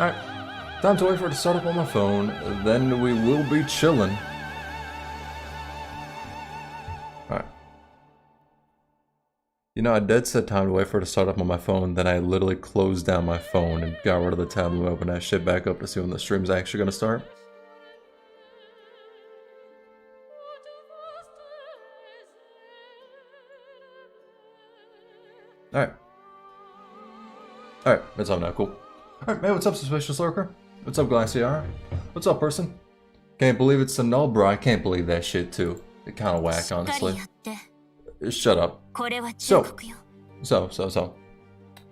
Alright. Time to wait for it to start up on my phone. Then we will be chilling. Alright. You know, I dead set time to wait for it to start up on my phone. Then I literally closed down my phone and got rid of the tab and opened that shit back up to see when the stream's actually gonna start. Alright. Alright, it's up now, cool. Alright, man, what's up, Suspicious Lurker? What's up, Glacier? What's up, person? Can't believe it's Tsunul, bro. I can't believe that shit, too. It kinda whack, honestly. Shut up. So.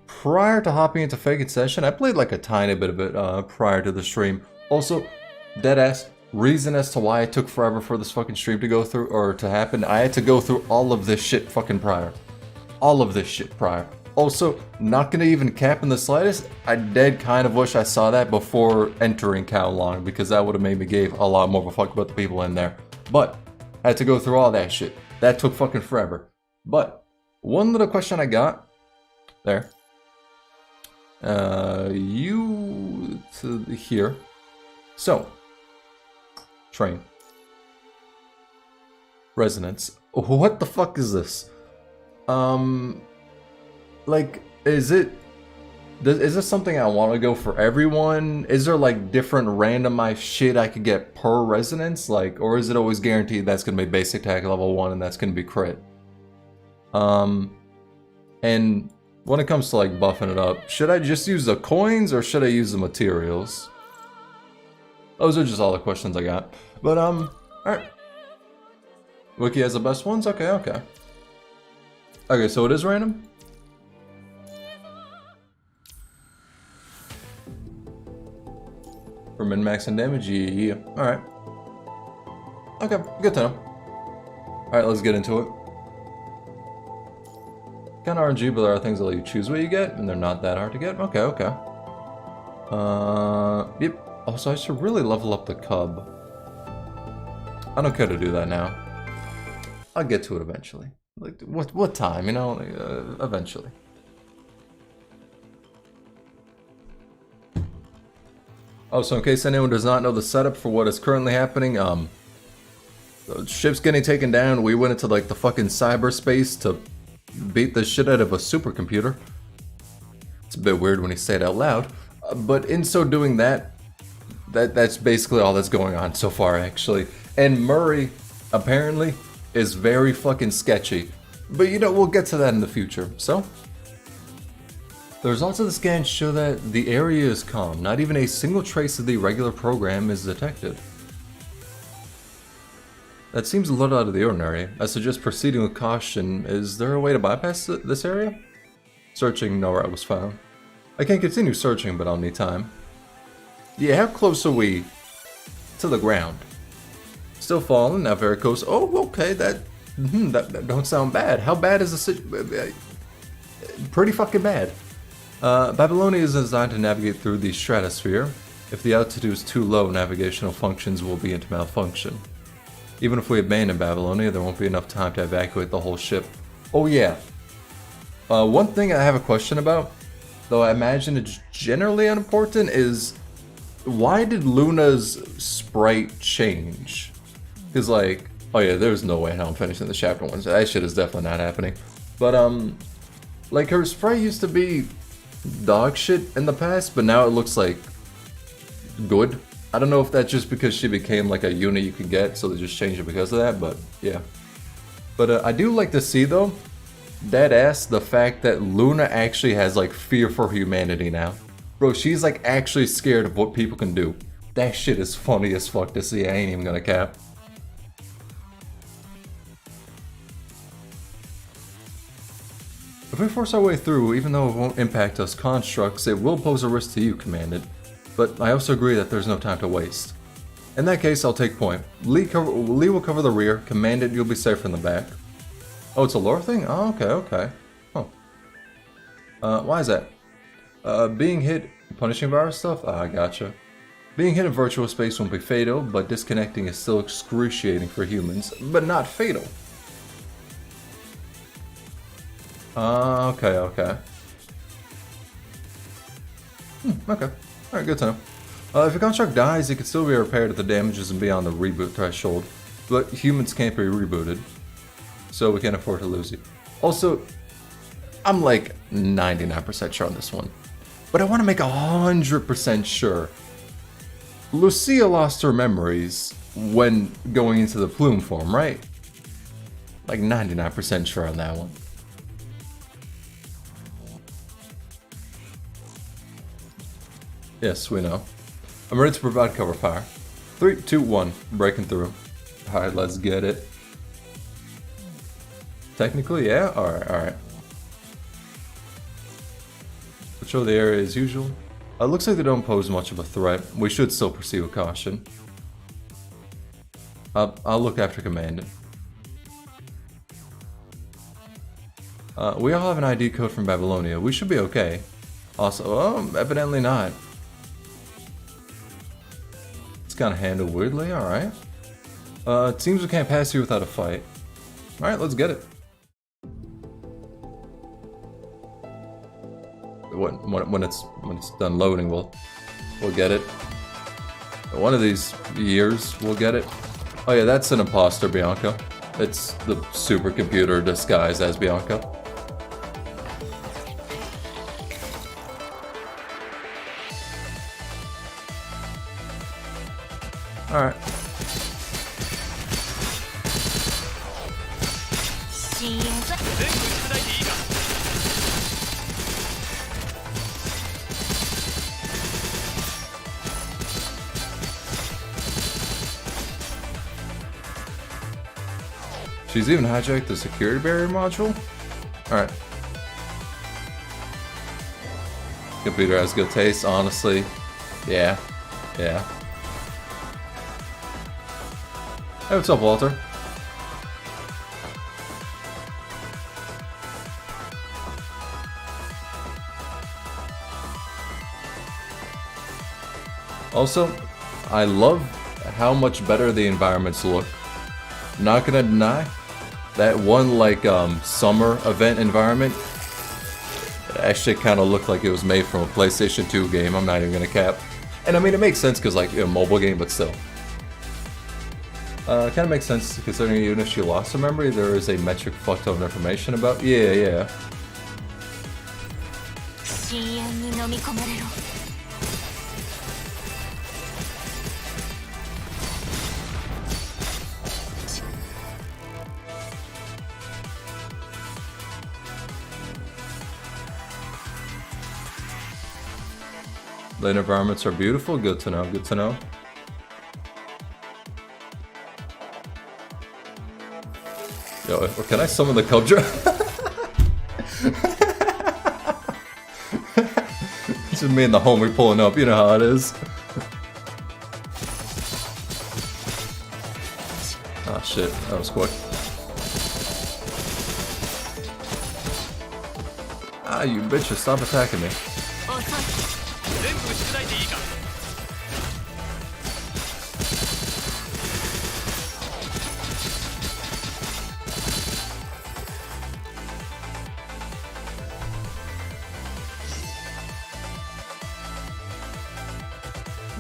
Prior to hopping into Fake It Session, I played like a tiny bit of it prior to the stream. Also, deadass, reason as to why it took forever for this fucking stream to go through, or to happen, I had to go through all of this shit fucking prior. All of this shit prior. Also, not gonna even cap in the slightest, I dead kind of wish I saw that before entering Kowloon, because that would have made me give a lot more of a fuck about the people in there. But, I had to go through all that shit. That took fucking forever. But, one little question I got, there. You to here. So, train. Resonance. What the fuck is this? Like, is this something I want to go for everyone? Is there like different randomized shit I could get per resonance? Like, or is it always guaranteed that's gonna be basic attack level 1 and that's gonna be crit? And when it comes to like buffing it up, should I just use the coins or should I use the materials? Those are just all the questions I got. But alright. Wiki has the best ones? Okay. Okay, so it is random? For min-maxing damage? Yeah. Alright. Okay, good to know. Alright, let's get into it. Kind of RNG, but there are things that let you choose what you get, and they're not that hard to get. Okay. Yep. Also, I should really level up the cub. I don't care to do that now. I'll get to it eventually. Like, what time, you know? Like, eventually. Oh, so in case anyone does not know the setup for what is currently happening, the ship's getting taken down. We went into, like, the fucking cyberspace to beat the shit out of a supercomputer. It's a bit weird when you say it out loud. But in so doing that's basically all that's going on so far, actually. And Murray, apparently, is very fucking sketchy. But you know, we'll get to that in the future. So, the results of the scan show that the area is calm. Not even a single trace of the irregular program is detected. That seems a little out of the ordinary. I suggest proceeding with caution. Is there a way to bypass this area? Searching, no route was found. I can continue searching, but I'll need time. Yeah, how close are we to the ground? Still falling, not very close. Oh, okay, that don't sound bad. How bad is the situation? Pretty fucking bad. Babylonia is designed to navigate through the stratosphere. If the altitude is too low, navigational functions will begin to malfunction. Even if we abandon Babylonia, there won't be enough time to evacuate the whole ship. Oh yeah. One thing I have a question about, though I imagine it's generally unimportant, is why did Luna's sprite change? Because like, oh yeah, there's no way how I'm finishing the chapter 1. That shit is definitely not happening. But like her sprite used to be dog shit in the past, but now it looks like good. I don't know if that's just because she became like a unit you can get, so they just changed it because of that, but yeah. But I do like to see though, deadass, the fact that Luna actually has like fear for humanity now. Bro, she's like actually scared of what people can do. That shit is funny as fuck to see, I ain't even gonna cap. If we force our way through, even though it won't impact us constructs, it will pose a risk to you, Commandant. But I also agree that there's no time to waste. In that case, I'll take point. Lee will cover the rear. Commandant, you'll be safe in the back. Oh, it's a lore thing? Oh, okay. Huh. Why is that? Being hit... Punishing virus stuff? Ah, gotcha. Being hit in virtual space won't be fatal, but disconnecting is still excruciating for humans, but not fatal. Okay. Okay. Alright, good to know. If your construct dies, it can still be repaired if the damage isn't beyond the reboot threshold, but humans can't be rebooted, so we can't afford to lose you. Also, I'm like 99% sure on this one, but I want to make 100% sure. Lucia lost her memories when going into the plume form, right? Like 99% sure on that one. Yes, we know. I'm ready to provide cover fire. 3, 2, 1, breaking through. Alright, let's get it. Technically, yeah? Alright. Patrol the area as usual. Looks like they don't pose much of a threat. We should still proceed with caution. I'll look after commanding. We all have an ID code from Babylonia. We should be okay. Also, evidently not. It's kind of handled weirdly, alright. It seems we can't pass here without a fight. Alright, let's get it. When it's done loading, we'll get it. One of these years, we'll get it. Oh yeah, that's an imposter, Bianca. It's the supercomputer disguised as Bianca. Alright. She's even hijacked the security barrier module? Alright. Computer has good taste, honestly. Yeah. Hey, what's up, Walter? Also, I love how much better the environments look. Not gonna deny, that one like summer event environment actually kind of looked like it was made from a PlayStation 2 game. I'm not even gonna cap. And I mean, it makes sense because like a mobile game, but still. Kind of makes sense considering even if she lost her memory, there is a metric fuck ton of information about. Yeah. The environments are beautiful. Good to know. Good to know. Yo, can I summon the Cubdra? It's just me and the homie pulling up. You know how it is. Ah, shit. That was quick. Ah, you bitches, stop attacking me.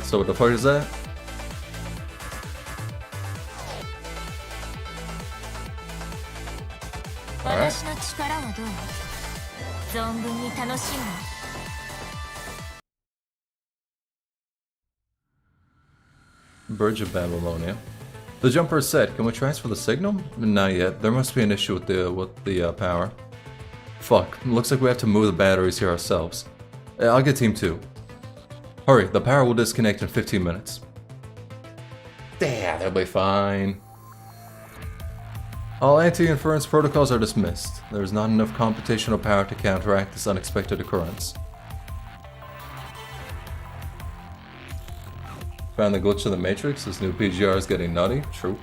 So what the fuck is that? Alright. Bridge of Babylonia. The jumper is set. Can we transfer the signal? Not yet. There must be an issue with the power. Fuck. Looks like we have to move the batteries here ourselves. I'll get team 2. Hurry, the power will disconnect in 15 minutes. Yeah, they'll be fine. All anti-inference protocols are dismissed. There is not enough computational power to counteract this unexpected occurrence. Found the glitch in the Matrix. This new PGR is getting nutty. True.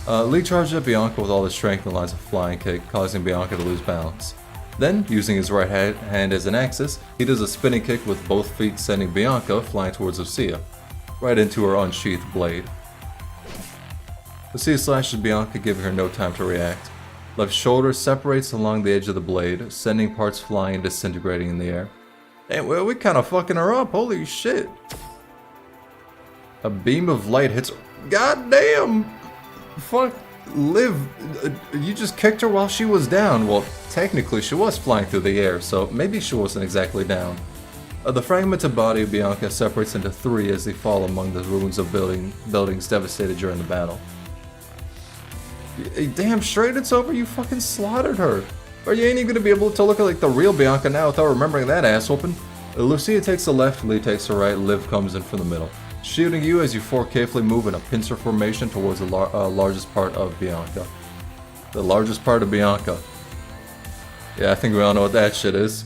Lee charged at Bianca with all his strength and lands a flying kick, causing Bianca to lose balance. Then, using his right hand as an axis, he does a spinning kick with both feet, sending Bianca flying towards Lucia, right into her unsheathed blade. Lucia slashes Bianca, giving her no time to react. Left shoulder separates along the edge of the blade, sending parts flying and disintegrating in the air. And well, we kind of fucking her up. Holy shit. A beam of light hits her. God damn. Fuck. Liv, you just kicked her while she was down. Well, technically she was flying through the air, so maybe she wasn't exactly down. The fragmented body of Bianca separates into three as they fall among the ruins of buildings devastated during the battle. Damn straight it's over, you fucking slaughtered her. Or you ain't even gonna be able to look at like the real Bianca now without remembering that ass whooping. Lucia takes the left, Lee takes the right, Liv comes in from the middle, shielding you as you four carefully move in a pincer formation towards the largest part of Bianca. The largest part of Bianca. Yeah, I think we all know what that shit is.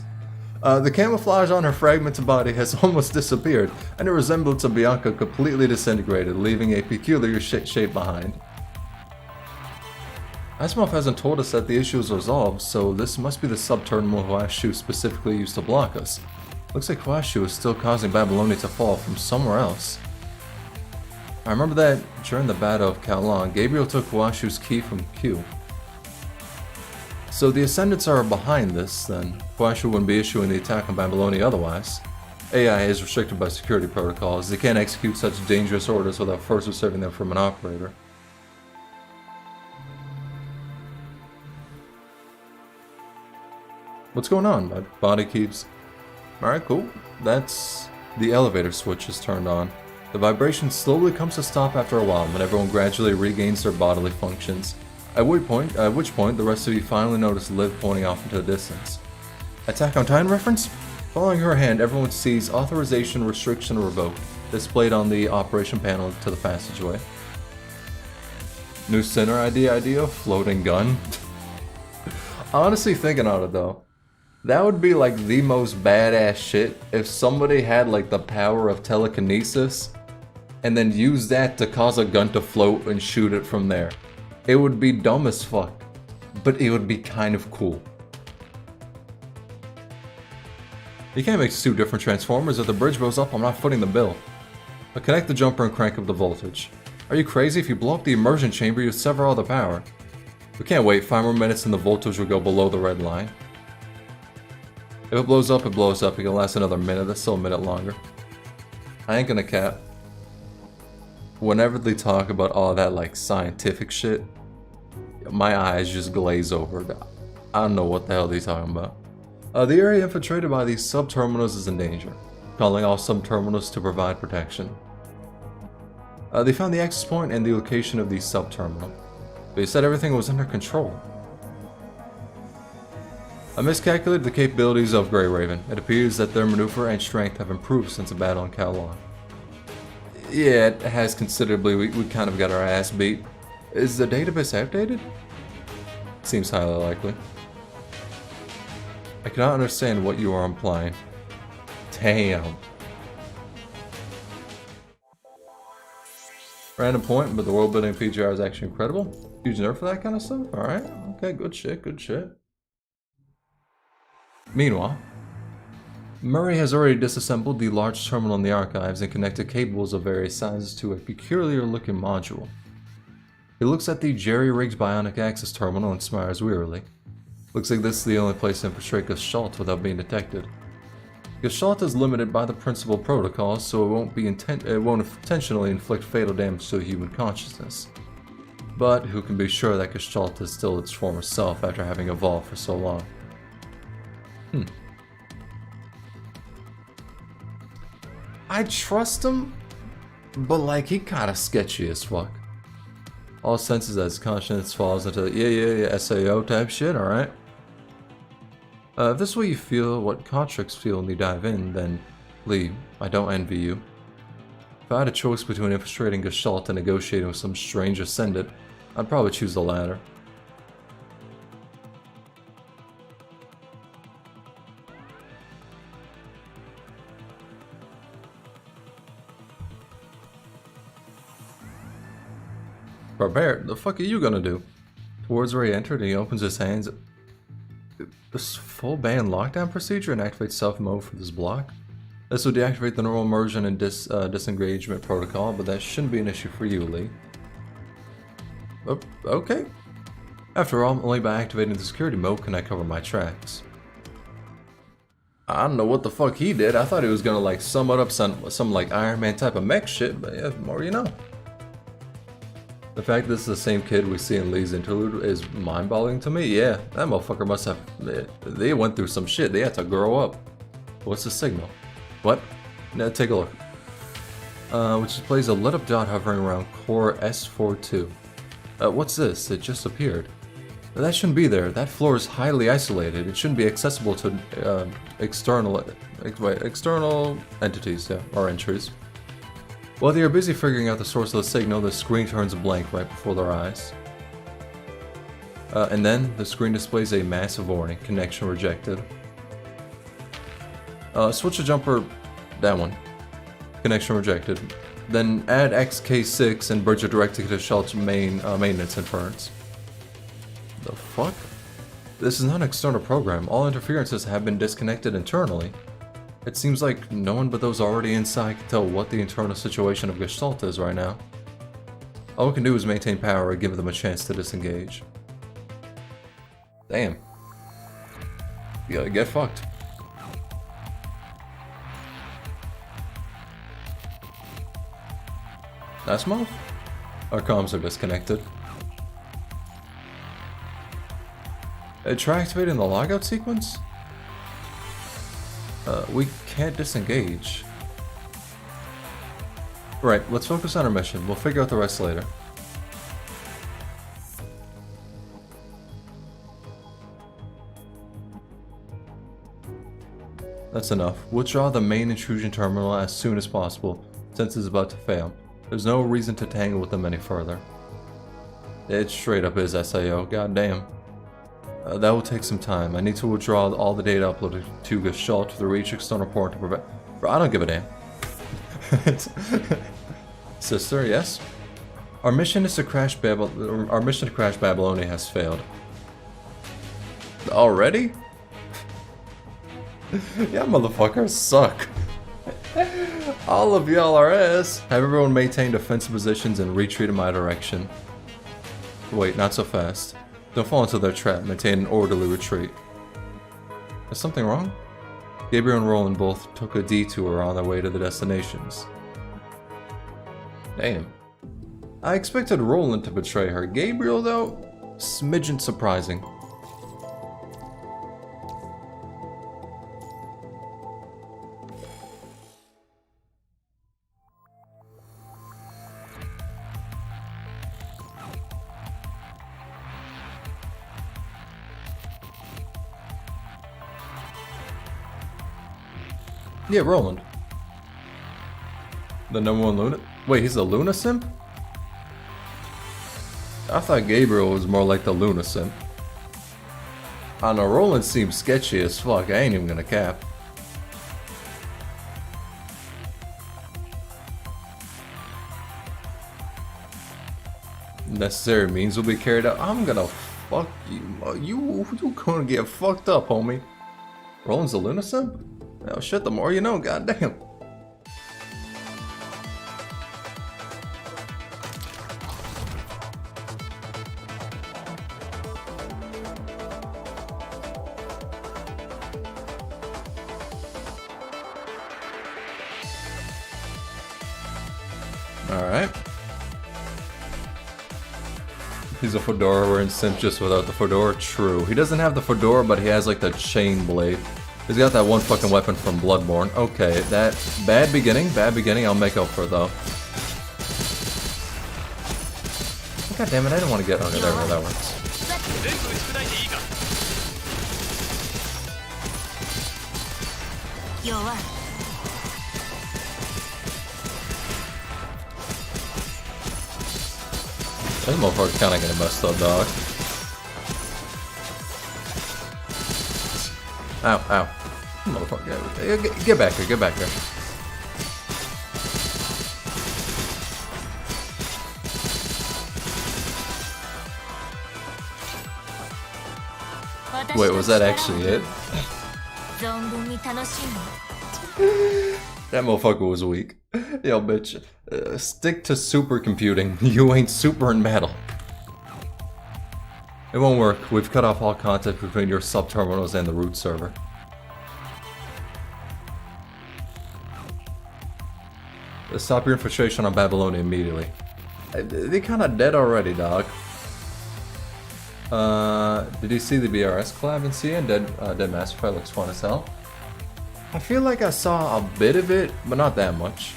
The camouflage on her fragmented body has almost disappeared, and the resemblance of Bianca completely disintegrated, leaving a peculiar shape behind. Asimov hasn't told us that the issue is resolved, so this must be the subterminal Huashu specifically used to block us. Looks like Huashu is still causing Babylonia to fall from somewhere else. I remember that during the Battle of Kowloon, Gabriel took Huashu's key from Q. So the Ascendants are behind this, then Huashu wouldn't be issuing the attack on Babylonia otherwise. AI is restricted by security protocols. They can't execute such dangerous orders without first receiving them from an operator. What's going on? My body keeps... Alright, cool. That's... the elevator switch is turned on. The vibration slowly comes to stop after a while when everyone gradually regains their bodily functions. At which point the rest of you finally notice Liv pointing off into the distance. Attack on Titan reference? Following her hand, everyone sees authorization restriction revoked, displayed on the operation panel to the passageway. New center idea, floating gun. Honestly thinking on it though, that would be like the most badass shit if somebody had like the power of telekinesis and then used that to cause a gun to float and shoot it from there. It would be dumb as fuck, but it would be kind of cool. You can't make two different transformers. If the bridge goes up, I'm not footing the bill. But connect the jumper and crank up the voltage. Are you crazy? If you blow up the immersion chamber, you sever all the power. We can't wait 5 more minutes and the voltage will go below the red line. If it blows up, it blows up. It can last another minute. That's still a minute longer. I ain't gonna cap. Whenever they talk about all that like scientific shit, my eyes just glaze over. I don't know what the hell they're talking about. The area infiltrated by these subterminals is in danger, calling all subterminals to provide protection. They found the access point and the location of the subterminal. They said everything was under control. I miscalculated the capabilities of Grey Raven. It appears that their maneuver and strength have improved since the battle in Kowloon. Yeah, it has considerably. We kind of got our ass beat. Is the database outdated? Seems highly likely. I cannot understand what you are implying. Damn. Random point, but the world building PGR is actually incredible. Huge nerf for that kind of stuff? Alright, okay, good shit, good shit. Meanwhile, Murray has already disassembled the large terminal in the archives and connected cables of various sizes to a peculiar looking module. He looks at the jerry-rigged bionic access terminal and smiles wearily. Looks like this is the only place to infiltrate Gestalt without being detected. Gestalt is limited by the principal protocols, so it won't intentionally inflict fatal damage to human consciousness. But who can be sure that Gestalt is still its former self after having evolved for so long? I trust him, but like he kinda sketchy as fuck. All senses as conscience falls into the yeah, SAO type shit, alright? If this is what you feel, what Contrix feel when you dive in, then Lee, I don't envy you. If I had a choice between infiltrating Gestalt and negotiating with some strange ascendant, I'd probably choose the latter. Barbarian, the fuck are you gonna do? Towards where he entered, and he opens his hands. This full ban lockdown procedure and activate self mode for this block. This will deactivate the normal immersion and disengagement protocol, but that shouldn't be an issue for you, Lee. Oh, okay. After all, only by activating the security mode can I cover my tracks. I don't know what the fuck he did. I thought he was gonna like sum it up some like Iron Man type of mech shit, but yeah, more you know. The fact this is the same kid we see in Lee's interlude is mind-boggling to me. Yeah, that motherfucker must have... They went through some shit. They had to grow up. What's the signal? What? Now take a look. Which displays a lit-up dot hovering around core S42. What's this? It just appeared. That shouldn't be there. That floor is highly isolated. It shouldn't be accessible to external entities, yeah, or entries. While they are busy figuring out the source of the signal, the screen turns blank right before their eyes. And then the screen displays a massive warning: connection rejected. Switch the jumper, that one. Connection rejected. Then add XK6 and bridge it directly to the shelter's main maintenance inference. The fuck? This is not an external program. All interferences have been disconnected internally. It seems like no one but those already inside can tell what the internal situation of Gestalt is right now. All we can do is maintain power and give them a chance to disengage. Damn. You gotta get fucked. Nice move. Our comms are disconnected. Try activating the logout sequence? We can't disengage. Right, let's focus on our mission. We'll figure out the rest later. That's enough. Withdraw the main intrusion terminal as soon as possible, since it's about to fail. There's no reason to tangle with them any further. It straight up is SAO, goddamn. That will take some time. I need to withdraw all the data uploaded to Gestalt through each external port to prevent... Bro, I don't give a damn. Sister, yes? Our mission to crash Babylonia has failed. Already? Yeah, motherfuckers suck. All of y'all are ass. Have everyone maintain defensive positions and retreat in my direction. Wait, not so fast. Don't fall into their trap. Maintain an orderly retreat. Is something wrong? Gabriel and Roland both took a detour on their way to the destinations. Damn. I expected Roland to betray her. Gabriel, though, smidgen surprising. Yeah, Roland. The number one Luna? Wait, he's a Luna simp? I thought Gabriel was more like the Luna simp. I know, Roland seems sketchy as fuck. I ain't even gonna cap. Necessary means will be carried out. I'm gonna fuck you. You gonna get fucked up, homie. Roland's a Luna simp? Oh shit, the more you know, goddamn. Alright. He's a fedora wearing simp just without the fedora? True. He doesn't have the fedora, but he has like the chain blade. He's got that one fucking weapon from Bloodborne. Okay, that bad beginning, I'll make up for though. God damn it, I didn't want to get... Okay, there we go, that works. This motherfucker's kinda getting messed up, dog. Ow, ow. Motherfucker, get back here, get back here. Wait, was that actually it? That motherfucker was weak. Yo, bitch. Stick to supercomputing. You ain't super in metal. It won't work. We've cut off all contact between your sub-terminals and the root server. Stop your infiltration on Babylonia immediately. They kinda dead already, dog. Did you see the BRS collab in CN? Dead Master Fight looks fun as hell. I feel like I saw a bit of it, but not that much.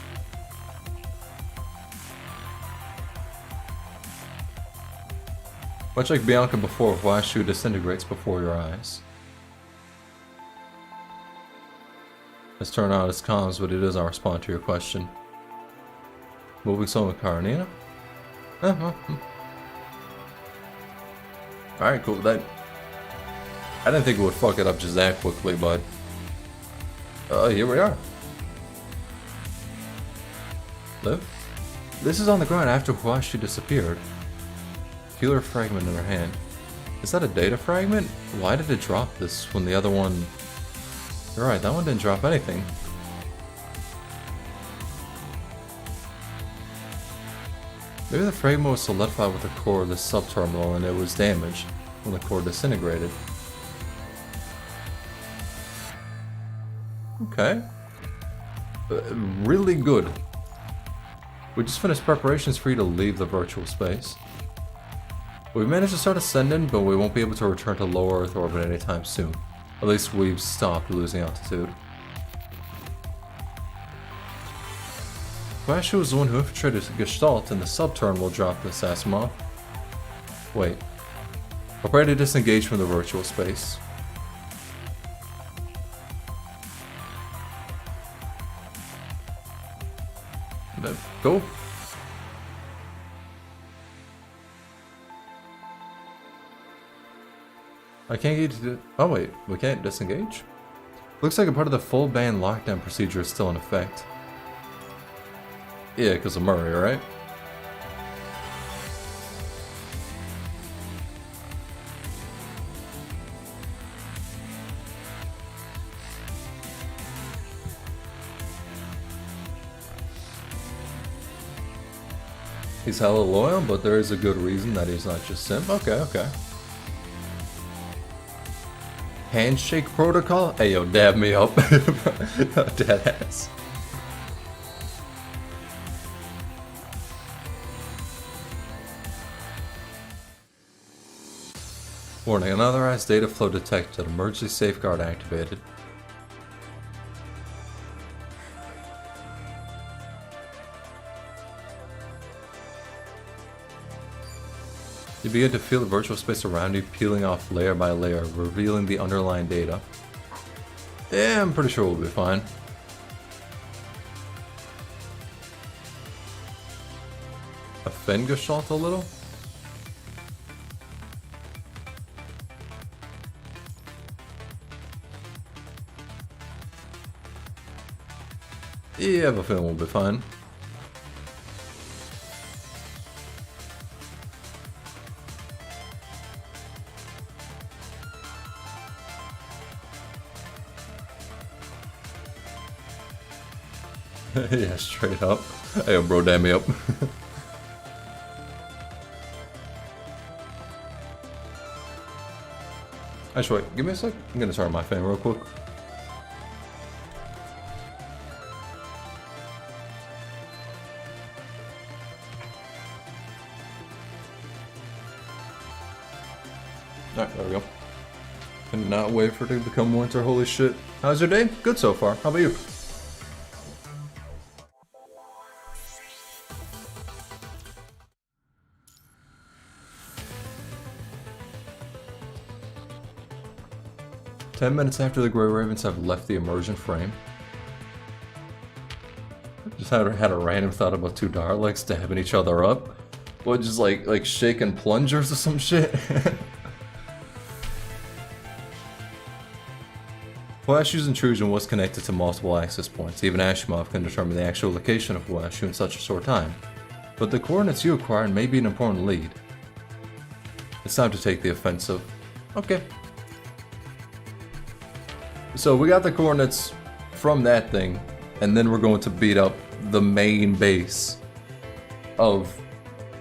Much like Bianca before, Washu disintegrates before your eyes. Let's turn on his comms, but it doesn't respond to your question. Moving someone with Karanina? Alright, cool. I didn't think it would fuck it up just that quickly, but here we are. Liv? This is on the ground after Huashi disappeared. Healer fragment in her hand. Is that a data fragment? Why did it drop this when the other one... You're right, that one didn't drop anything. Maybe the fragment was solidified with the core of the sub-terminal and it was damaged when the core disintegrated. Okay. Really good. We just finished preparations for you to leave the virtual space. We've managed to start ascending, but we won't be able to return to low Earth orbit anytime soon. At least we've stopped losing altitude. Vashu was the one who infiltrated Gestalt and the sub-terminal dropped this Asimov. Wait. Prepare to disengage from the virtual space. Go. I can't get to... Oh wait, we can't disengage? Looks like a part of the full ban lockdown procedure is still in effect. Yeah, because of Murray, right? He's hella loyal, but there is a good reason that he's not just simp. Okay. Handshake protocol? Hey yo, dab me up. Deadass. Warning, unauthorized data flow detected. Emergency safeguard activated. You begin to feel the virtual space around you peeling off layer by layer, revealing the underlying data. Yeah, I'm pretty sure we'll be fine. Offend Gestalt a little? Yeah, I have a feeling we'll be fine. Yeah, straight up. Hey, yo, bro, damn me up. Actually, wait, give me a sec. I'm gonna turn my fan real quick. Alright, there we go. Cannot wait for it to become winter, holy shit. How's your day? Good so far. How about you? "10 minutes after the Grey Ravens have left the immersion frame." Just had a random thought about two Daleks dabbing each other up. What, just like shaking plungers or some shit? Huashu's intrusion was connected to multiple access points. Even Ashimov can determine the actual location of Huashu in such a short time. But the coordinates you acquired may be an important lead. It's time to take the offensive. Okay. So we got the coordinates from that thing, and then we're going to beat up the main base of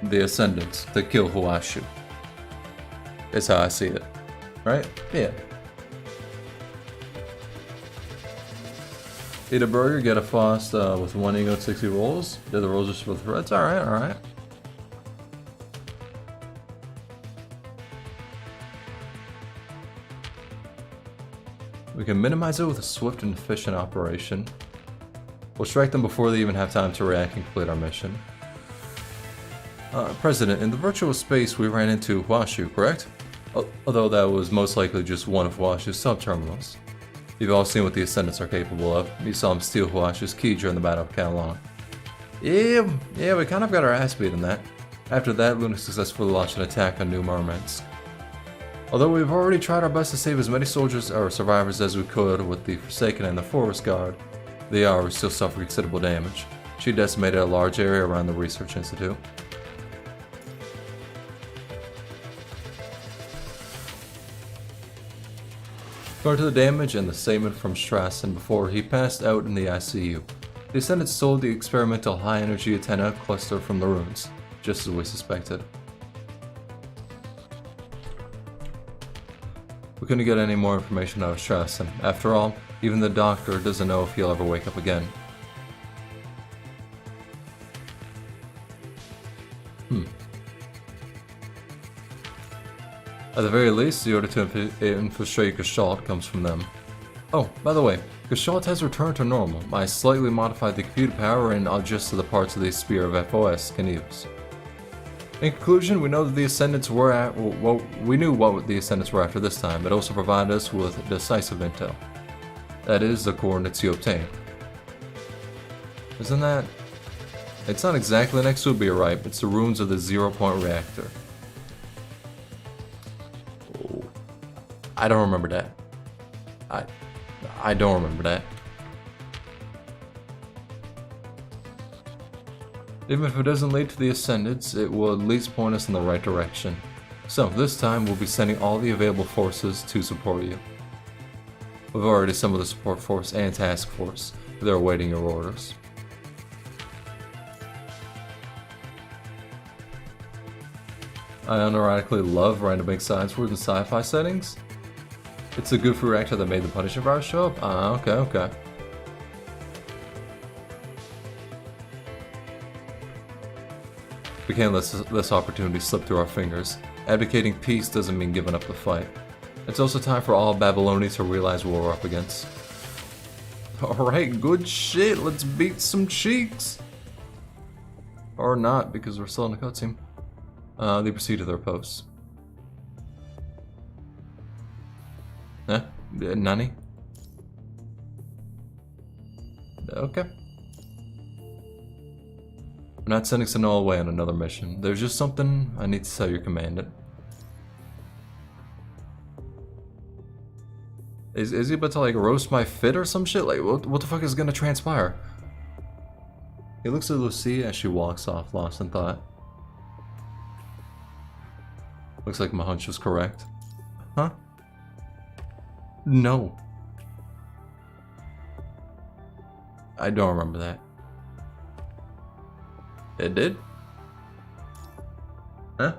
the Ascendants to kill Huashu. Is how I see it. Right? Yeah. Eat a burger, get a Fost with 1 ego, 60 rolls. Did the rolls just for the threads? Alright, alright. We can minimize it with a swift and efficient operation. We'll strike them before they even have time to react and complete our mission. President, in the virtual space we ran into Huashu, correct? Although that was most likely just one of Huashu's sub-terminals. You've all seen what the Ascendants are capable of. You saw him steal Huashu's key during the Battle of Catalan. Yeah, we kind of got our ass beat in that. After that, Luna successfully launched an attack on New Murmansk. Although we've already tried our best to save as many soldiers or survivors as we could with the Forsaken and the Forest Guard, the Yaru still suffered considerable damage. She decimated a large area around the Research Institute. According to the damage and the statement from Strassen before he passed out in the ICU, the Ascendants stole the experimental high-energy antenna cluster from the ruins, just as we suspected. We couldn't get any more information out of Strassen. After all, even the doctor doesn't know if he'll ever wake up again. At the very least, the order to infiltrate Gestalt comes from them. Oh, by the way, Gestalt has returned to normal. I slightly modified the computer power and adjusted the parts of the Spear of FOS can use. In conclusion, we know that the Ascendants were we knew what the Ascendants were after this time. It also provided us with decisive intel. That is, the coordinates you obtained. Isn't that... It's not exactly next to be right, it's the ruins of the 0-point reactor. Oh, I don't remember that. I don't remember that. Even if it doesn't lead to the Ascendants, it will at least point us in the right direction. So, this time we'll be sending all the available forces to support you. We've already assembled the support force and task force. They're awaiting your orders. I unironically love random big science words in sci-fi settings. It's a goofy reactor that made the Punisher virus show up? Ah, okay. We can't let this opportunity slip through our fingers. Advocating peace doesn't mean giving up the fight. It's also time for all Babylonians to realize what we're up against. Alright, good shit, let's beat some cheeks! Or not, because we're still in the cutscene. They proceed to their posts. Nani? Okay. I'm not sending Tsunul away on another mission. There's just something I need to tell your commandant. Is he about to like roast my fit or some shit? Like what the fuck is gonna transpire? He looks at Lucy as she walks off, lost in thought. Looks like my hunch was correct. Huh? No. I don't remember that. It did? Huh?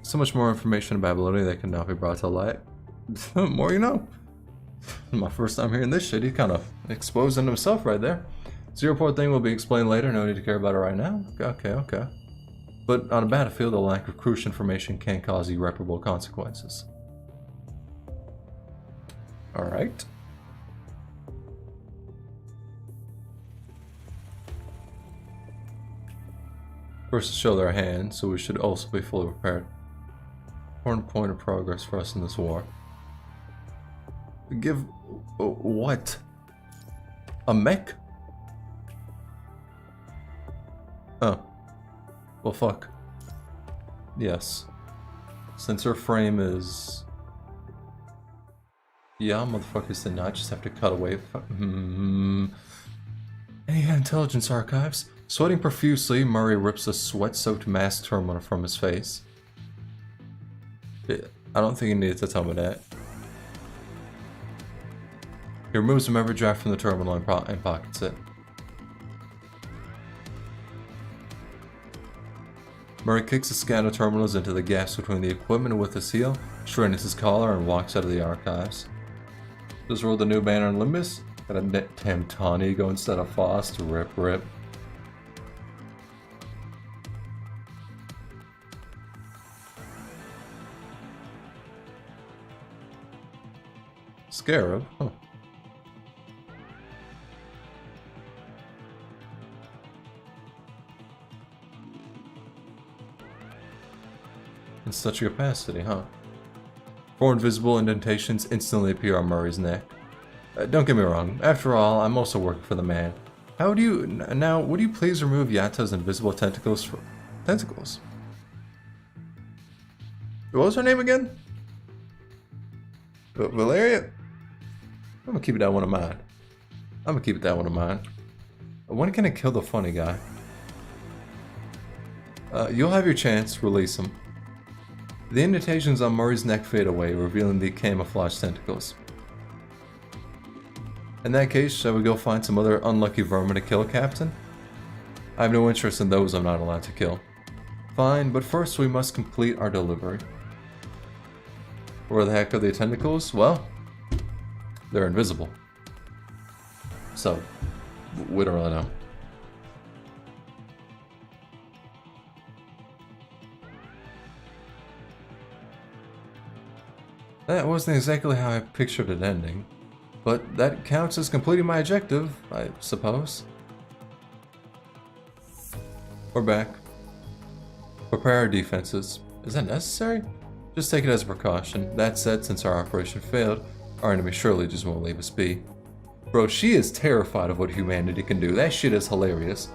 So much more information about Babylonia that can now be brought to light. The more you know. My first time hearing this shit, he kind of exposing himself right there. 0-point thing will be explained later, no need to care about it right now. Okay. But on a battlefield, the lack of crucial information can cause irreparable consequences. Alright. First to show their hand, so we should also be fully prepared. Important point of progress for us in this war. Give... what? A mech? Oh. Well, fuck. Yes. Since her frame is... yeah, motherfuckers did not just have to cut away. Any intelligence archives? Sweating profusely, Murray rips a sweat-soaked mask terminal from his face. I don't think he needed to tell me that. He removes a memory drive from the terminal and pockets it. Murray kicks the scanner terminals into the gaps between the equipment with his heel, straightens his collar, and walks out of the archives. Just rolled the new banner on Limbus. Got a damn Tawny go instead of Fost. Rip, rip. Scarab? Huh. In such a capacity, huh? 4 invisible indentations instantly appear on Murray's neck. Don't get me wrong, after all, I'm also working for the man. How do you... Now, would you please remove Yato's invisible tentacles from... Tentacles? What was her name again? Valeria? I'm gonna keep it that one in mind. I'm gonna keep it that one in mind. When can I kill the funny guy? You'll have your chance, release him. The indentations on Murray's neck fade away, revealing the camouflage tentacles. In that case, shall we go find some other unlucky vermin to kill, Captain? I have no interest in those I'm not allowed to kill. Fine, but first we must complete our delivery. Where the heck are the tentacles? Well, they're invisible. So, we don't really know. That wasn't exactly how I pictured it ending, but that counts as completing my objective, I suppose. We're back. Prepare our defenses. Is that necessary? Just take it as a precaution. That said, since our operation failed, our enemy surely just won't leave us be. Bro, she is terrified of what humanity can do. That shit is hilarious.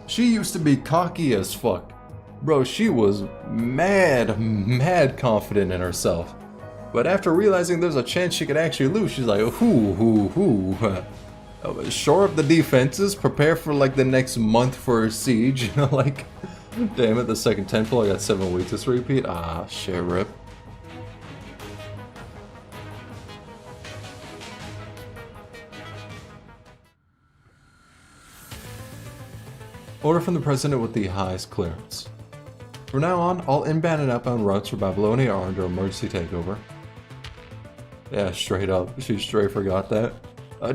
She used to be cocky as fuck. Bro, she was mad confident in herself. But after realizing there's a chance she could actually lose, she's like, shore up the defenses, prepare for like the next month for a siege, you know, like, damn it, the second temple, I got 7 weeks to repeat. Ah, shit, rip. Order from the president with the highest clearance. From now on, all inbound and outbound routes for Babylonia are under emergency takeover. Yeah, straight up. She straight forgot that.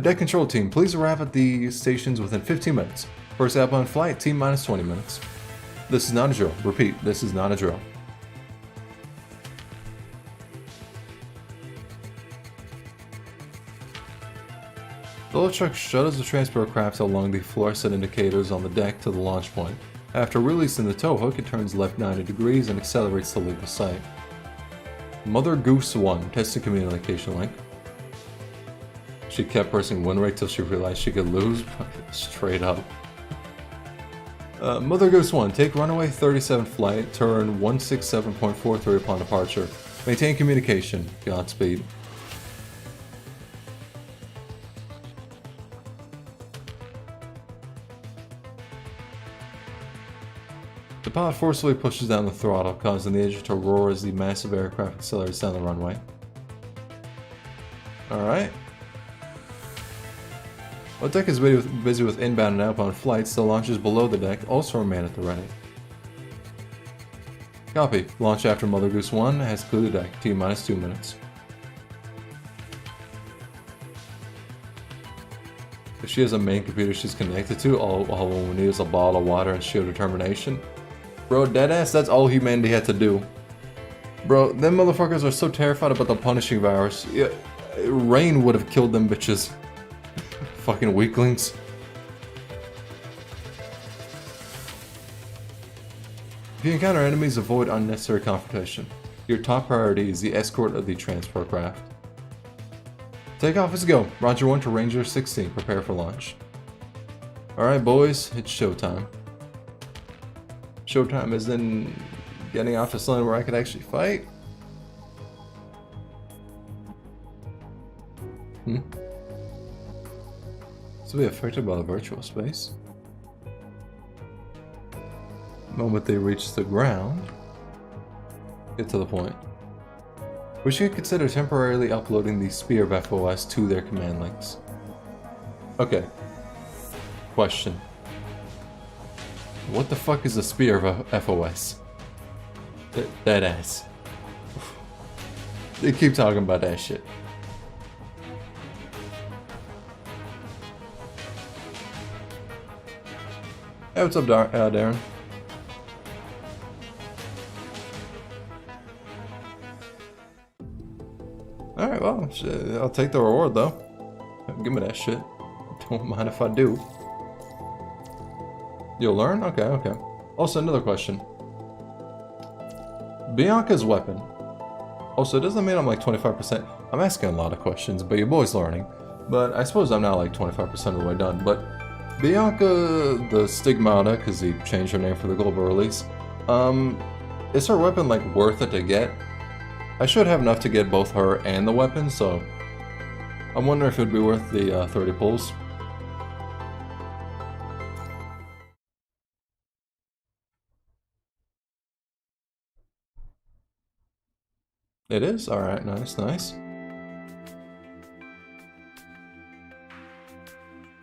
Deck control team, please arrive at the stations within 15 minutes. First outbound flight, T minus 20 minutes. This is not a drill. Repeat, this is not a drill. The lift truck shuttles the transport craft along the fluorescent indicators on the deck to the launch point. After releasing the tow hook, it turns left 90 degrees and accelerates to leave the site. Mother Goose 1, testing communication link. She kept pressing win rate till she realized she could lose. Straight up. Mother Goose 1, take runway 37 flight, turn 167.43 upon departure. Maintain communication. Godspeed. The pilot forcefully pushes down the throttle, causing the engine to roar as the massive aircraft accelerates down the runway. Alright. While deck is busy with inbound and outbound flights, the launches below the deck also remain at the ready. Copy. Launch after Mother Goose 1 has cleared the deck. T minus 2 minutes. If she has a main computer she's connected to, all we need is a bottle of water and sheer determination. Bro, deadass, that's all humanity had to do. Bro, them motherfuckers are so terrified about the punishing virus. Yeah, rain would have killed them bitches. Fucking weaklings. If you encounter enemies, avoid unnecessary confrontation. Your top priority is the escort of the transport craft. Takeoff is go. Roger 1 to Ranger 16. Prepare for launch. Alright boys, it's showtime. Showtime is in getting off this land where I could actually fight. So be affected by the virtual space. The moment they reach the ground, get to the point. We should consider temporarily uploading the Spear of FOS to their command links. Okay. Question. What the fuck is a Spear of FOS? That ass. They keep talking about that shit. Hey, what's up, Darren? Alright, well, I'll take the reward, though. Give me that shit. Don't mind if I do. You'll learn? Okay, okay. Also, another question. Bianca's weapon. Also, doesn't mean I'm like 25%. I'm asking a lot of questions, but your boy's learning. But I suppose I'm not like 25% of the way done. But Bianca the Stigmata, because he changed her name for the global release, is her weapon like worth it to get? I should have enough to get both her and the weapon, so I'm wondering if it would be worth the 30 pulls. It is? Alright, nice, nice.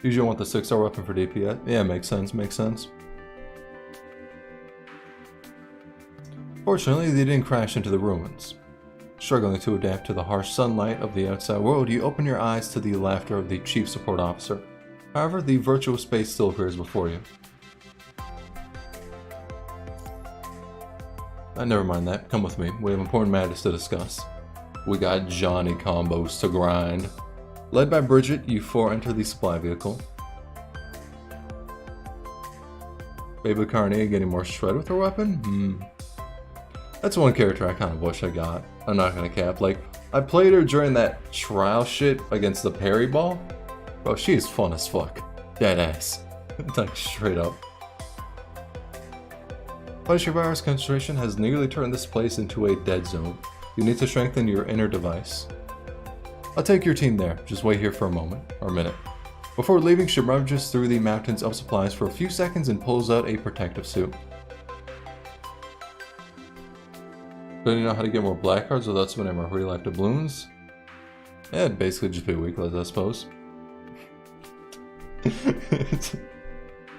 Usually I want the 6-star weapon for DPS. Yeah, makes sense, makes sense. Fortunately, they didn't crash into the ruins. Struggling to adapt to the harsh sunlight of the outside world, you open your eyes to the laughter of the chief support officer. However, the virtual space still appears before you. Never mind that. Come with me. We have important matters to discuss. We got Johnny combos to grind. Led by Bridget, you four enter the supply vehicle. Baby Carney getting more shred with her weapon? That's one character I kind of wish I got. I'm not gonna cap. Like, I played her during that trial shit against the parry ball. Bro, she is fun as fuck. Deadass. Like, straight up. Punisher Virus concentration has nearly turned this place into a dead zone. You need to strengthen your inner device. I'll take your team there. Just wait here for a moment, or a minute. Before leaving, she rummages through the mountains of supplies for a few seconds and pulls out a protective suit. Don't you know how to get more black cards without spending more real life doubloons? Yeah, it'd basically just be weakless, I suppose.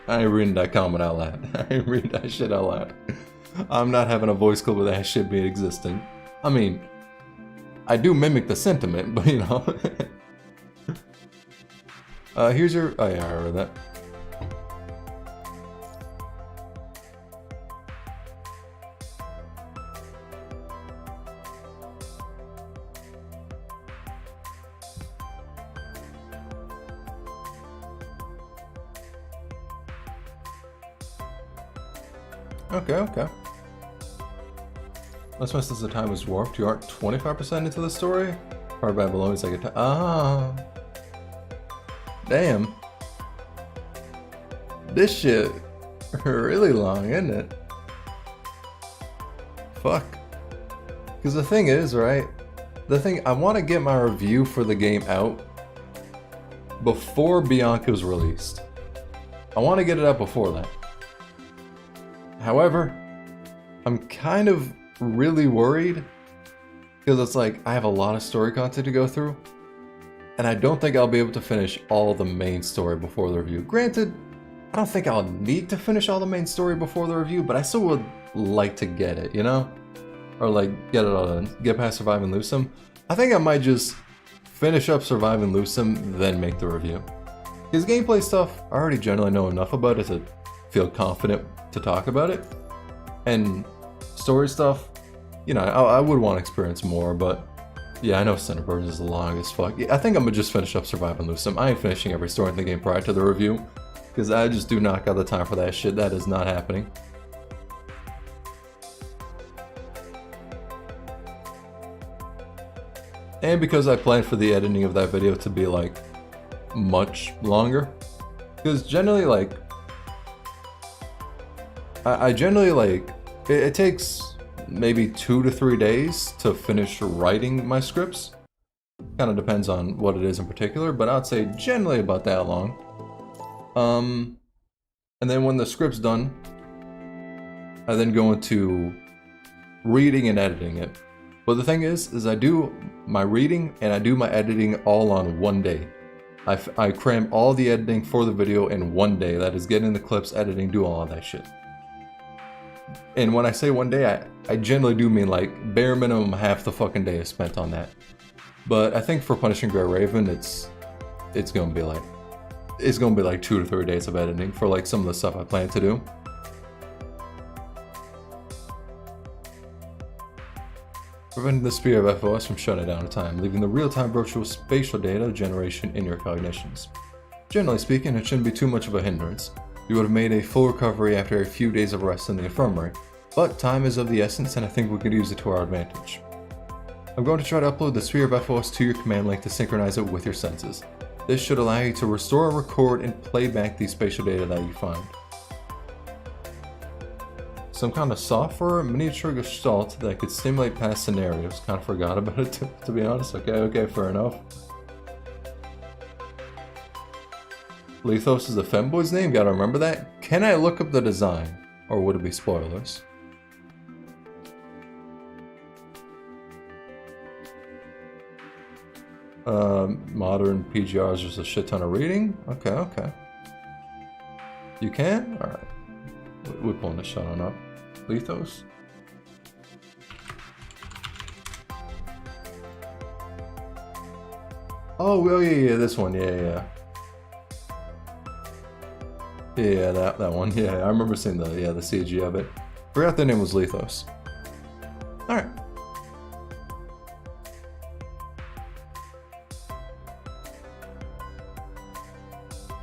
I ain't reading that comment out loud. I ain't reading that shit out loud. I'm not having a voice clip of that shit being existing. I mean, I do mimic the sentiment, but you know. Here's your... Oh yeah, I read that. Okay, okay. Let's mess this the time is warped. You aren't 25% into the story? Hard Babylonians like a ah. Damn. This shit really long, isn't it? Fuck. Because the thing is, right? I want to get my review for the game out before Bianca was released. I want to get it out before that. However, I'm kind of really worried because it's like I have a lot of story content to go through and I don't think I'll be able to finish all the main story before the review. Granted, I don't think I'll need to finish all the main story before the review, but I still would like to get it, you know? Or like get it all done, get past Survive and Lose 'em. I think I might just finish up Survive and Lose 'em, then make the review. Because gameplay stuff, I already generally know enough about it to feel confident to talk about it, and story stuff, you know, I would want to experience more, but yeah, I know Cinderbirds is long as fuck. Yeah, I think I'm gonna just finish up Survive and Lose 'em. I ain't finishing every story in the game prior to the review, because I just do not got the time for that shit. That is not happening. And because I planned for the editing of that video to be like much longer, because generally like I generally like, it takes maybe 2 to 3 days to finish writing my scripts. Kind of depends on what it is in particular, but I'd say generally about that long. And then when the script's done, I then go into reading and editing it. But the thing is I do my reading and I do my editing all on one day. I cram all the editing for the video in one day. That is getting the clips, editing, do all of that shit. And when I say one day, I generally do mean like bare minimum half the fucking day is spent on that. But I think for Punishing Grey Raven, it's gonna be like it's gonna be like 2 to 3 days of editing for like some of the stuff I plan to do. Preventing the Spear of FOS from shutting down in time, leaving the real-time virtual spatial data generation in your cognitions. Generally speaking, it shouldn't be too much of a hindrance. You would have made a full recovery after a few days of rest in the infirmary, but time is of the essence and I think we could use it to our advantage. I'm going to try to upload the Sphere of FOS to your command link to synchronize it with your senses. This should allow you to restore, record, and play back the spatial data that you find. Some kind of software miniature gestalt that could stimulate past scenarios. Kind of forgot about it to be honest. Okay, fair enough. Lethos is the femboy's name, gotta remember that. Can I look up the design? Or would it be spoilers? Modern PGRs, just a shit ton of reading? Okay. You can? Alright. We're pulling this shot on up. Lethos? Oh, yeah, this one, yeah. Yeah, that one, yeah, I remember seeing the CG of it. Forgot the name was Lethos. Alright.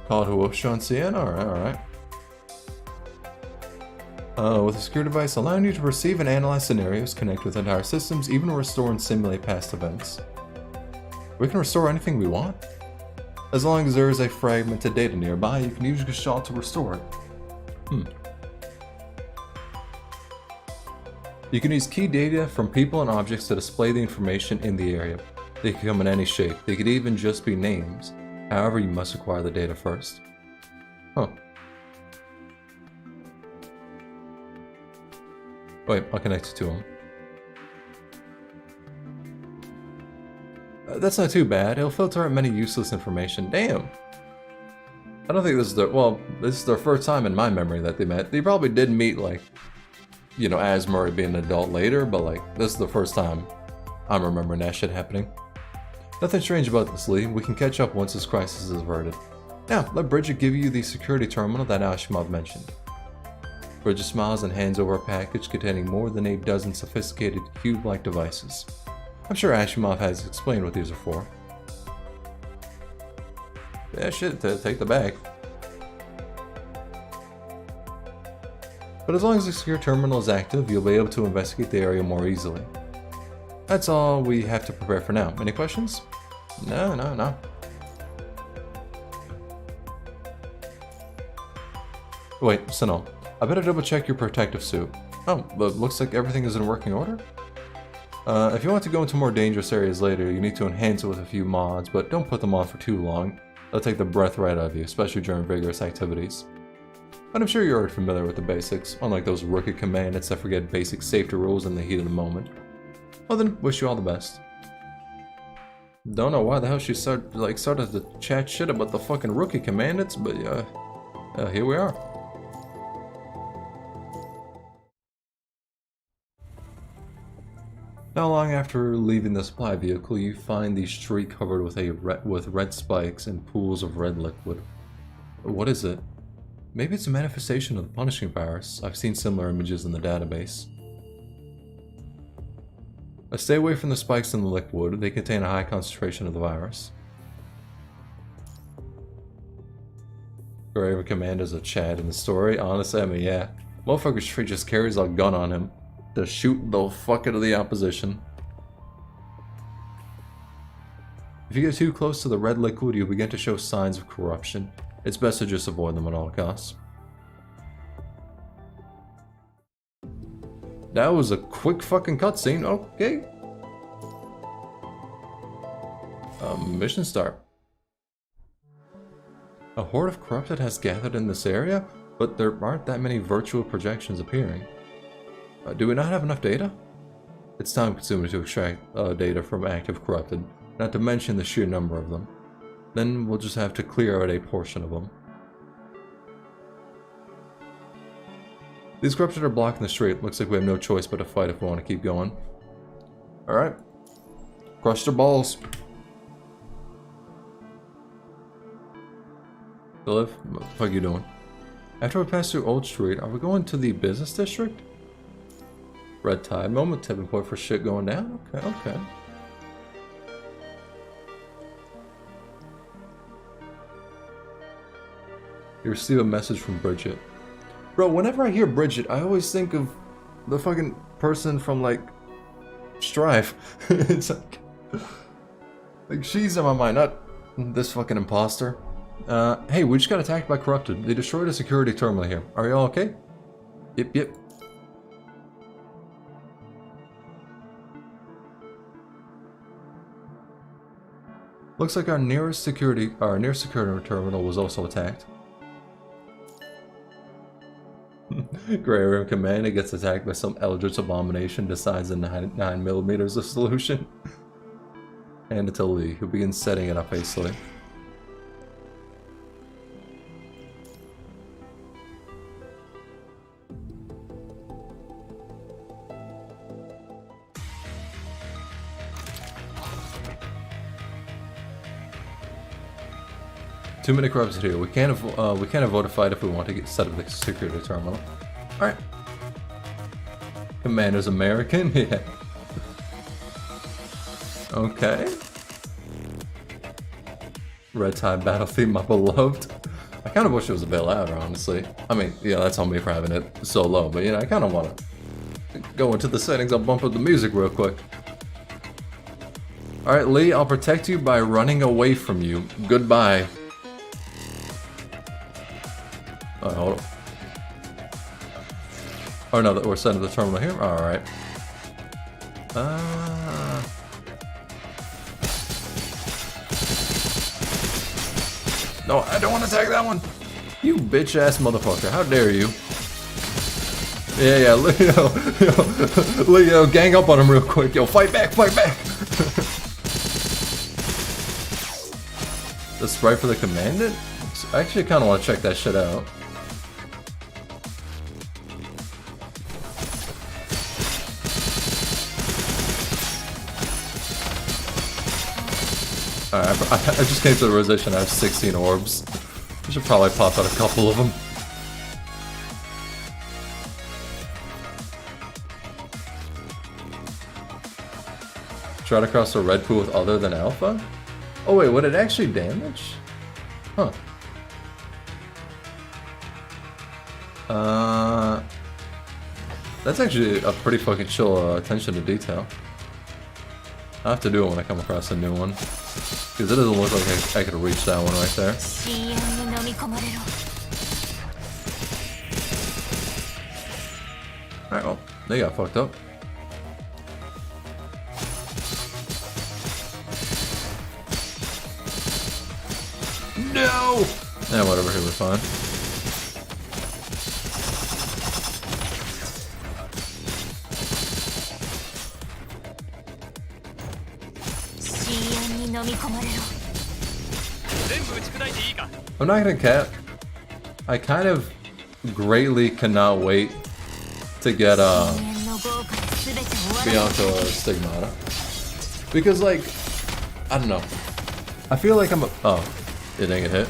Called Huoshan Cien? Alright. With a secure device allowing you to perceive and analyze scenarios, connect with entire systems, even restore and simulate past events. We can restore anything we want. As long as there is a fragmented data nearby, you can use Gestalt to restore it. You can use key data from people and objects to display the information in the area. They can come in any shape. They could even just be names. However, you must acquire the data first. Wait, I'll connect it to him. That's not too bad. It'll filter out many useless information. Damn. I don't think this is their first time in my memory that they met. They probably did meet, like, you know, as Murray being an adult later, but like, this is the first time I'm remembering that shit happening. Nothing strange about this, Lee. We can catch up once this crisis is averted. Now, let Bridget give you the security terminal that Ashimov mentioned. Bridget smiles and hands over a package containing more than a dozen sophisticated cube-like devices. I'm sure Ashimov has explained what these are for. Yeah, shit, take the bag. But as long as the secure terminal is active, you'll be able to investigate the area more easily. That's all we have to prepare for now. Any questions? No. Wait, Tsunul, I better double check your protective suit. Oh, but looks like everything is in working order? If you want to go into more dangerous areas later, you need to enhance it with a few mods, but don't put them on for too long. They'll take the breath right out of you, especially during vigorous activities. But I'm sure you're already familiar with the basics, unlike those rookie commandants that forget basic safety rules in the heat of the moment. Well then, wish you all the best. Don't know why the hell she started to chat shit about the fucking rookie commandants, but here we are. Not long after leaving the supply vehicle, you find the street covered with red spikes and pools of red liquid. What is it? Maybe it's a manifestation of the punishing virus. I've seen similar images in the database. Stay away from the spikes in the liquid. They contain a high concentration of the virus. Graver Command is a Chad in the story. Honestly, I mean, yeah. Motherfucker straight just carries a gun on him to shoot the fuck out of the opposition. If you get too close to the red liquid, you'll begin to show signs of corruption. It's best to just avoid them at all costs. That was a quick fucking cutscene. Okay. Mission start. A horde of corrupted has gathered in this area, but there aren't that many virtual projections appearing. Do we not have enough data? It's time consuming to extract data from active corrupted, not to mention the sheer number of them. Then we'll just have to clear out a portion of them. These corrupted are blocking the street. Looks like we have no choice but to fight if we want to keep going. Alright. Crush their balls. Liv, what the fuck you doing? After we pass through Old Street, are we going to the business district? Red Tide moment, tipping point for shit going down? Okay, okay. You receive a message from Bridget. Bro, whenever I hear Bridget, I always think of the fucking person from, like, Strife. It's like she's in my mind, not this fucking imposter. Hey, we just got attacked by Corrupted. They destroyed a security terminal here. Are y'all okay? Yep, yep. Looks like our nearest security terminal was also attacked. Gray Room Commander gets attacked by some eldritch abomination, decides in 9mm is the solution. Hand it to Lee, who begins setting it up hastily. Too many corrupted here. We can't avoid a fight if we want to get set up the security terminal. Alright. Commander's American? Yeah. Okay. Red Tide battle theme, my beloved. I kind of wish it was a bit louder, honestly. I mean, yeah, that's on me for having it so low, but you know, I kind of want to go into the settings. I'll bump up the music real quick. Alright, Lee, I'll protect you by running away from you. Goodbye. Hold on. Oh no, we're setting the terminal here? Alright. No, I don't want to attack that one! You bitch ass motherfucker, how dare you? Yeah, Leo, gang up on him real quick. Yo, fight back, fight back! The sprite for the commandant? I actually kind of want to check that shit out. Alright, I just came to the realization I have 16 orbs. I should probably pop out a couple of them. Try to cross a red pool with other than alpha? Oh wait, would it actually damage? Huh. That's actually a pretty fucking chill attention to detail. I have to do it when I come across a new one. Because it doesn't look like I could reach that one right there. Alright, well, they got fucked up. No! Yeah, whatever, he was fine. I'm not gonna cap. I kind of greatly cannot wait to get Bianco Stigmata. Because like, I don't know. I feel like I'm a it didn't get hit.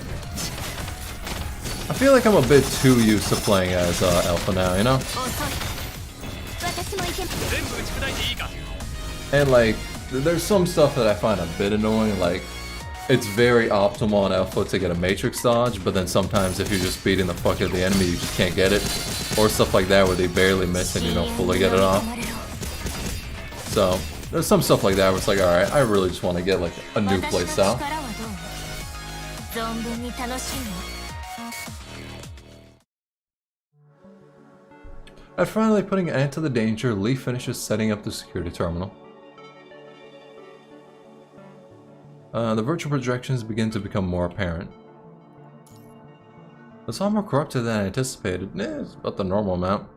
I feel like I'm a bit too used to playing as Alpha now, you know? And like, there's some stuff that I find a bit annoying, like, it's very optimal on Alpha to get a Matrix dodge, but then sometimes if you're just beating the fuck out of the enemy, you just can't get it. Or stuff like that where they barely miss and you don't fully get it off. So, there's some stuff like that where it's like, alright, I really just want to get like a new playstyle. After finally putting an end to the danger, Lee finishes setting up the security terminal. The virtual projections begin to become more apparent. It's all more corrupted than I anticipated. It's about the normal amount.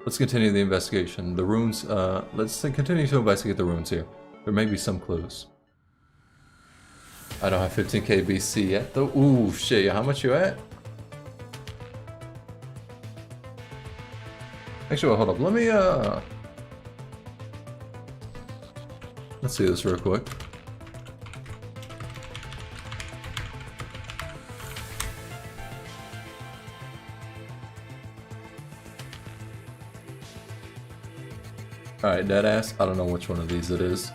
Let's continue the investigation. The runes, let's continue to investigate the runes here. There may be some clues. I don't have 15k BC yet though. Ooh, shit, how much you at? Actually, hold up, let me, let's see this real quick. Alright, deadass. I don't know which one of these it is.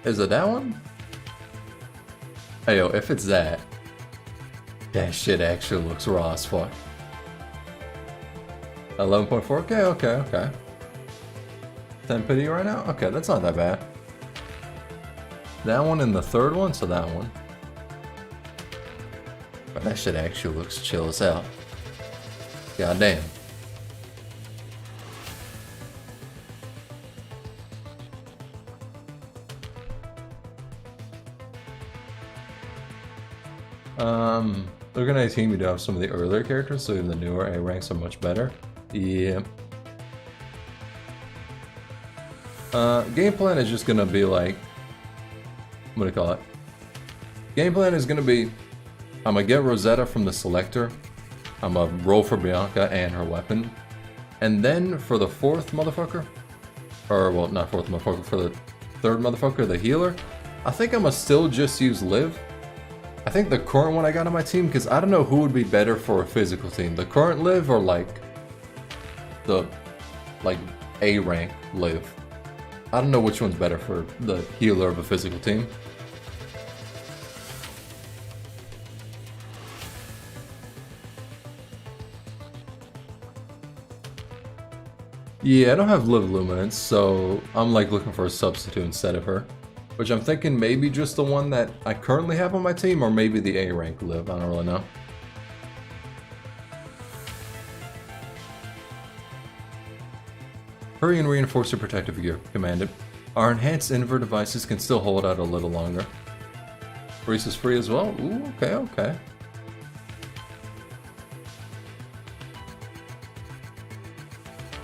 Is it that one? Hey yo, if it's that shit actually looks raw as fuck. 11.4? Okay. 10 pity right now? Okay, that's not that bad. That one and the third one, so that one. But that shit actually looks chill as hell. God damn. Looking at a team, you do have some of the earlier characters, so even the newer A ranks are much better. Yeah. Game plan is just gonna be like, what do you call it? Game plan is gonna be, I'm gonna get Rosetta from the selector, I'm gonna roll for Bianca and her weapon, and then for the fourth motherfucker, or well, not fourth motherfucker, for the third motherfucker, the healer, I think I'm gonna still just use Liv. I think the current one I got on my team, because I don't know who would be better for a physical team, the current Liv or like the A rank Liv. I don't know which one's better for the healer of a physical team. Yeah, I don't have Liv Luminance, so I'm like looking for a substitute instead of her. Which I'm thinking maybe just the one that I currently have on my team, or maybe the A rank Liv, I don't really know. Hurry and reinforce your protective gear, Commandant. Our enhanced invert devices can still hold out a little longer. Reese is free as well? Ooh, okay.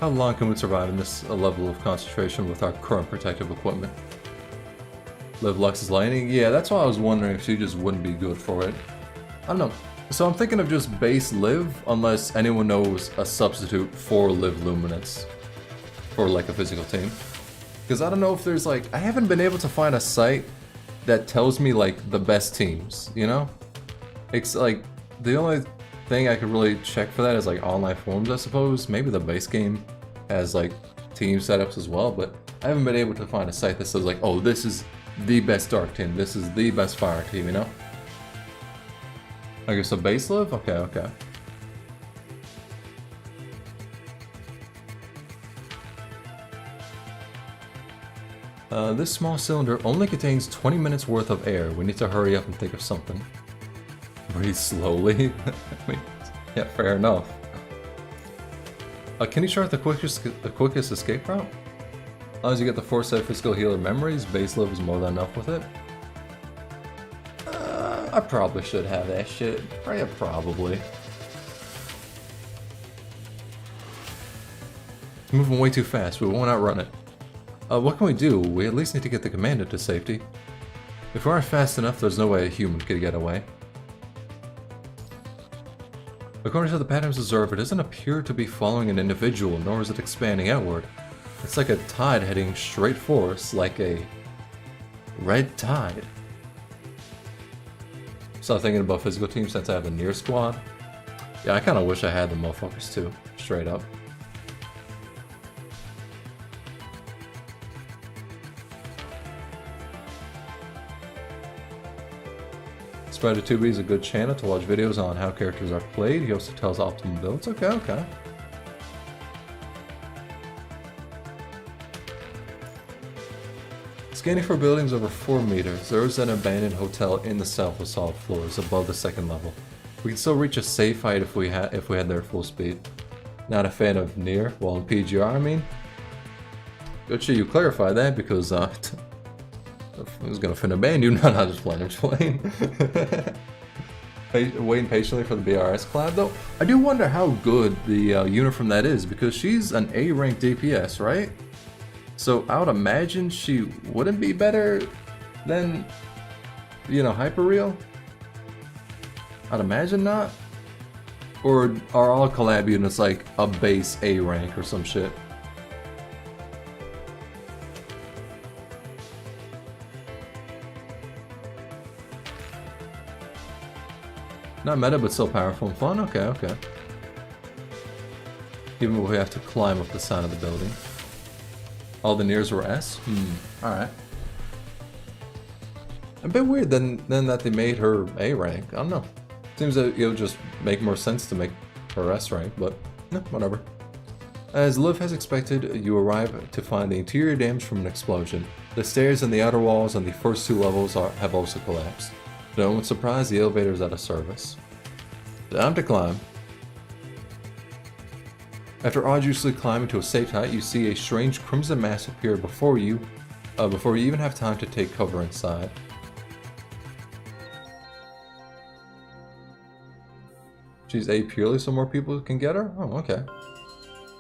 How long can we survive in this level of concentration with our current protective equipment? Liv Lux's Lightning? Yeah, that's why I was wondering if she just wouldn't be good for it. I don't know. So I'm thinking of just base Liv, unless anyone knows a substitute for Liv Luminance. For like a physical team. Because I don't know if there's like, I haven't been able to find a site that tells me like the best teams, you know? It's like, the only thing I could really check for that is like online forums, I suppose. Maybe the base game has like team setups as well, but I haven't been able to find a site that says like, oh, this is the best dark team, this is the best fire team, you know? Okay, so base Liv? Okay. This small cylinder only contains 20 minutes worth of air. We need to hurry up and think of something. Breathe slowly? I mean, yeah, fair enough. Can you chart the quickest escape route? As long as you get the 4 set physical healer memories, base Liv is more than enough with it. I probably should have that shit. Yeah, probably. Moving way too fast, we won't outrun it. What can we do? We at least need to get the Commandant to safety. If we aren't fast enough, there's no way a human could get away. According to the patterns observed, it doesn't appear to be following an individual, nor is it expanding outward. It's like a tide heading straight for us, like a red tide. Start thinking about physical teams since I have a near squad. Yeah, I kinda wish I had the motherfuckers too, straight up. SpiderTube is a good channel to watch videos on how characters are played. He also tells optimal builds. Okay. Scanning for buildings over 4 meters. There is an abandoned hotel in the south with solid floors above the 2nd level. We can still reach a safe height if we had there at full speed. Not a fan of near. Well, in PGR, I mean. Good shit you clarify that because I was gonna finna ban you. No, just playing. Waiting patiently for the BRS collab though. I do wonder how good the unit from that is because she's an A rank DPS, right? So I would imagine she wouldn't be better than, you know, Hyperreal? I'd imagine not. Or are all collab units like a base A rank or some shit? Not meta, but still powerful and fun? Okay. Even if we have to climb up the side of the building. All the nears were S? Alright. A bit weird then that they made her A rank. I don't know. Seems that it'll just make more sense to make her S rank, but no, whatever. As Liv has expected, you arrive to find the interior damaged from an explosion. The stairs and the outer walls on the first 2 levels have also collapsed. To no one's surprise, the elevator is out of service. Time to climb. After arduously climbing to a safe height, you see a strange crimson mass appear before you even have time to take cover inside. She's A purely so more people can get her? Oh, okay.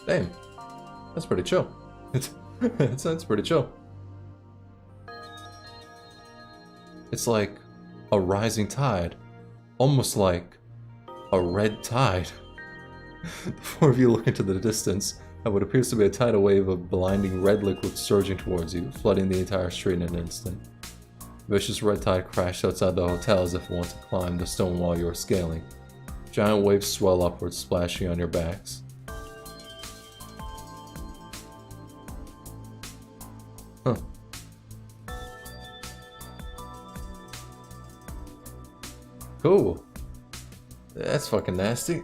Damn. That's pretty chill. That's pretty chill. It's like a rising tide. Almost like a red tide. The 4 of you look into the distance at what appears to be a tidal wave of blinding red liquid surging towards you, flooding the entire street in an instant. Vicious red tide crashed outside the hotel as if it wanted to climb the stone wall you are scaling. Giant waves swell upwards, splashing on your backs. Huh. Cool. That's fucking nasty.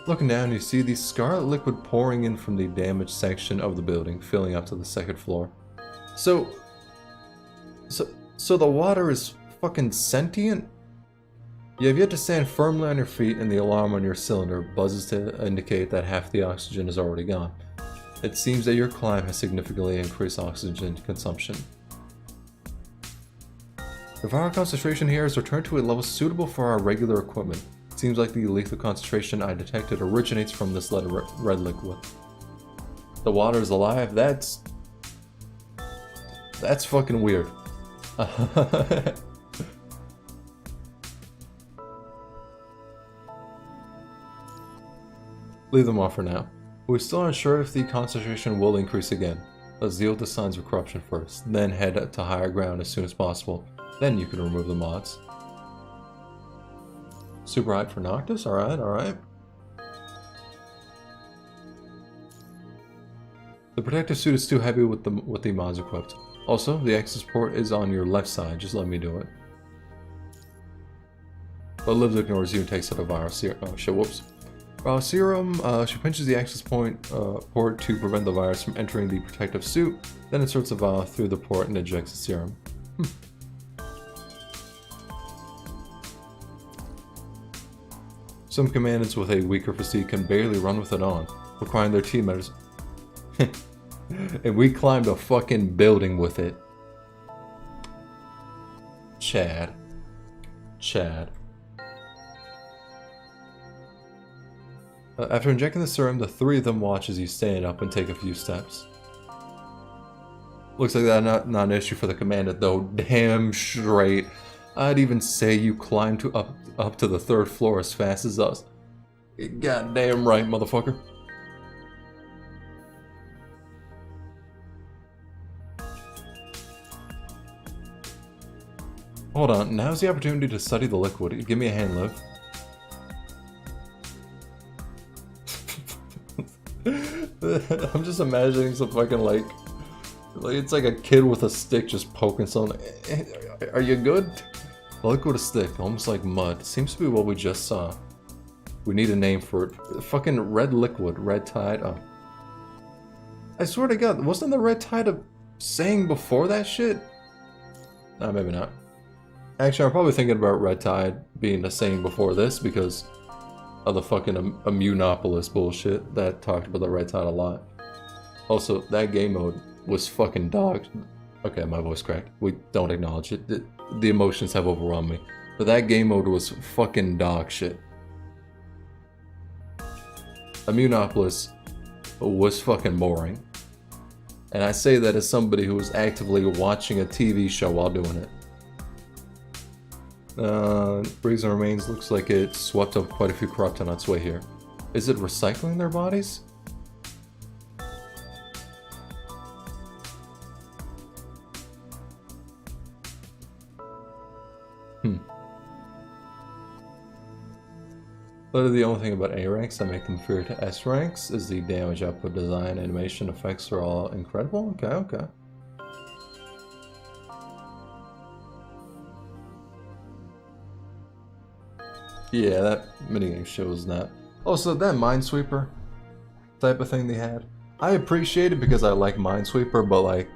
Looking down, you see the scarlet liquid pouring in from the damaged section of the building, filling up to the 2nd floor. So the water is fucking sentient? You have yet to stand firmly on your feet, and the alarm on your cylinder buzzes to indicate that half the oxygen is already gone. It seems that your climb has significantly increased oxygen consumption. The viral concentration here has returned to a level suitable for our regular equipment. It seems like the lethal concentration I detected originates from this red liquid. The water is alive? That's fucking weird. Leave them off for now. We're still unsure if the concentration will increase again. Let's deal with the signs of corruption first, then head to higher ground as soon as possible. Then you can remove the mods. Super height for Noctis? Alright, alright. The protective suit is too heavy with the mods equipped. Also, the access port is on your left side, just let me do it. But Liv ignores you and takes out a viral serum. Oh shit, whoops. Viral serum, she pinches the access port to prevent the virus from entering the protective suit, then inserts a vial through the port and ejects the serum. Some commandants with a weaker physique can barely run with it on, requiring their team members. And we climbed a fucking building with it. Chad. After injecting the serum, the 3 of them watch as you stand up and take a few steps. Looks like that's not an issue for the commandant though. Damn straight. I'd even say you climbed up to the 3rd floor as fast as us. Goddamn right, motherfucker. Hold on, now's the opportunity to study the liquid. Give me a hand, Liv. I'm just imagining some fucking like it's like a kid with a stick just poking something. Are you good? The liquid is thick, almost like mud. Seems to be what we just saw. We need a name for it. Fucking red liquid, red tide. Oh. I swear to God, wasn't the red tide a saying before that shit? Nah, maybe not. Actually, I'm probably thinking about red tide being a saying before this because of the fucking Immunopolis bullshit that talked about the red tide a lot. Also, that game mode was fucking dog. Okay, my voice cracked. We don't acknowledge it. The emotions have overwhelmed me. But that game mode was fucking dog shit. Immunopolis was fucking boring. And I say that as somebody who was actively watching a TV show while doing it. Briggs and Remains looks like it swept up quite a few corrupt on its way here. Is it recycling their bodies? Literally the only thing about A ranks that make them inferior to S ranks is the damage output, design, animation, effects are all incredible? Okay, okay. Yeah, that minigame shows that. Also, that Minesweeper type of thing they had, I appreciate it because I like Minesweeper, but like,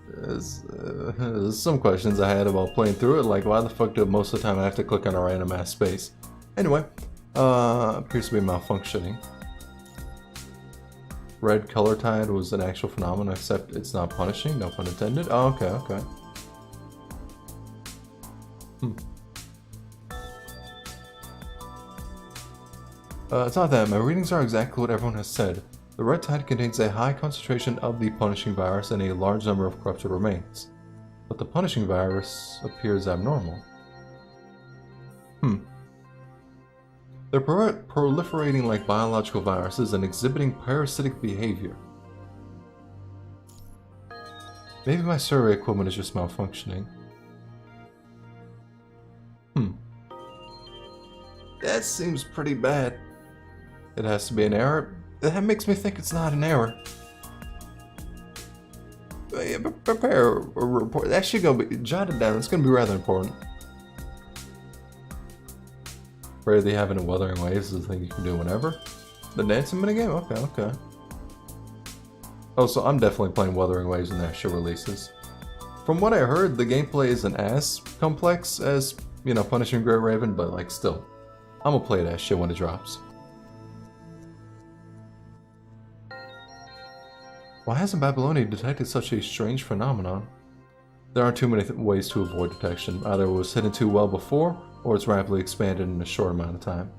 there's some questions I had about playing through it, like why the fuck do most of the time I have to click on a random ass space? Anyway, appears to be malfunctioning. Red color tide was an actual phenomenon, except it's not punishing, no pun intended. Oh, okay, okay. It's not that, my readings are exactly what everyone has said. The red tide contains a high concentration of the punishing virus and a large number of corrupted remains. But the punishing virus appears abnormal. They're proliferating like biological viruses and exhibiting parasitic behavior. Maybe my survey equipment is just malfunctioning. That seems pretty bad. It has to be an error. That makes me think it's not an error. Prepare a report. That's actually gonna be jotted down. It's gonna be rather important. Afraid they have any Wuthering Waves is a thing you can do whenever. The dancing minigame? Okay, okay. Oh, so I'm definitely playing Wuthering Waves when that shit releases. From what I heard, the gameplay isn't as complex as, you know, Punishing Great Raven, but like still. I'm gonna play that shit when it drops. Why hasn't Babylonia detected such a strange phenomenon? There aren't too many ways to avoid detection. Either it was hidden too well before, or it's rapidly expanded in a short amount of time.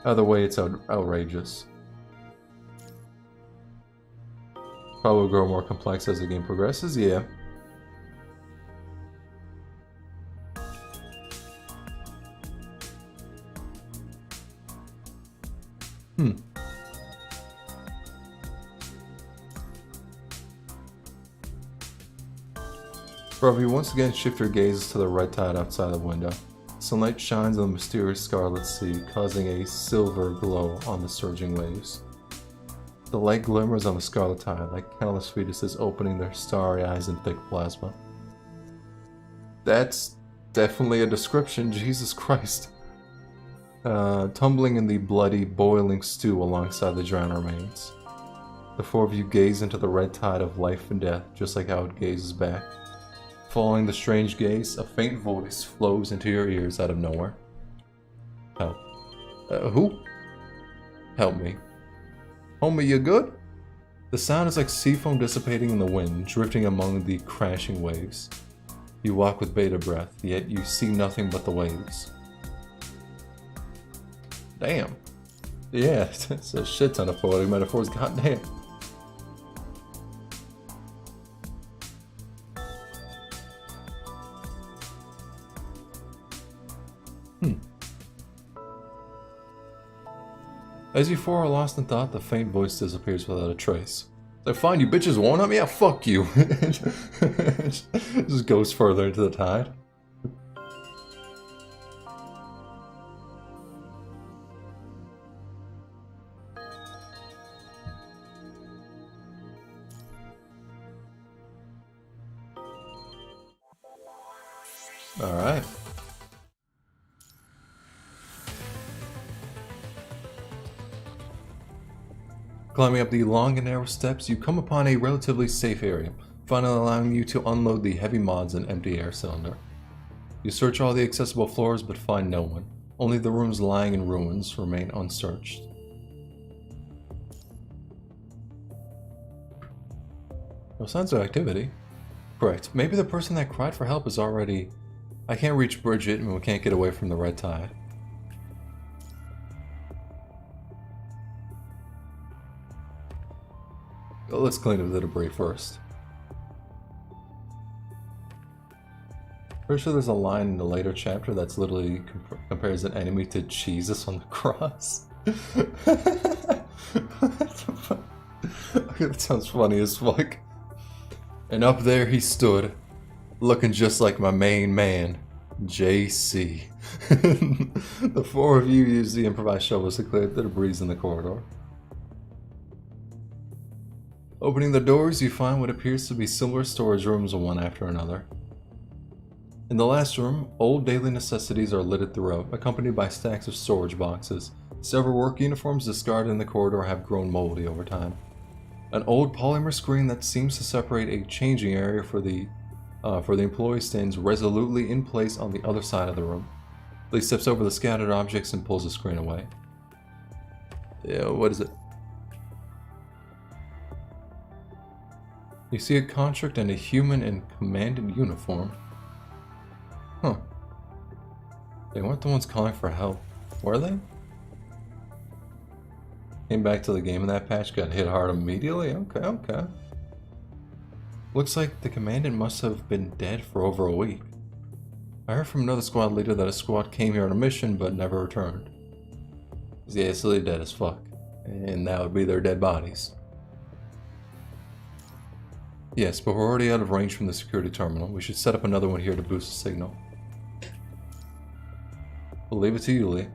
Either way, it's outrageous. Probably grow more complex as the game progresses, yeah. Bro, you once again shift your gaze to the red tide outside the window. Sunlight shines on the mysterious scarlet sea, causing a silver glow on the surging waves. The light glimmers on the scarlet tide, like countless fetuses opening their starry eyes in thick plasma. That's definitely a description, Jesus Christ. Tumbling in the bloody, boiling stew alongside the drowned remains. The four of you gaze into the red tide of life and death, just like how it gazes back. Following the strange gaze, a faint voice flows into your ears out of nowhere. Help. Who? Help me. Homie, you good? The sound is like sea foam dissipating in the wind, drifting among the crashing waves. You walk with bated breath, yet you see nothing but the waves. Damn. Yeah, it's a shit ton of poetic metaphors, goddamn. As you four are lost in thought, the faint voice disappears without a trace. So fine, you bitches won't at me? Yeah, fuck you. Just goes further into the tide. Alright. Climbing up the long and narrow steps, you come upon a relatively safe area, finally allowing you to unload the heavy mods and empty air cylinder. You search all the accessible floors but find no one. Only the rooms lying in ruins remain unsearched. No signs of activity. Correct. Maybe the person that cried for help is already... I can't reach Bridget and we can't get away from the red tide. Let's clean up the debris first. Pretty sure there's a line in the later chapter that's literally compares an enemy to Jesus on the cross. What the fuck? That sounds funny as fuck. And up there he stood, looking just like my main man, JC. The four of you use the improvised shovels to clear the debris in the corridor. Opening the doors, you find what appears to be similar storage rooms one after another. In the last room, old daily necessities are littered throughout, accompanied by stacks of storage boxes. Several work uniforms discarded in the corridor have grown moldy over time. An old polymer screen that seems to separate a changing area for the employee stands resolutely in place on the other side of the room. Lee steps over the scattered objects and pulls the screen away. Yeah, what is it? You see a construct and a human in commanded uniform. Huh. They weren't the ones calling for help, were they? Came back to the game in that patch, got hit hard immediately? Okay. Looks like the commandant must have been dead for over a week. I heard from another squad leader that a squad came here on a mission but never returned. Yeah, so they're dead as fuck. And that would be their dead bodies. Yes, but we're already out of range from the security terminal. We should set up another one here to boost the signal. We'll leave it to you, Lee.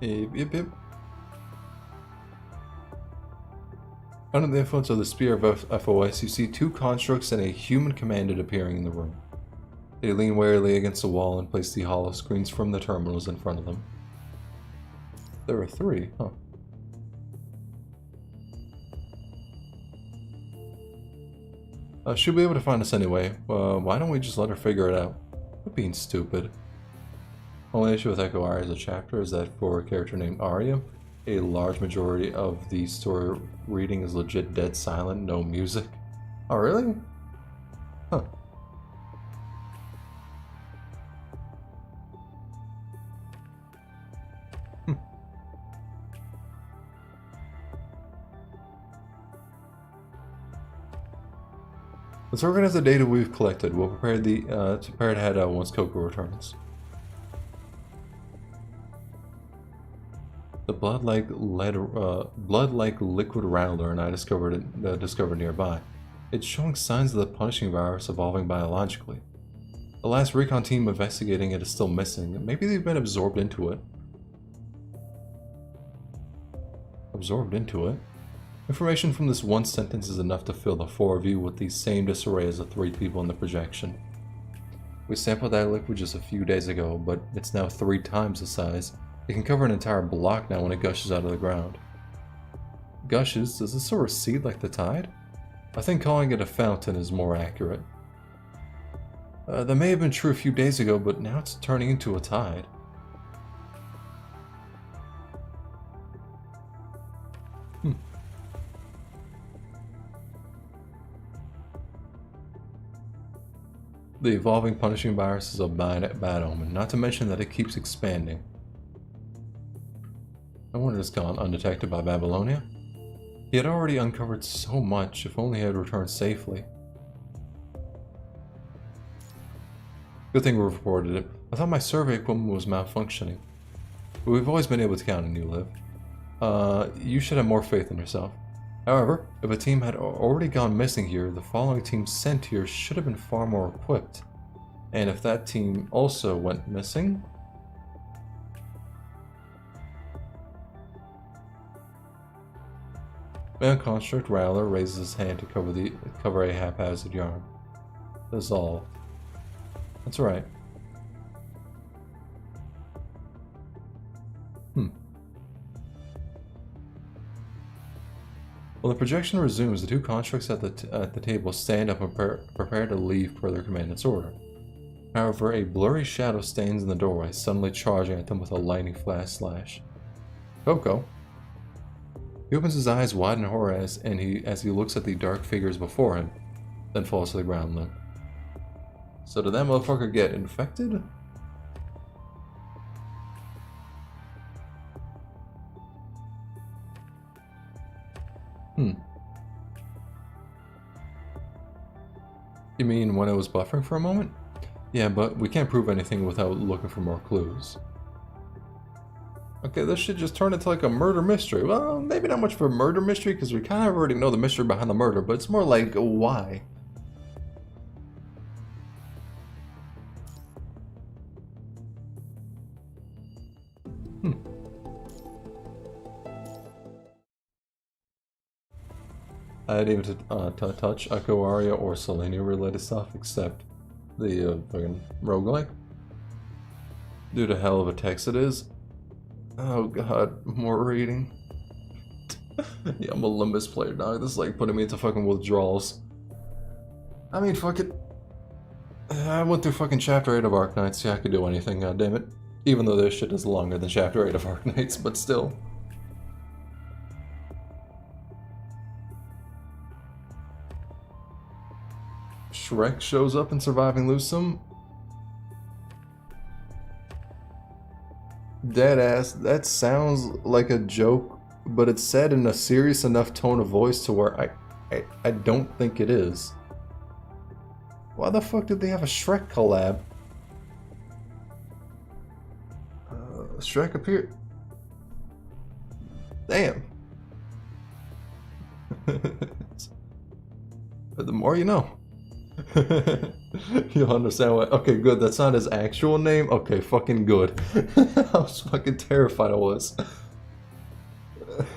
Yep. Under the influence of the Spear of FOS, you see two constructs and a human commandant appearing in the room. They lean warily against the wall and place the hollow screens from the terminals in front of them. There are three, huh? She'll be able to find us anyway. Why don't we just let her figure it out? Quit being stupid. Only issue with Echo Arya as a chapter is that for a character named Arya, a large majority of the story reading is legit dead silent, no music. Oh, really? Huh. Let's organize the data we've collected. We'll prepare to head out once Coco returns. The blood-like liquid rattler and I discovered nearby. It's showing signs of the punishing virus evolving biologically. The last recon team investigating it is still missing. Maybe they've been absorbed into it. Information from this one sentence is enough to fill the four of you with the same disarray as the three people in the projection. We sampled that liquid just a few days ago, but it's now 3 times the size. It can cover an entire block now when it gushes out of the ground. Gushes? Does this sort of recede like the tide? I think calling it a fountain is more accurate. That may have been true a few days ago, but now it's turning into a tide. The evolving punishing virus is a bad omen, not to mention that it keeps expanding. No wonder it's gone undetected by Babylonia. He had already uncovered so much, if only he had returned safely. Good thing we reported it. I thought my survey equipment was malfunctioning. But we've always been able to count on you, Liv. You should have more faith in yourself. However, if a team had already gone missing here, the following team sent here should have been far more equipped. And if that team also went missing... Male construct Rattler raises his hand to cover a haphazard yarn. Dissolved. That's right. While the projection resumes, the two constructs at the table stand up and prepare to leave per their commandant's order. However, a blurry shadow stands in the doorway, suddenly charging at them with a lightning flash slash. Coco. He opens his eyes wide in horror as he looks at the dark figures before him, then falls to the ground limp. So did that motherfucker get infected? You mean when it was buffering for a moment? Yeah, but we can't prove anything without looking for more clues. Okay, this should just turn into like a murder mystery. Well, maybe not much of a murder mystery because we kind of already know the mystery behind the murder, but it's more like why. I didn't even touch Echo Aria or Selenia related stuff except the fucking roguelike. Dude, a hell of a text it is. Oh god, more reading. Yeah, I'm a Limbus player, dog. This is like putting me into fucking withdrawals. I mean, fuck it. I went through fucking Chapter 8 of Arknights. Yeah, I could do anything, god damn it. Even though this shit is longer than Chapter 8 of Arknights, but still. Shrek shows up in Surviving Lusum. Deadass, that sounds like a joke, but it's said in a serious enough tone of voice to where I don't think it is. Why the fuck did they have a Shrek collab? Shrek appeared. Damn. But the more you know. You'll understand what. Okay, good. That's not his actual name. Okay, fucking good. I was fucking terrified I was.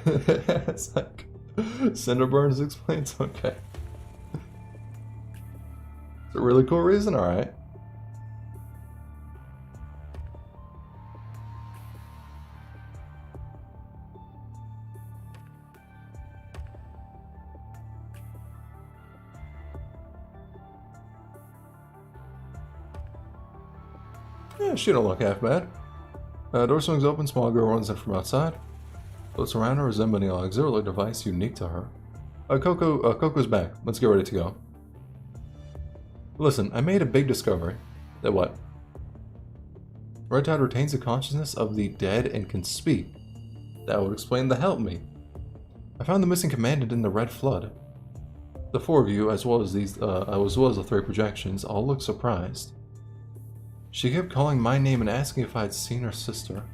It's like Cinderburns explains. Okay. It's a really cool reason. All right. Yeah, she don't look half bad. Door swings open, small girl runs in from outside. Looks around her, resembling an auxiliary device unique to her. Coco's back. Let's get ready to go. Listen, I made a big discovery. That what? Red Tide retains the consciousness of the dead and can speak. That would explain the help me. I found the missing commandant in the Red Flood. The four of you, as well as the three projections, all look surprised. She kept calling my name and asking if I had seen her sister.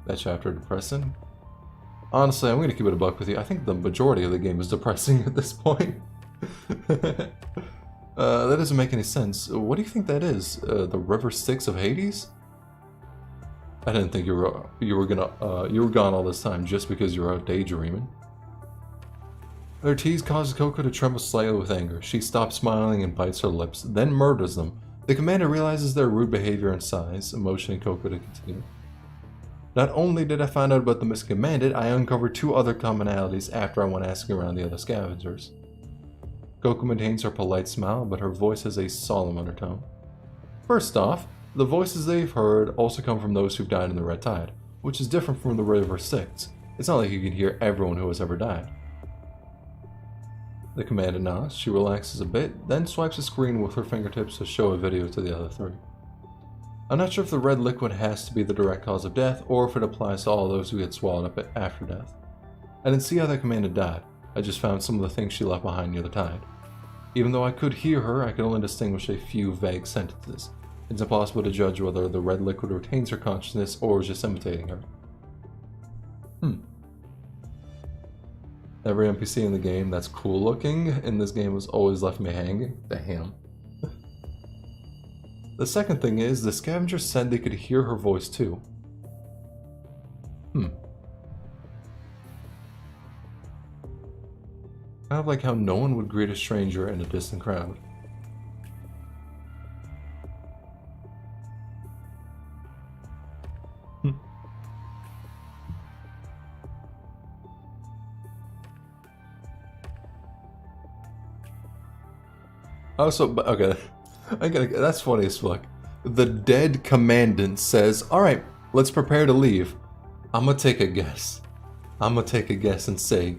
That chapter depressing? Honestly, I'm gonna keep it a buck with you. I think the majority of the game is depressing at this point. That doesn't make any sense. What do you think that is? The River Styx of Hades? I didn't think you were gone all this time just because you were out daydreaming. Their tease causes Coco to tremble slightly with anger. She stops smiling and bites her lips, then murders them. The commander realizes their rude behavior and sighs, motioning Coco to continue. Not only did I find out about the missing commandant, I uncovered two other commonalities after I went asking around the other scavengers. Coco maintains her polite smile, but her voice has a solemn undertone. First off, the voices they've heard also come from those who've died in the Red Tide, which is different from the River Styx. It's not like you can hear everyone who has ever died. The commander nods, she relaxes a bit, then swipes the screen with her fingertips to show a video to the other three. I'm not sure if the red liquid has to be the direct cause of death, or if it applies to all those who get swallowed up after death. I didn't see how the commander died, I just found some of the things she left behind near the tide. Even though I could hear her, I could only distinguish a few vague sentences. It's impossible to judge whether the red liquid retains her consciousness or is just imitating her. Every NPC in the game that's cool looking in this game has always left me hanging. Damn. The second thing is, the scavengers said they could hear her voice too. Kind of like how no one would greet a stranger in a distant crowd. Also, okay, that's funny as fuck. The dead commandant says, alright, let's prepare to leave. I'm gonna take a guess. And say,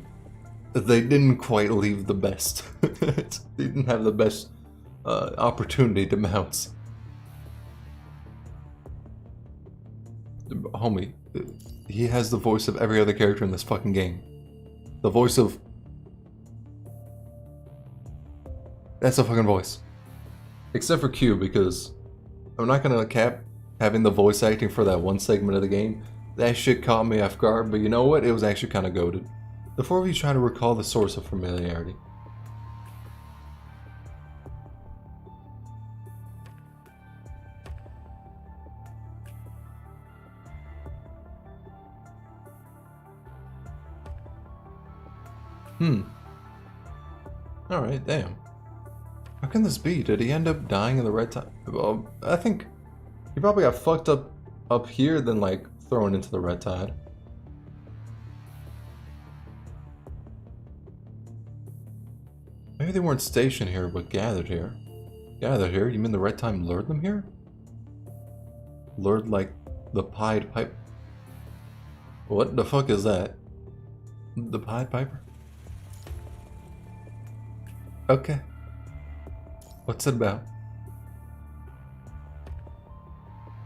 they didn't quite leave the best. They didn't have the best opportunity to mount. Homie, he has the voice of every other character in this fucking game. The voice of... That's a fucking voice. Except for Q, because I'm not gonna cap having the voice acting for that one segment of the game. That shit caught me off guard, but you know what? It was actually kind of goated. The four of you try to recall the source of familiarity. Alright, damn. How can this be? Did he end up dying in the red tide? Well, I think he probably got fucked up here, then like thrown into the red tide. Maybe they weren't stationed here, but gathered here. Gathered here? You mean the red tide lured them here? Lured like the Pied Piper? What the fuck is that? The Pied Piper? Okay. What's it about?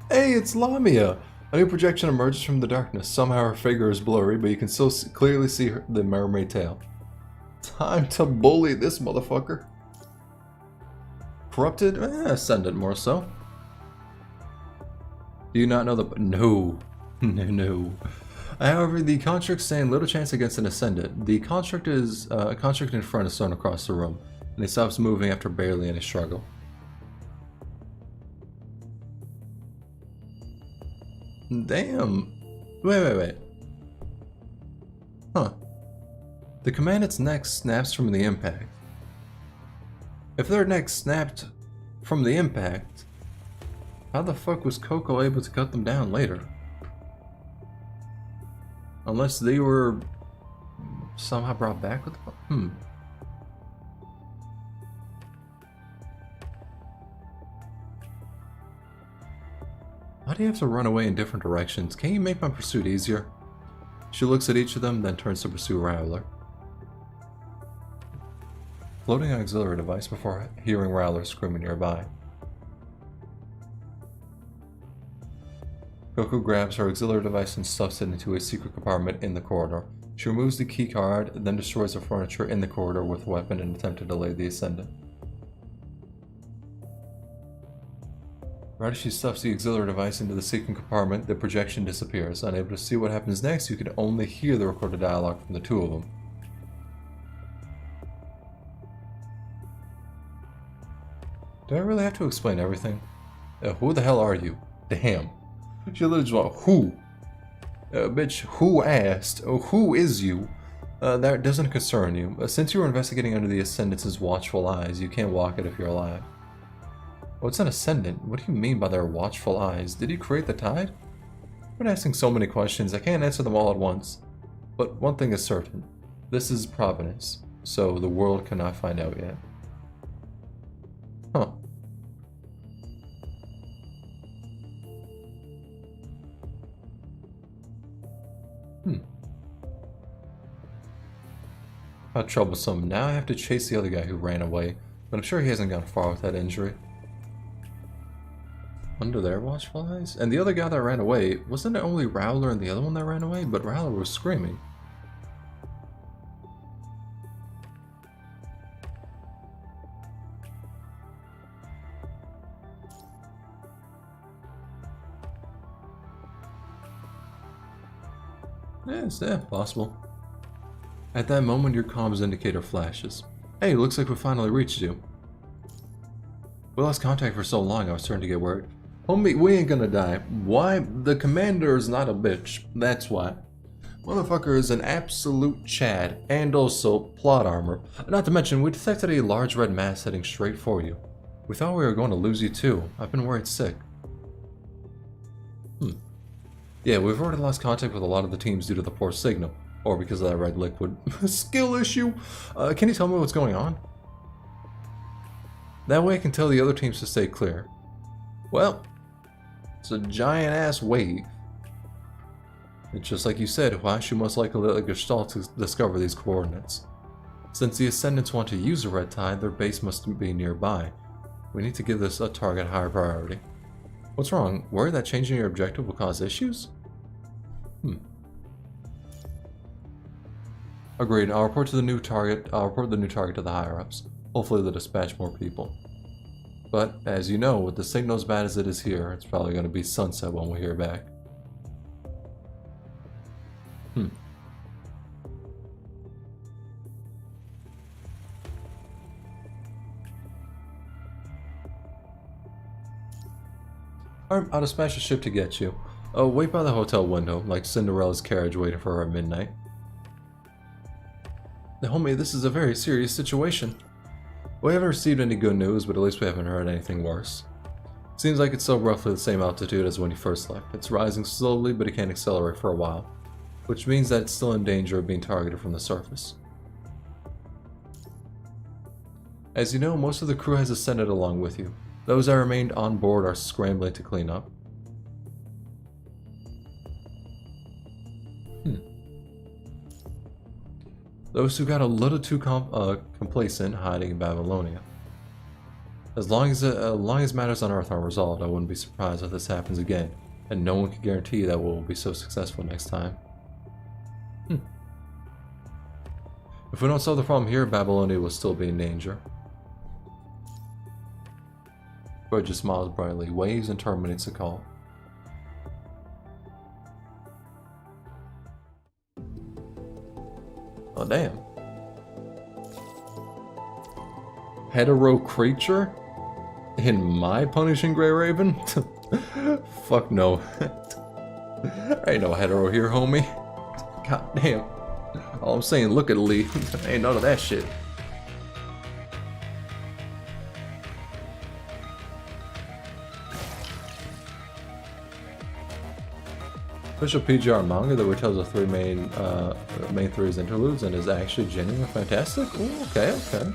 Hey, it's Lamia! A new projection emerges from the darkness. Somehow her figure is blurry, but you can still clearly see the mermaid tail. Time to bully this motherfucker. Corrupted? Ascendant more so. Do you not know the... No. No. However, the constructs stand little chance against an ascendant. The construct is... a construct in front is thrown across the room, and he stops moving after barely any struggle. Damn. Wait. Huh. The commandant's neck snaps from the impact. If their neck snapped from the impact, how the fuck was Coco able to cut them down later? Unless they were somehow brought back with them? Why do you have to run away in different directions? Can you make my pursuit easier? She looks at each of them, then turns to pursue Rowler. Floating an auxiliary device before hearing Rowler screaming nearby. Coco grabs her auxiliary device and stuffs it into a secret compartment in the corridor. She removes the key card, then destroys the furniture in the corridor with a weapon in an attempt to delay the ascendant. Right as she stuffs the auxiliary device into the secret compartment, the projection disappears. Unable to see what happens next, you can only hear the recorded dialogue from the two of them. Do I really have to explain everything? Who the hell are you? Damn. She literally just went, who? Bitch, who asked? Who is you? That doesn't concern you. Since you were investigating under the Ascendance's watchful eyes, you can't walk it if you're alive. What's an Ascendant? What do you mean by their watchful eyes? Did he create the tide? I've been asking so many questions, I can't answer them all at once. But one thing is certain. This is Providence, so the world cannot find out yet. Huh. How troublesome. Now I have to chase the other guy who ran away, but I'm sure he hasn't gone far with that injury. Under their watchful eyes? And the other guy that ran away, wasn't it only Rowler and the other one that ran away? But Rowler was screaming. Yeah, it's possible. At that moment, your comms indicator flashes. Hey, looks like we finally reached you. We lost contact for so long, I was starting to get worried. Homie, we ain't gonna die. Why? The commander is not a bitch. That's why. Motherfucker is an absolute Chad, and also plot armor. Not to mention, we detected a large red mass heading straight for you. We thought we were going to lose you too. I've been worried sick. Yeah, we've already lost contact with a lot of the teams due to the poor signal. Or because of that red liquid. Skill issue? Can you tell me what's going on? That way I can tell the other teams to stay clear. Well, it's a giant ass wave. It's just like you said, why should most likely let Gestalt to discover these coordinates? Since the Ascendants want to use a red tide, their base must be nearby. We need to give this a target higher priority. What's wrong? Worried that changing your objective will cause issues? Agreed. I'll report the new target to the higher-ups. Hopefully they'll dispatch more people. But, as you know, with the signal as bad as it is here, it's probably going to be sunset when we hear back. Alright, I'll dispatch a ship to get you. Wait by the hotel window, like Cinderella's carriage waiting for her at midnight. Homie, this is a very serious situation. We haven't received any good news, but at least we haven't heard anything worse. Seems like it's still roughly the same altitude as when you first left. It's rising slowly, but it can't accelerate for a while, which means that it's still in danger of being targeted from the surface. As you know, most of the crew has ascended along with you. Those that remained on board are scrambling to clean up. Those who got a little too complacent hiding in Babylonia. As long as matters on Earth are resolved, I wouldn't be surprised if this happens again, and no one can guarantee that we'll be so successful next time. If we don't solve the problem here, Babylonia will still be in danger. Bird just smiles brightly, waves, and terminates the call. Oh damn. Hetero creature? In my punishing Grey Raven? Fuck no. Ain't no hetero here, homie. God damn. All I'm saying, look at Lee. Ain't none of that shit. Official PGR manga that retells the three main three's interludes and is actually genuine and fantastic? Ooh, okay, okay.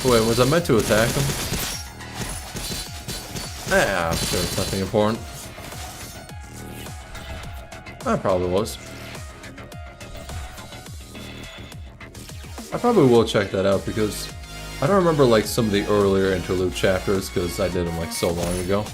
Wait, was I meant to attack him? I'm sure it's nothing important. I probably was. I probably will check that out because I don't remember like some of the earlier interlude chapters because I did them like so long ago.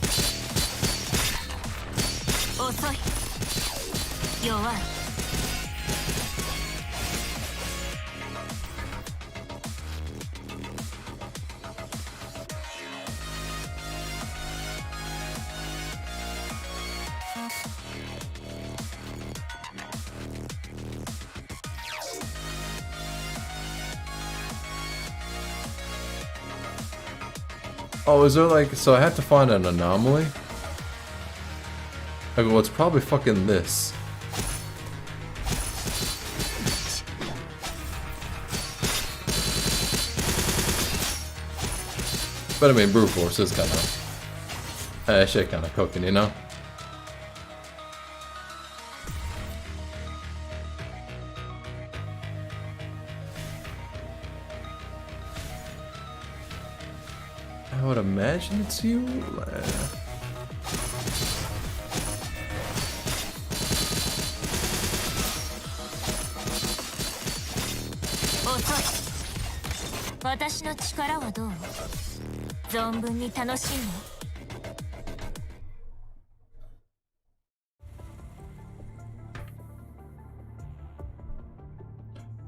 Oh, is there like, so I have to find an anomaly? Like, well, it's probably fucking this. But I mean, brute force is kind of, that shit kind of cooking, you know? I would imagine it's you.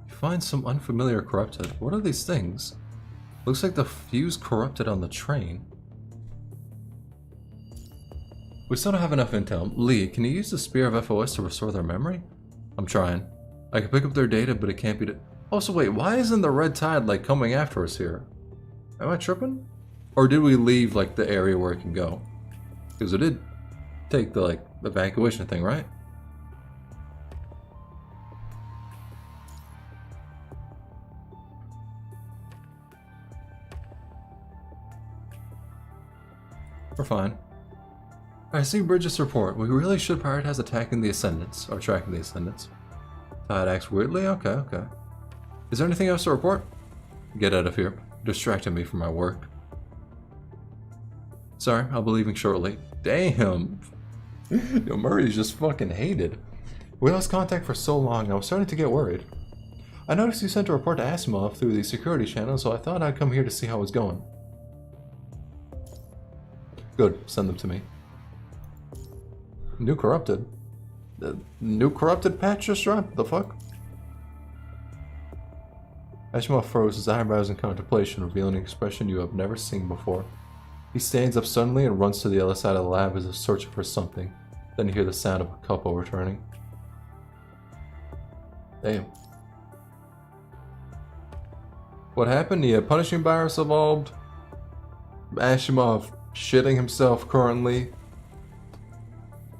You find some unfamiliar corrupted. What are these things? Looks like the fuse corrupted on the train. We still don't have enough intel. Lee, can you use the Spear of FOS to restore their memory? I'm trying. I can pick up their data, but it can't be... Also, wait, why isn't the red tide, like, coming after us here? Am I tripping? Or did we leave, like, the area where it can go? Because it did take the, like, evacuation thing, right? We're fine. I see Bridges' report. We really should prioritize attacking the Ascendants, or tracking the Ascendants. Tide acts weirdly? Okay, okay. Is there anything else to report? Get out of here. Distracting me from my work. Sorry, I'll be leaving shortly. Damn! Yo, Murray's just fucking hated. We lost contact for so long, I was starting to get worried. I noticed you sent a report to Asimov through the security channel, so I thought I'd come here to see how it's going. Good, send them to me. New corrupted? New corrupted patch just dropped? The fuck? Asimov froze, his eyebrows in contemplation, revealing an expression you have never seen before. He stands up suddenly and runs to the other side of the lab as if searching for something. Then you hear the sound of a cup overturning. Damn. What happened? The punishing virus evolved. Asimov shitting himself currently.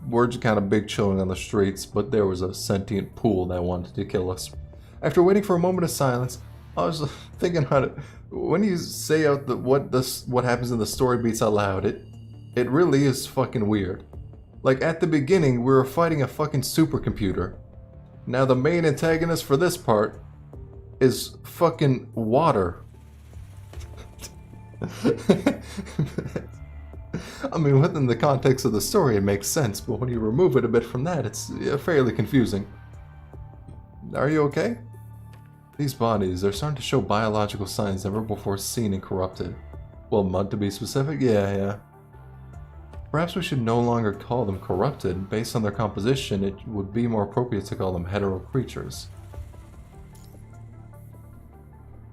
We're just kind of big chilling on the streets, but there was a sentient pool that wanted to kill us. After waiting for a moment of silence, I was thinking how to... When you say out what happens in the story beats out loud, it really is fucking weird. Like, at the beginning, we were fighting a fucking supercomputer. Now the main antagonist for this part is fucking water. I mean, within the context of the story it makes sense, but when you remove it a bit from that, it's fairly confusing. Are you okay? These bodies are starting to show biological signs never before seen and corrupted. Well, mud to be specific? Yeah. Perhaps we should no longer call them corrupted. Based on their composition, it would be more appropriate to call them hetero creatures.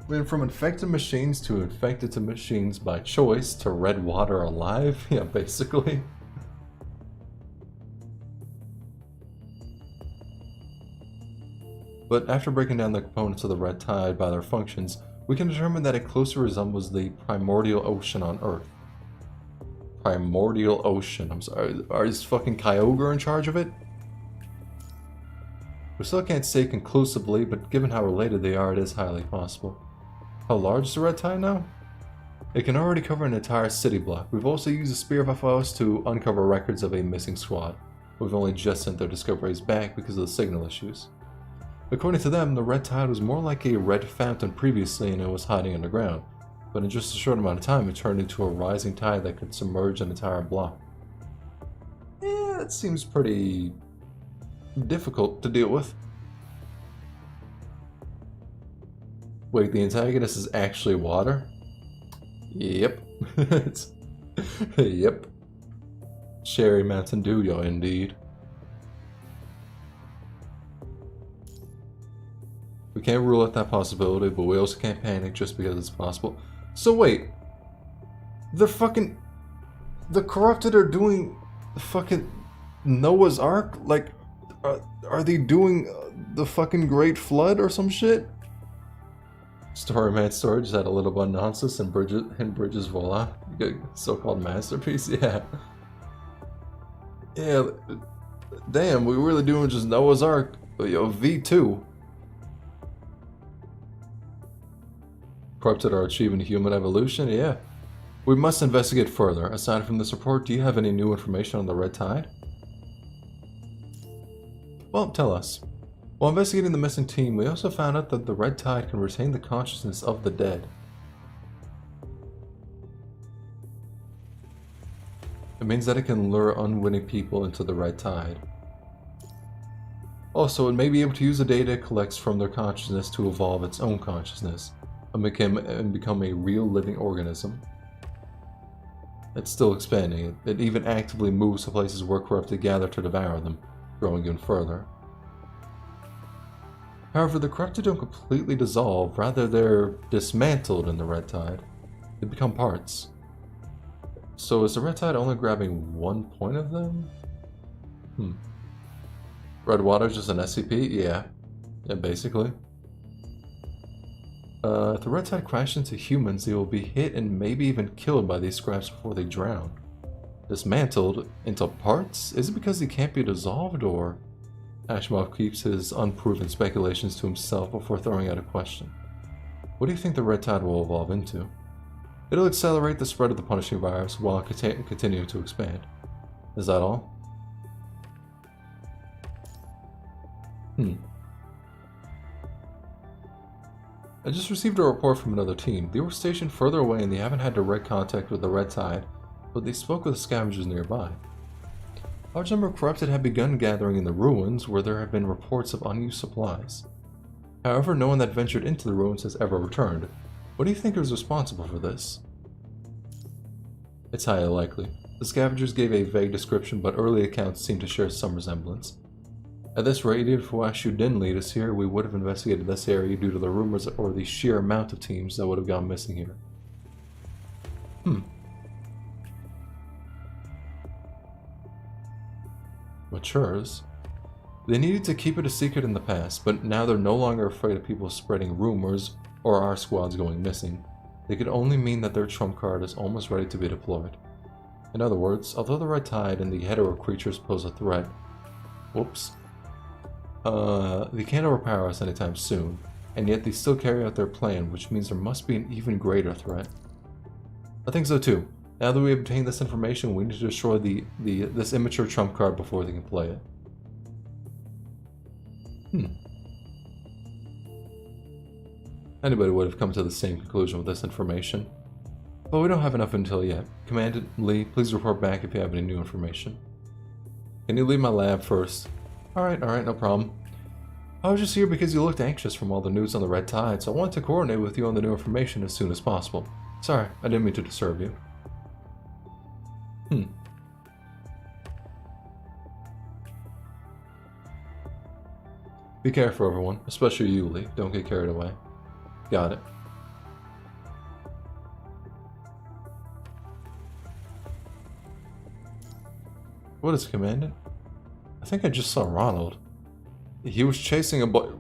Went from infected machines to infected to machines by choice to red water alive? Yeah, basically. But after breaking down the components of the red tide by their functions, we can determine that it closely resembles the primordial ocean on Earth. Primordial ocean. I'm sorry, is fucking Kyogre in charge of it? We still can't say conclusively, but given how related they are, it is highly possible. How large is the red tide now? It can already cover an entire city block. We've also used the Spear of FOS to uncover records of a missing squad. We've only just sent their discoveries back because of the signal issues. According to them, the red tide was more like a red fountain previously and it was hiding underground, but in just a short amount of time it turned into a rising tide that could submerge an entire block. Yeah, that seems pretty difficult to deal with. Wait, the antagonist is actually water? Yep. Yep. Cherry Mountain Dew, yo, indeed. We can't rule out that possibility, but we also can't panic just because it's possible. So wait, the corrupted are doing fucking Noah's Ark? Like, are they doing the fucking Great Flood or some shit? Storyman Story just had a little bit of nonsense and Bridges voila. So-called masterpiece, yeah. Yeah, damn, we really doing just Noah's Ark, yo, V2. Corrupted are achieving human evolution? Yeah. We must investigate further. Aside from this report, do you have any new information on the red tide? Well, tell us. While investigating the missing team, we also found out that the red tide can retain the consciousness of the dead. It means that it can lure unwitting people into the red tide. Also, it may be able to use the data it collects from their consciousness to evolve its own consciousness. And become a real living organism. It's still expanding. It even actively moves to places where corrupted gather to devour them, growing even further. However, the corrupted don't completely dissolve, rather they're dismantled in the red tide. They become parts. So is the red tide only grabbing one point of them? Red water is just an SCP? Yeah, basically. If the red tide crashes into humans, they will be hit and maybe even killed by these scraps before they drown. Dismantled into parts? Is it because they can't be dissolved, or... Asimov keeps his unproven speculations to himself before throwing out a question. What do you think the red tide will evolve into? It'll accelerate the spread of the punishing virus while continuing to expand. Is that all? I just received a report from another team. They were stationed further away and they haven't had direct contact with the red tide, but they spoke with the scavengers nearby. A large number of corrupted had begun gathering in the ruins where there have been reports of unused supplies. However, no one that ventured into the ruins has ever returned. What do you think is responsible for this? It's highly likely. The scavengers gave a vague description, but early accounts seem to share some resemblance. At this rate, even if Washu didn't lead us here, we would have investigated this area due to the rumors or the sheer amount of teams that would have gone missing here. Matures. They needed to keep it a secret in the past, but now they're no longer afraid of people spreading rumors or our squads going missing. They could only mean that their trump card is almost ready to be deployed. In other words, although the red tide and the hetero creatures pose a threat, they can't overpower us anytime soon, and yet they still carry out their plan, which means there must be an even greater threat. I think so too. Now that we have obtained this information, we need to destroy this immature trump card before they can play it. Anybody would have come to the same conclusion with this information. But we don't have enough intel yet. Commandant Lee, please report back if you have any new information. Can you leave my lab first? Alright, no problem. I was just here because you looked anxious from all the news on the red tide, so I wanted to coordinate with you on the new information as soon as possible. Sorry, I didn't mean to disturb you. Be careful, everyone, especially you, Lee. Don't get carried away. Got it. What is Commandant? I think I just saw Ronald. He was chasing a boy.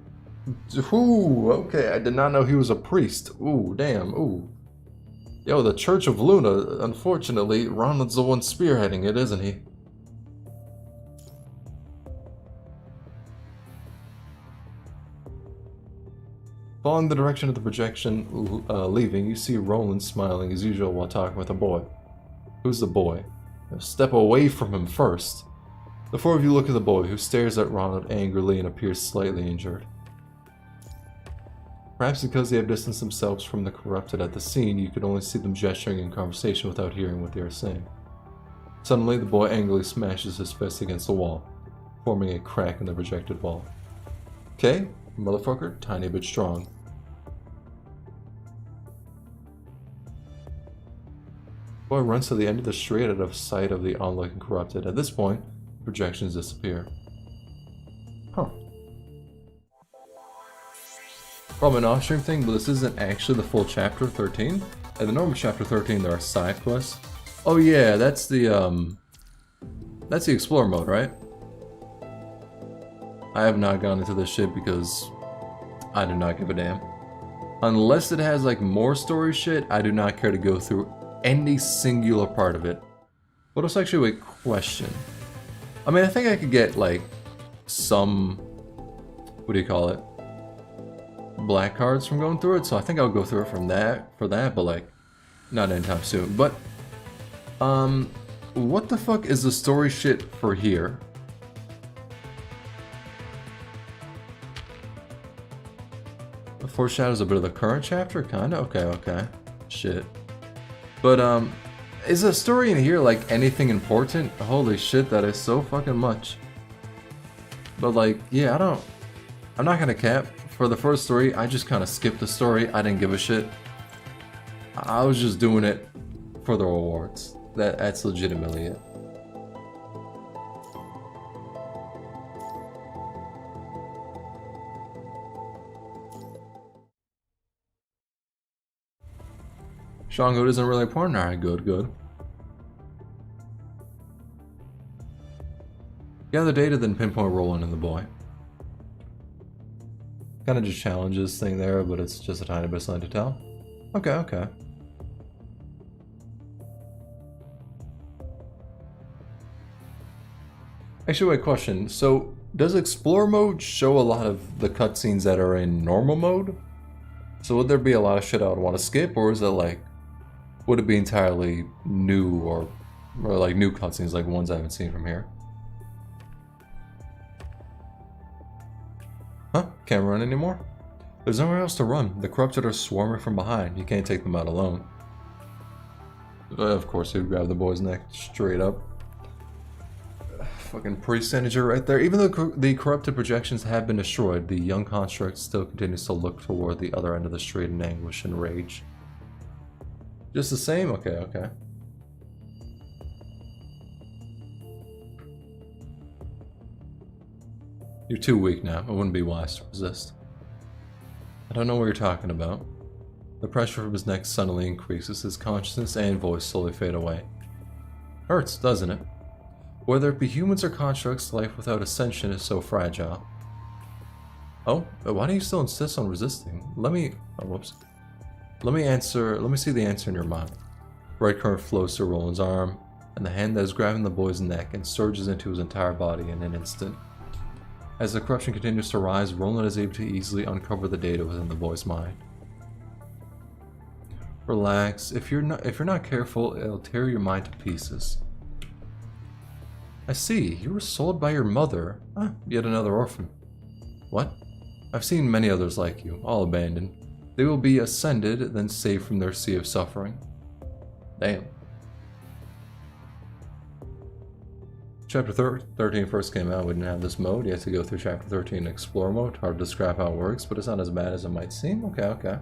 Ooh, okay, I did not know he was a priest. Ooh, damn, ooh. Yo, the Church of Luna, unfortunately, Ronald's the one spearheading it, isn't he? Following the direction of the projection leaving, you see Roland smiling as usual while talking with a boy. Who's the boy? Now step away from him first. The four of you look at the boy, who stares at Ronald angrily and appears slightly injured. Perhaps because they have distanced themselves from the corrupted at the scene, you could only see them gesturing in conversation without hearing what they are saying. Suddenly, the boy angrily smashes his fist against the wall, forming a crack in the projected wall. Okay, motherfucker, tiny bit strong. The boy runs to the end of the street out of sight of the onlooking corrupted. At this point, the projections disappear. Huh. Probably an off-stream thing, but this isn't actually the full chapter 13. In the normal chapter 13, there are side quests. Oh yeah, that's the explore mode, right? I have not gone into this shit because I do not give a damn. Unless it has like more story shit, I do not care to go through any singular part of it. But it's actually a question. I mean, I think I could get like some, what do you call it? Black cards from going through it, so I think I'll go through it for that, but like not anytime soon. But what the fuck is the story shit for here? It foreshadows a bit of the current chapter, kinda? Okay. Shit. But is the story in here like anything important? Holy shit, that is so fucking much. But like, yeah, I'm not gonna cap. For the first story, I just kind of skipped the story. I didn't give a shit. I was just doing it for the rewards. That's legitimately it. Stronghold isn't really important. Alright, good. Gather data, then pinpoint Roland and the boy. Kind of just challenges thing there, but it's just a tiny bit of something to tell. Okay. Actually, wait, question. So, does explore mode show a lot of the cutscenes that are in normal mode? So would there be a lot of shit I would want to skip, or is it like, would it be entirely new or like new cutscenes, like ones I haven't seen from here? Huh? Can't run anymore? There's nowhere else to run. The corrupted are swarming from behind. You can't take them out alone. Of course, he'd grab the boy's neck straight up. Fucking priest energy right there. Even though the corrupted projections have been destroyed, the young construct still continues to look toward the other end of the street in anguish and rage. Just the same? Okay, okay. You're too weak now. It wouldn't be wise to resist. I don't know what you're talking about. The pressure from his neck suddenly increases. His consciousness and voice slowly fade away. Hurts, doesn't it? Whether it be humans or constructs, life without ascension is so fragile. Oh, why do you still insist on resisting? Let me see the answer in your mind. Red current flows through Roland's arm, and the hand that is grabbing the boy's neck and surges into his entire body in an instant. As the corruption continues to rise, Roland is able to easily uncover the data within the boy's mind. Relax. If you're not careful, it'll tear your mind to pieces. I see. You were sold by your mother. Ah, yet another orphan. What? I've seen many others like you, all abandoned. They will be ascended, then saved from their sea of suffering. Damn. Chapter 13 first came out, we didn't have this mode. You have to go through Chapter 13 in Explore mode. Hard to describe how it works, but it's not as bad as it might seem. Okay, okay.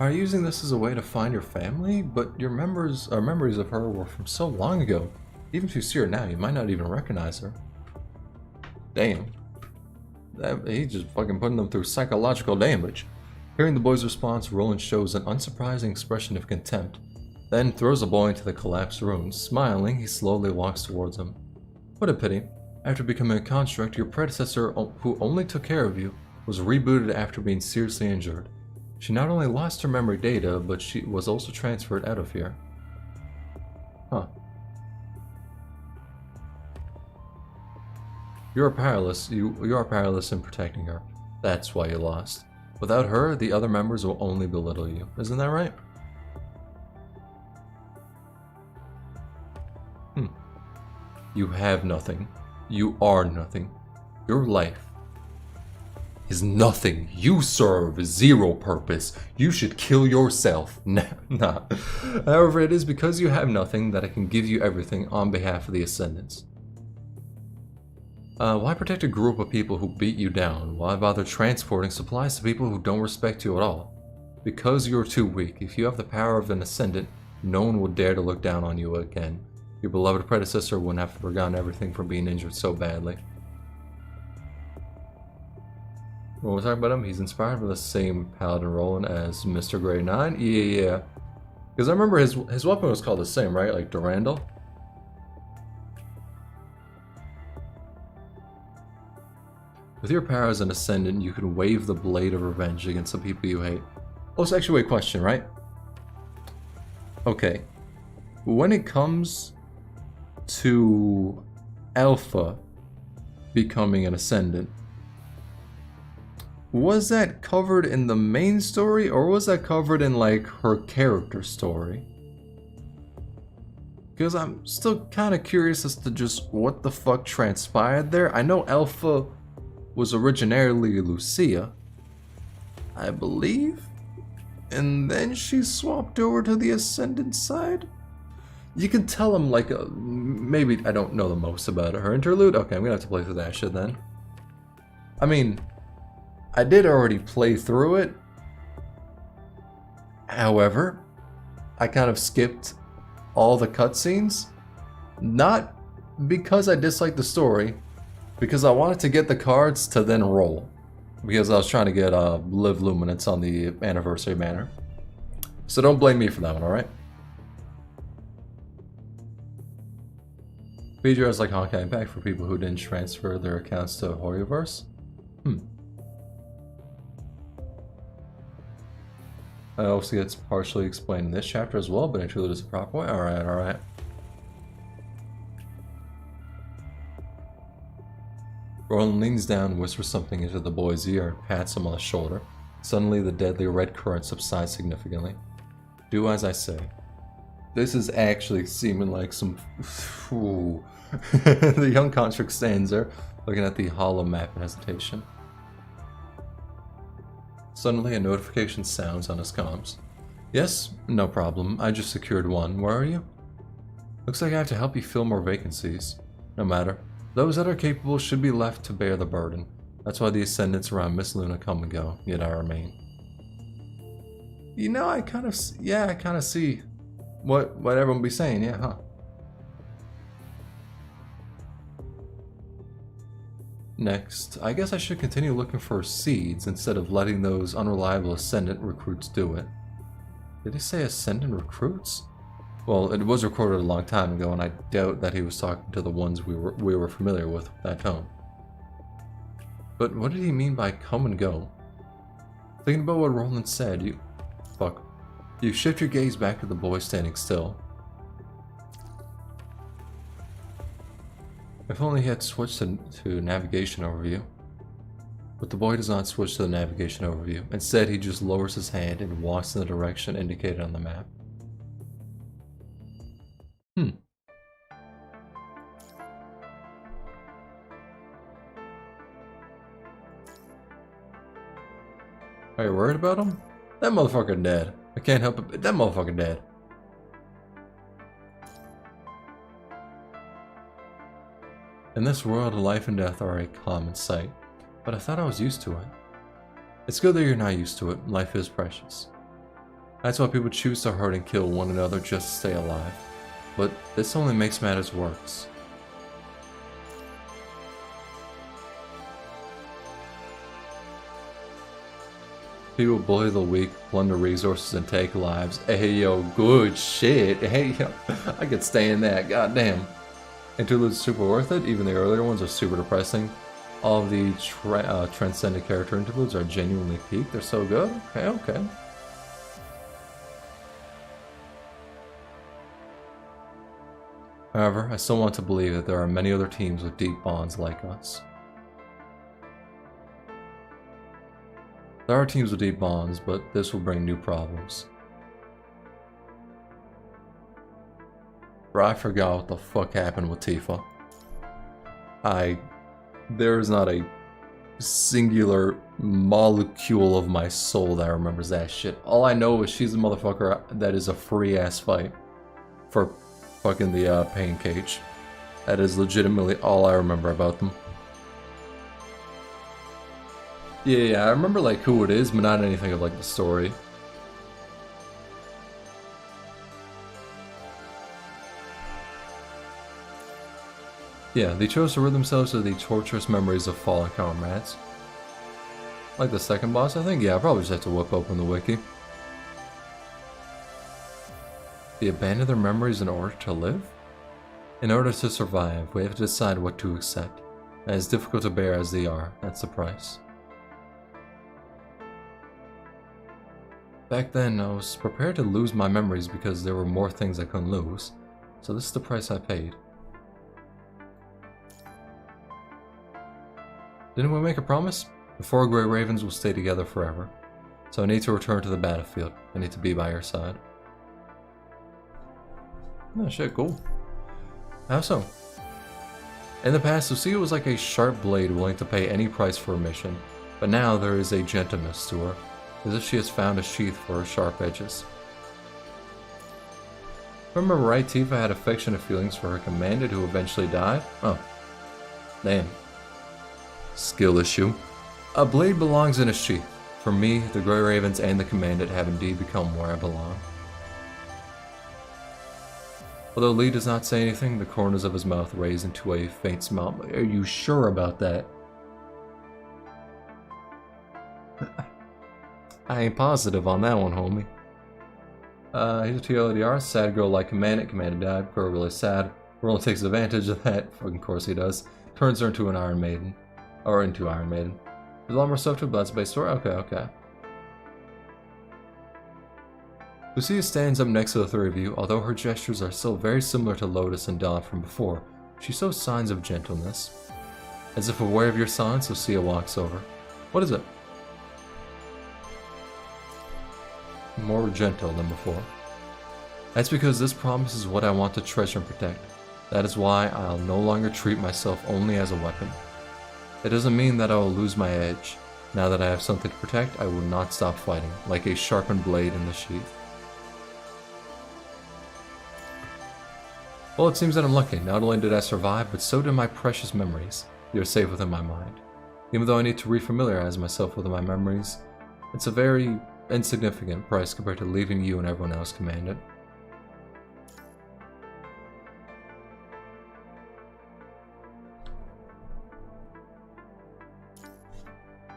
Are you using this as a way to find your family? But your memories of her were from so long ago. Even if you see her now, you might not even recognize her. Damn. He's just fucking putting them through psychological damage. Hearing the boy's response, Roland shows an unsurprising expression of contempt, then throws the boy into the collapsed ruins. Smiling, he slowly walks towards him. What a pity. After becoming a construct, your predecessor, who only took care of you, was rebooted after being seriously injured. She not only lost her memory data, but she was also transferred out of here. Huh. You are powerless in protecting her. That's why you lost. Without her, the other members will only belittle you. Isn't that right? You have nothing. You are nothing. Your life is nothing. You serve zero purpose. You should kill yourself. Nah. However, it is because you have nothing that I can give you everything on behalf of the Ascendants. Why protect a group of people who beat you down? Why bother transporting supplies to people who don't respect you at all? Because you're too weak. If you have the power of an Ascendant, no one will dare to look down on you again. Your beloved predecessor wouldn't have forgotten everything from being injured so badly. When we're talking about him, he's inspired by the same Paladin Roland as Mr. Grey 9? Yeah. Because I remember his weapon was called the same, right? Like Durandal? With your power as an Ascendant, you can wave the blade of revenge against the people you hate. Oh, it's actually a question, right? Okay. When it comes to Alpha becoming an Ascendant, was that covered in the main story, or was that covered in, like, her character story? Because I'm still kind of curious as to just what the fuck transpired there. I know Alpha was originally Lucia, I believe, and then she swapped over to the Ascendant side? You can tell him, like, maybe I don't know the most about her interlude. Okay, I'm gonna have to play through that shit then. I mean, I did already play through it. However, I kind of skipped all the cutscenes. Not because I disliked the story, because I wanted to get the cards to then roll. Because I was trying to get Live Luminance on the anniversary banner. So don't blame me for that one, alright? Feature has like Honkai Impact for people who didn't transfer their accounts to Horrorverse. I also gets partially explained in this chapter as well, but interlude is a proper way. Alright. Roland leans down and whispers something into the boy's ear and pats him on the shoulder. Suddenly, the deadly red current subsides significantly. Do as I say. This is actually seeming like some... Ooh. The young construct stands there, looking at the hollow map in hesitation. Suddenly a notification sounds on his comms. Yes, no problem. I just secured one. Where are you? Looks like I have to help you fill more vacancies. No matter. Those that are capable should be left to bear the burden. That's why the ascendants around Miss Luna come and go, yet I remain. You know, I kind of see what everyone be saying, yeah, huh? Next, I guess I should continue looking for seeds instead of letting those unreliable Ascendant recruits do it. Did he say Ascendant recruits? Well, it was recorded a long time ago, and I doubt that he was talking to the ones we were familiar with that tone. But what did he mean by come and go? Thinking about what Roland said, you shift your gaze back to the boy standing still. If only he had switched to navigation overview. But the boy does not switch to the navigation overview. Instead, he just lowers his hand and walks in the direction indicated on the map. Are you worried about him? That motherfucker dead. I can't help it, but that motherfucker dead. In this world, life and death are a common sight, but I thought I was used to it. It's good that you're not used to it. Life is precious. That's why people choose to hurt and kill one another just to stay alive. But this only makes matters worse. People bully the weak, plunder resources, and take lives. Hey yo, good shit. Hey yo, I could stay in that, goddamn. Interlude's super worth it, even the earlier ones are super depressing. All of the transcendent character interludes are genuinely peak, they're so good. Okay. However, I still want to believe that there are many other teams with deep bonds like us. There are teams with deep bonds, but this will bring new problems. Bro, I forgot what the fuck happened with Tifa. There is not a singular molecule of my soul that remembers that shit. All I know is she's a motherfucker that is a free ass fight for fucking the pain cage. That is legitimately all I remember about them. Yeah, I remember like who it is, but not anything of like the story. Yeah, they chose to rid themselves of the torturous memories of fallen comrades. Like the second boss, I think? Yeah, I probably just have to whip open the wiki. They abandon their memories in order to live? In order to survive, we have to decide what to accept. And as difficult to bear as they are, that's the price. Back then, I was prepared to lose my memories because there were more things I couldn't lose. So this is the price I paid. Didn't we make a promise? The 4 Grey Ravens will stay together forever. So I need to return to the battlefield. I need to be by your side. Oh shit, cool. How so? In the past, Lucia was like a sharp blade willing to pay any price for a mission. But now there is a gentleness to her. As if she has found a sheath for her sharp edges. Remember right, Tifa had affectionate feelings for her commandant who eventually died? Oh. Damn. Skill issue. A blade belongs in a sheath. For me, the Grey Ravens and the commandant have indeed become where I belong. Although Lee does not say anything, the corners of his mouth raise into a faint smile. Are you sure about that? I ain't positive on that one, homie. Here's a TLDR. Sad girl like Commandant. Commandant died. Girl really sad. Roland takes advantage of that. Fucking course he does. Turns her into an Iron Maiden. Or into Iron Maiden. There's a lot more stuff to it, but that's a base story. Okay. Lucia stands up next to the three of you. Although her gestures are still very similar to Lotus and Dawn from before, she shows signs of gentleness. As if aware of your signs, Lucia walks over. What is it? More gentle than before. That's because this promise is what I want to treasure and protect. That is why I'll no longer treat myself only as a weapon. It doesn't mean that I will lose my edge. Now that I have something to protect, I will not stop fighting, like a sharpened blade in the sheath. Well, it seems that I'm lucky. Not only did I survive, but so did my precious memories. You're safe within my mind. Even though I need to refamiliarize myself with my memories, it's a very insignificant price compared to leaving you and everyone else commanded.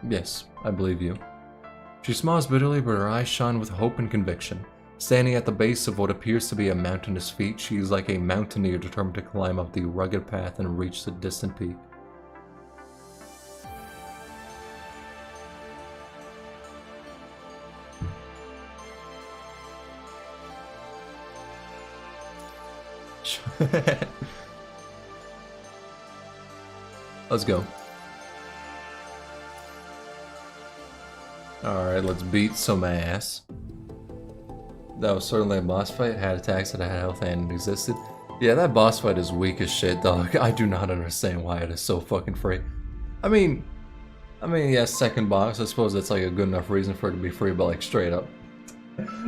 Yes, I believe you. She smiles bitterly, but her eyes shine with hope and conviction. Standing at the base of what appears to be a mountainous feat, she is like a mountaineer determined to climb up the rugged path and reach the distant peak. Let's go. Alright, let's beat some ass. That was certainly a boss fight. Had attacks that had health and it existed. Yeah, that boss fight is weak as shit, dog. I do not understand why it is so fucking free. I mean, yeah, second boss. I suppose that's like a good enough reason for it to be free, but like straight up,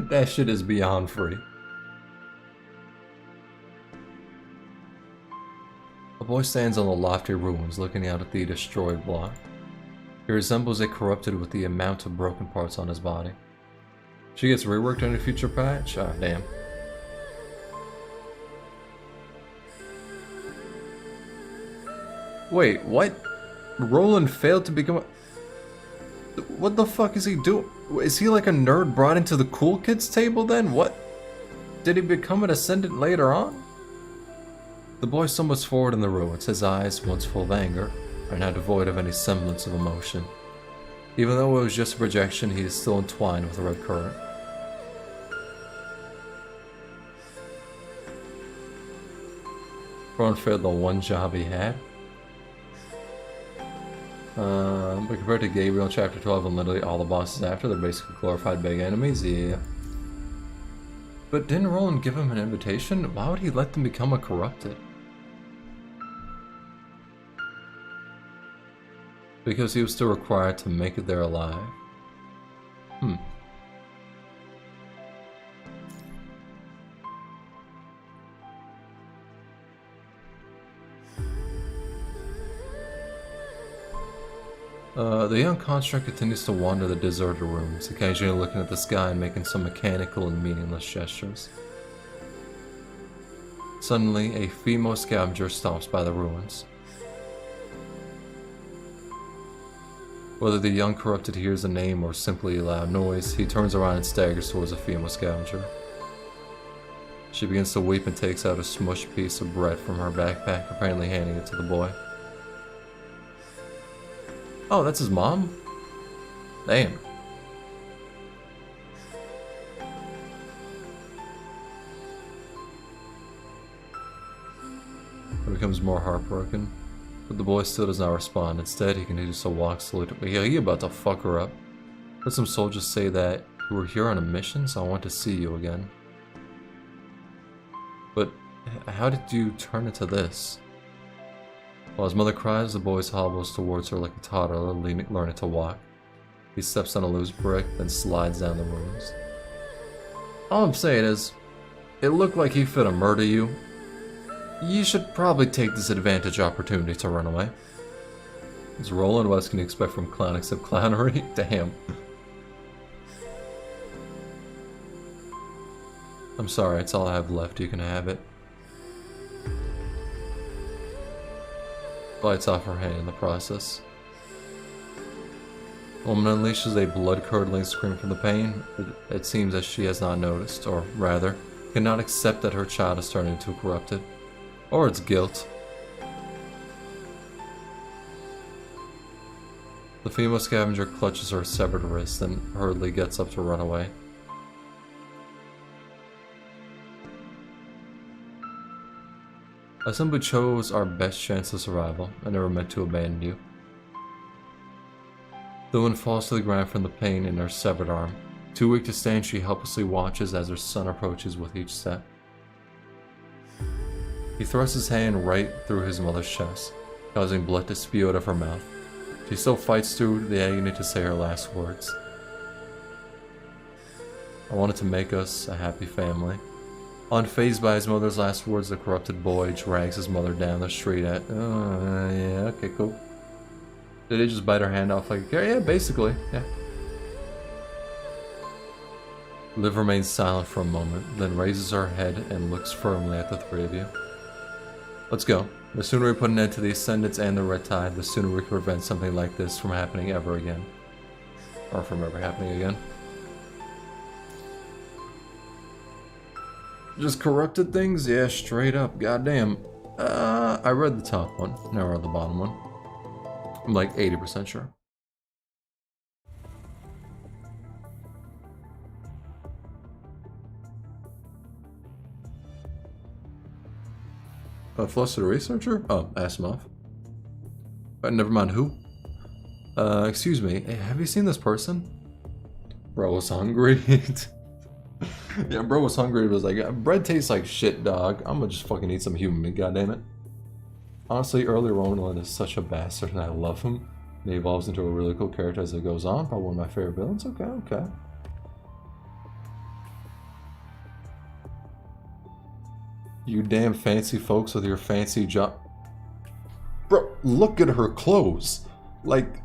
that shit is beyond free. A boy stands on the lofty ruins, looking out at the destroyed block. He resembles a corrupted with the amount of broken parts on his body. She gets reworked in a future patch? Ah, damn. Wait, what? Roland failed to become a... What the fuck is he doing? Is he like a nerd brought into the cool kids table then? What? Did he become an ascendant later on? The boy stumbles forward in the ruins. His eyes, once full of anger, are now devoid of any semblance of emotion. Even though it was just a projection, he is still entwined with the red current. Roland failed the one job he had. But compared to Gabriel in Chapter 12 and literally all the bosses after, they're basically glorified big enemies, yeah. But didn't Roland give him an invitation? Why would he let them become a corrupted? Because he was still required to make it there alive. The young construct continues to wander the deserted rooms, occasionally looking at the sky and making some mechanical and meaningless gestures. Suddenly, a female scavenger stops by the ruins. Whether the young corrupted hears a name or simply a loud noise, he turns around and staggers towards the female scavenger. She begins to weep and takes out a smushed piece of bread from her backpack, apparently handing it to the boy. Oh, that's his mom? Damn. He becomes more heartbroken, but the boy still does not respond. Instead, he continues to walk slowly. Yeah, he about to fuck her up. Heard some soldiers say that you were here on a mission, so I want to see you again. But how did you turn into this? While his mother cries, the boy hobbles towards her like a toddler learning to walk. He steps on a loose brick, then slides down the ruins. All I'm saying is, it looked like he finna murder you. You should probably take this advantage opportunity to run away. It's Roland. What else can you expect from clown except clownery? Damn. I'm sorry, it's all I have left. You can have it. Bites off her hand in the process. The woman unleashes a blood-curdling scream from the pain. It seems that she has not noticed, or rather, cannot accept that her child is turning into a corrupted. Or its guilt. The female scavenger clutches her severed wrist and hurriedly gets up to run away. I simply chose our best chance of survival. I never meant to abandon you. The woman falls to the ground from the pain in her severed arm. Too weak to stand, she helplessly watches as her son approaches with each step. He thrusts his hand right through his mother's chest, causing blood to spew out of her mouth. She still fights through the agony to say her last words. I wanted to make us a happy family. Unfazed by his mother's last words, the corrupted boy drags his mother down the street at... yeah, okay, cool. Did he just bite her hand off like a carrot? Yeah, basically, yeah. Liv remains silent for a moment, then raises her head and looks firmly at the three of you. Let's go. The sooner we put an end to the Ascendants and the Red Tide, the sooner we can prevent something like this from happening ever again. Or from ever happening again. Just corrupted things? Yeah, straight up. Goddamn. I read the top one. Now I read the bottom one. I'm like 80% sure. A flustered researcher? Oh, Asimov. Never mind who. Excuse me. Hey, have you seen this person? Bro was hungry. Yeah, bro was hungry. It was like, bread tastes like shit, dog. I'm gonna just fucking eat some human meat, goddammit. Honestly, early Roland is such a bastard and I love him. And he evolves into a really cool character as it goes on. Probably one of my favorite villains. Okay, okay. You damn fancy folks with your fancy job. Bro, look at her clothes. Like,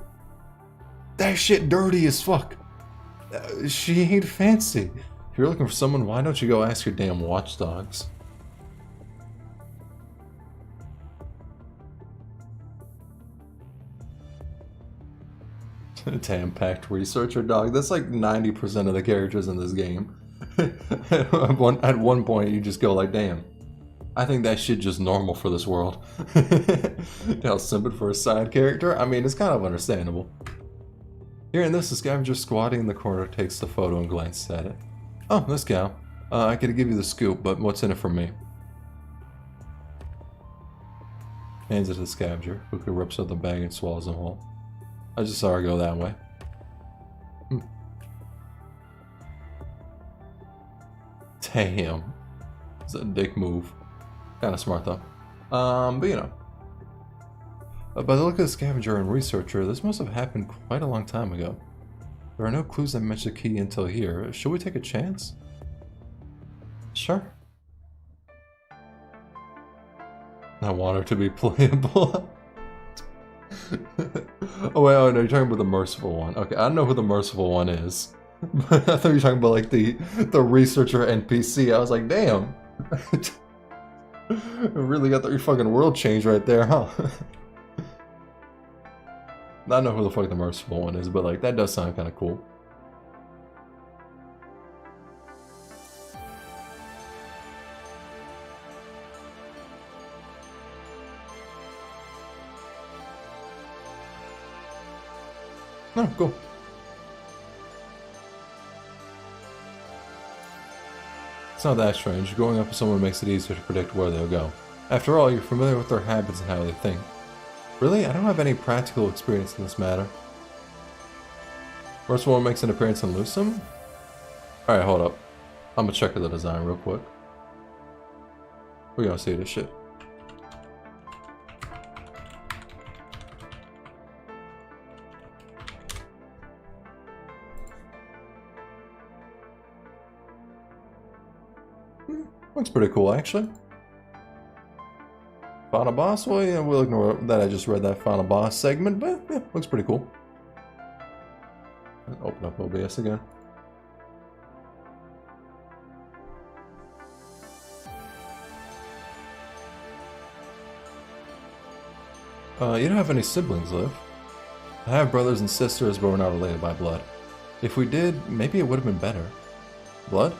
that shit dirty as fuck. She ain't fancy. If you're looking for someone, why don't you go ask your damn watchdogs? Tam-packed researcher, dog. That's like 90% of the characters in this game. At one point, you just go like, damn. I think that shit just normal for this world. How simple for a side character? I mean, it's kind of understandable. Hearing this, the scavenger squatting in the corner takes the photo and glances at it. Oh, this cow. I could give you the scoop, but what's in it for me? Hands it to the scavenger, quickly rips out the bag and swallows them whole. I just saw her go that way. Damn. It's a dick move. Kinda smart though. But you know. By the look of the scavenger and researcher, this must have happened quite a long time ago. There are no clues that match the key until here. Should we take a chance? Sure. I want her to be playable. Oh wait, oh no, you're talking about the merciful one. Okay, I don't know who the merciful one is. I thought you were talking about like the researcher NPC. I was like, damn. Really got your fucking world changed right there, huh? I don't know who the fuck the merciful one is, but like that does sound kind of cool. Oh, cool. It's not that strange. Going up with someone makes it easier to predict where they'll go. After all, you're familiar with their habits and how they think. Really? I don't have any practical experience in this matter. First one makes an appearance in Lucem? Alright, hold up. I'm gonna check the design real quick. We're gonna see this shit. Looks pretty cool, actually. Final boss? Well, yeah, we'll ignore that. I just read that final boss segment, but yeah, looks pretty cool. Open up OBS again. You don't have any siblings, Liv. I have brothers and sisters, but we're not related by blood. If we did, maybe it would have been better. Blood?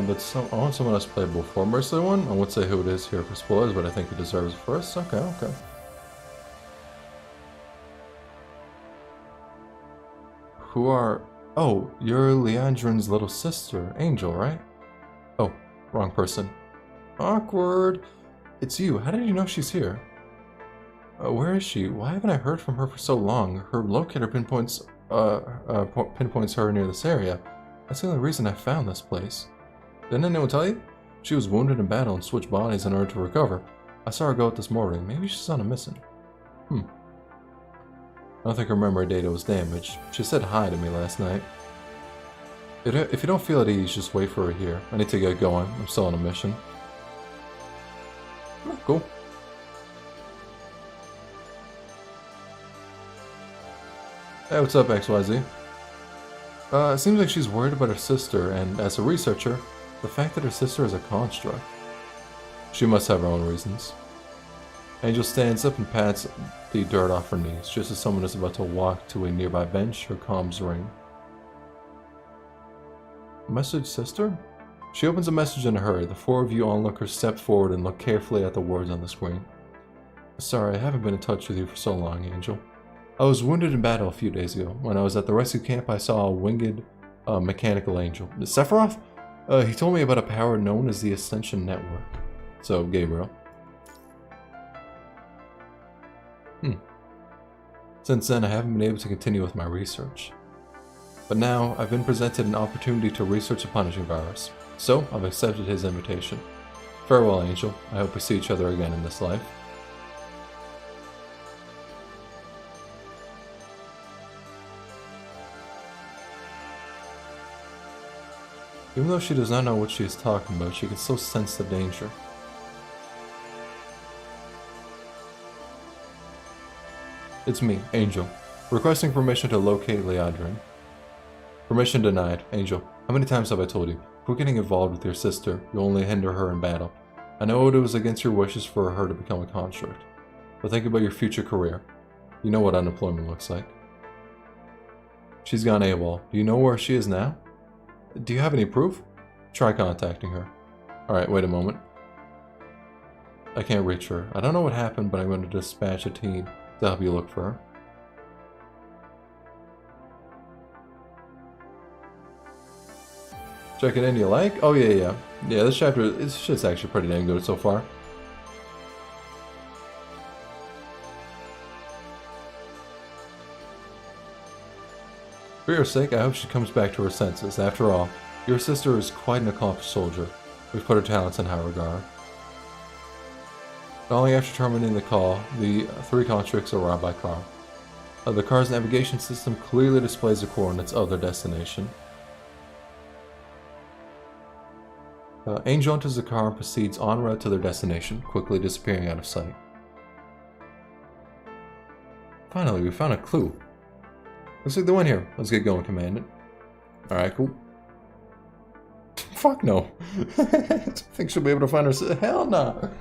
But I want someone else to play before Mercy one. I won't say who it is here for spoilers, but I think he deserves it first. Okay, okay. Who are... Oh, you're Leandrin's little sister, Angel, right? Oh, wrong person. Awkward. It's you. How did you know she's here? Where is she? Why haven't I heard from her for so long? Her locator pinpoints her near this area. That's the only reason I found this place. Didn't anyone tell you? She was wounded in battle and switched bodies in order to recover. I saw her go out this morning. Maybe she's on a missing. I don't think her memory data was damaged. She said hi to me last night. If you don't feel at ease, just wait for her here. I need to get going. I'm still on a mission. Oh, cool. Hey, what's up, XYZ? It seems like she's worried about her sister, and as a researcher, the fact that her sister is a construct. She must have her own reasons. Angel stands up and pats the dirt off her knees, just as someone is about to walk to a nearby bench. Her comms ring. Message, sister? She opens a message in a hurry. The four of you onlookers step forward and look carefully at the words on the screen. Sorry, I haven't been in touch with you for so long, Angel. I was wounded in battle a few days ago. When I was at the rescue camp, I saw a winged mechanical angel. Sephiroth? He told me about a power known as the Ascension Network. So, Gabriel. Since then, I haven't been able to continue with my research. But now, I've been presented an opportunity to research a punishing virus. So, I've accepted his invitation. Farewell, Angel. I hope we see each other again in this life. Even though she does not know what she is talking about, she can still sense the danger. It's me, Angel, requesting permission to locate Leandrin. Permission denied. Angel, how many times have I told you? If we're getting involved with your sister, you'll only hinder her in battle. I know it was against your wishes for her to become a construct, but think about your future career. You know what unemployment looks like. She's gone AWOL. Do you know where she is now? Do you have any proof? Try contacting her. Alright, wait a moment. I can't reach her. I don't know what happened, but I'm going to dispatch a team to help you look for her. Check it in, you like? Oh yeah. Yeah, this shit's actually pretty dang good so far. For your sake, I hope she comes back to her senses. After all, your sister is quite an accomplished soldier. We've put her talents in high regard. Not only after terminating the call, the three constructs arrive by car. The car's navigation system clearly displays the coordinates of their destination. Angel enters the car and proceeds en route to their destination, quickly disappearing out of sight. Finally, we found a clue. Looks like the one here. Let's get going, Commandant. Alright, cool. Fuck no. I think she'll be able to find her. Hell no.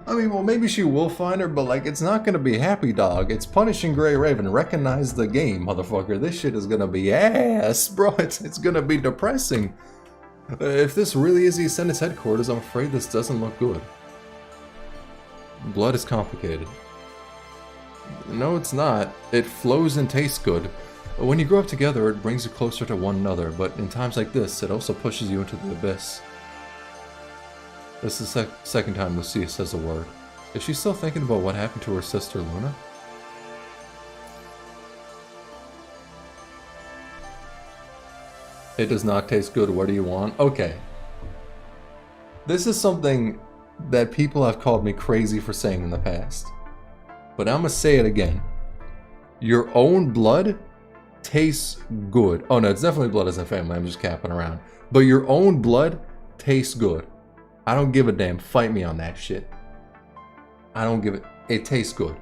I mean, well, maybe she will find her, but like, it's not gonna be Happy Dog. It's Punishing Grey Raven. Recognize the game, motherfucker. This shit is gonna be ass, bro. It's gonna be depressing. If this really is the Ascendant's headquarters, I'm afraid this doesn't look good. Blood is complicated. No, it's not. It flows and tastes good. When you grow up together, it brings you closer to one another, but in times like this, it also pushes you into the abyss. This is the second time Lucia says a word. Is she still thinking about what happened to her sister, Luna? It does not taste good. What do you want? Okay. This is something that people have called me crazy for saying in the past. But I'm gonna say it again. Your own blood tastes good. Oh no, it's definitely blood as a family. I'm just capping around. But your own blood tastes good. I don't give a damn. Fight me on that shit. I don't give it. It tastes good.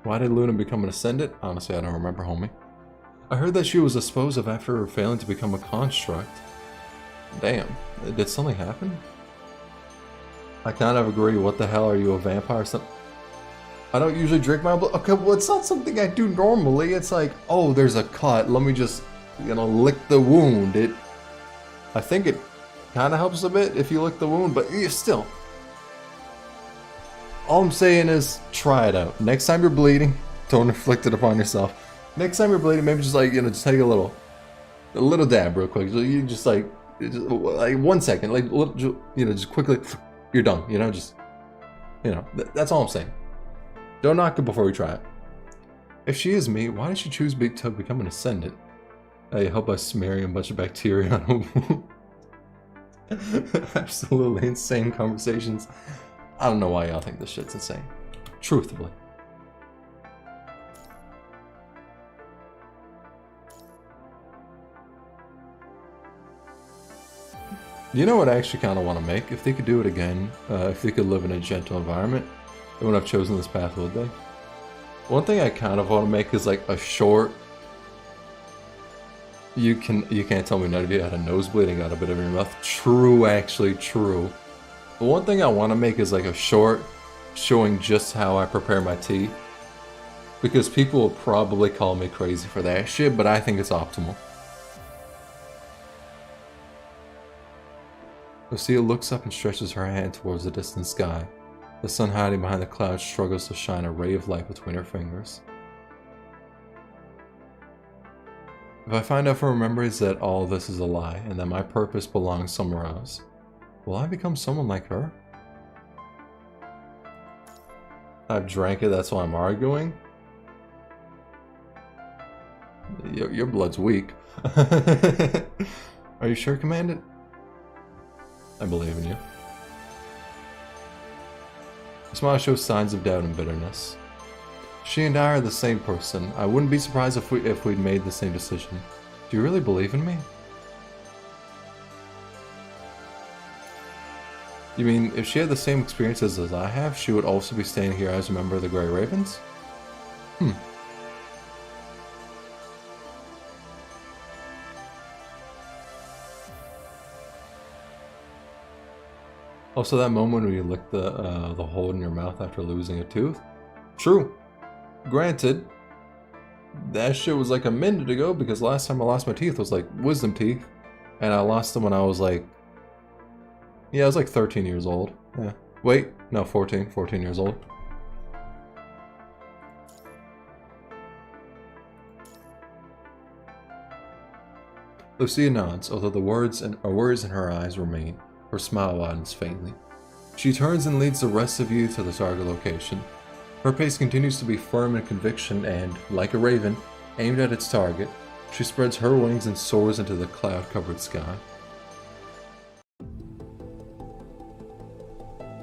Why did Luna become an Ascendant? Honestly, I don't remember, homie. I heard that she was disposed of after failing to become a construct. Damn. Did something happen? I kind of agree. What the hell? Are you a vampire or something? I don't usually drink my blood. Okay, well, it's not something I do normally. It's like, oh, there's a cut. Let me just, lick the wound. I think it kind of helps a bit if you lick the wound, but still. All I'm saying is, try it out. Next time you're bleeding, don't inflict it upon yourself. Next time you're bleeding, maybe just just take a little dab real quick. So you just just, like 1 second, like, just quickly, you're done, just, that's all I'm saying. Don't knock it before we try it. If she is me, why did she choose to become an ascendant? I hope by smearing a bunch of bacteria on him. Absolutely insane conversations. I don't know why y'all think this shit's insane. Truthfully. You know what I actually kind of want to make? If they could do it again, if they could live in a gentle environment, they wouldn't have chosen this path, would they? One thing I kind of want to make is like a short... You can't tell me none of you had a nosebleed and got a bit of your mouth. True, actually, true. But one thing I want to make is like a short showing just how I prepare my tea. Because people will probably call me crazy for that shit, but I think it's optimal. Lucia looks up and stretches her hand towards the distant sky. The sun hiding behind the clouds struggles to shine a ray of light between her fingers. If I find out from her memories that all this is a lie, and that my purpose belongs somewhere else, will I become someone like her? I've drank it, that's why I'm arguing? Your blood's weak. Are you sure, Commandant? I believe in you. Her smile shows signs of doubt and bitterness. She and I are the same person. I wouldn't be surprised if we'd made the same decision. Do you really believe in me? You mean, if she had the same experiences as I have, she would also be staying here as a member of the Grey Ravens? Also, that moment when you licked the hole in your mouth after losing a tooth? True. Granted, that shit was like a minute ago because last time I lost my teeth was like wisdom teeth. And I lost them when I was like... Yeah, I was like 13 years old. Yeah. Wait, no, 14 years old. Lucia nods, although the worries in her eyes remain. Her smile widens faintly. She turns and leads the rest of you to the target location. Her pace continues to be firm in conviction and, like a raven, aimed at its target, she spreads her wings and soars into the cloud-covered sky.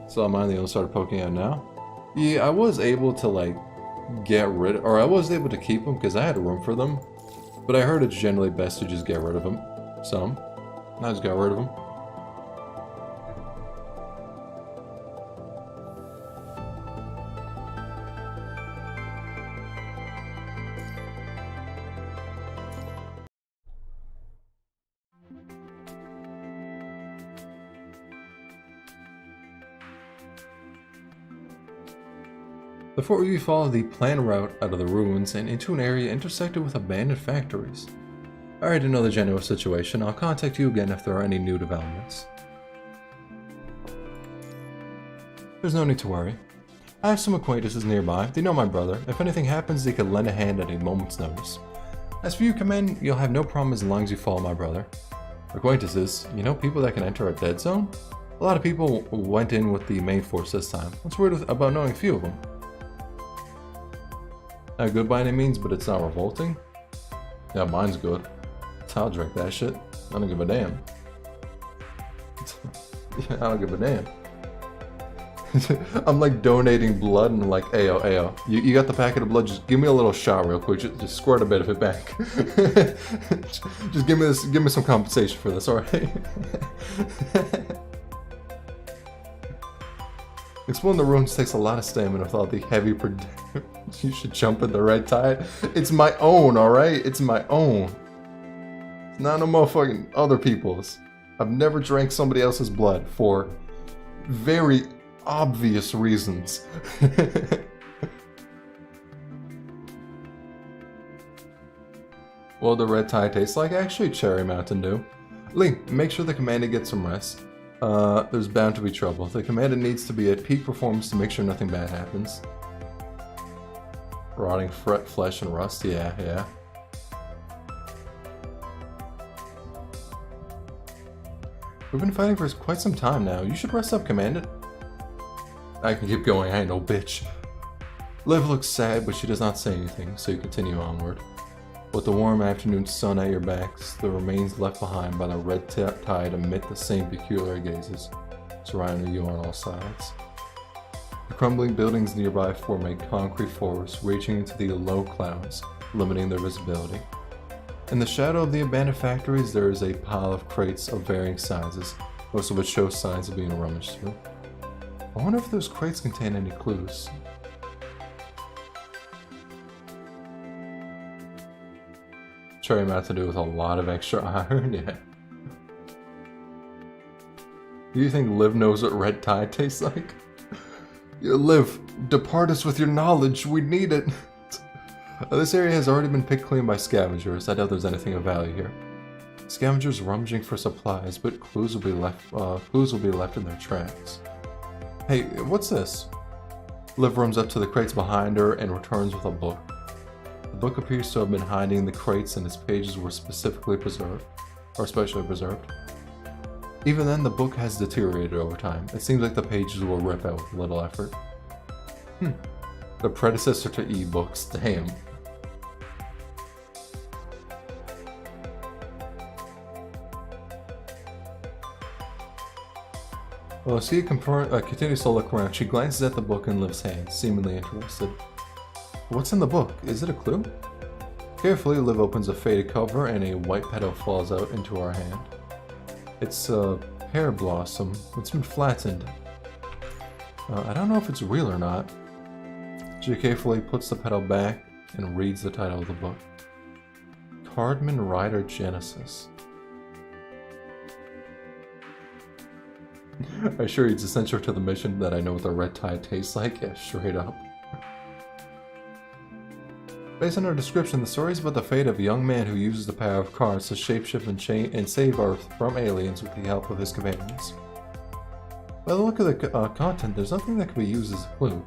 So am I the one who started poking out now? Yeah, I was able to like get rid of, or I was able to keep them because I had room for them. But I heard it's generally best to just get rid of them. So, I just got rid of them. The 4 of you follow the planned route out of the ruins and into an area intersected with abandoned factories. I already know the general situation. I'll contact you again if there are any new developments. There's no need to worry. I have some acquaintances nearby. They know my brother. If anything happens, they could lend a hand at a moment's notice. As for you, Command, you'll have no problem as long as you follow my brother. Acquaintances, you know people that can enter a dead zone? A lot of people went in with the main force this time. What's weird about knowing a few of them? Not good by any means, but it's not revolting. Yeah, mine's good. I'll drink that shit. I don't give a damn. I don't give a damn. I'm like donating blood and like, ayo, you got the packet of blood, just give me a little shot real quick, just squirt a bit of it back. Just give me some compensation for this, alright? Exploring the ruins takes a lot of stamina with all the heavy You should jump in the red tide. It's my own, alright? It's my own. It's not no motherfucking other people's. I've never drank somebody else's blood for very obvious reasons. What the red tide tastes like? Actually, Cherry Mountain Dew. Lee, make sure the commander gets some rest. There's bound to be trouble. The commander needs to be at peak performance to make sure nothing bad happens. Rotting flesh and rust, yeah. We've been fighting for quite some time now. You should rest up, Commander. I can keep going, I ain't no bitch. Liv looks sad, but she does not say anything, so you continue onward. With the warm afternoon sun at your backs, the remains left behind by the red tide emit the same peculiar gazes, surrounding you on all sides. The crumbling buildings nearby form a concrete forest reaching into the low clouds, limiting their visibility. In the shadow of the abandoned factories, there is a pile of crates of varying sizes, most of which show signs of being rummaged through. I wonder if those crates contain any clues. Cherry mat to do with a lot of extra iron, yeah. Do you think Liv knows what red tide tastes like? Yeah, Liv, depart us with your knowledge, we need it. This area has already been picked clean by scavengers. I doubt there's anything of value here. Scavengers rummaging for supplies, but clues will be left in their tracks. Hey, what's this? Liv runs up to the crates behind her and returns with a book. The book appears to have been hiding the crates and its pages were specifically preserved, or specially preserved. Even then, the book has deteriorated over time. It seems like the pages will rip out with little effort. The predecessor to e-books, damn. Well, as she continues to look around, she glances at the book in Liv's hand, seemingly interested. What's in the book? Is it a clue? Carefully, Liv opens a faded cover and a white petal falls out into her hand. It's a pear blossom. It's been flattened. I don't know if it's real or not. She carefully puts the petal back and reads the title of the book. Cardman Rider Genesis. I assure you it's essential to the mission that I know what the red tide tastes like. Yeah, straight up. Based on her description, the story is about the fate of a young man who uses the power of cards to shapeshift and save Earth from aliens with the help of his companions. By the look of the content, there's nothing that can be used as a clue.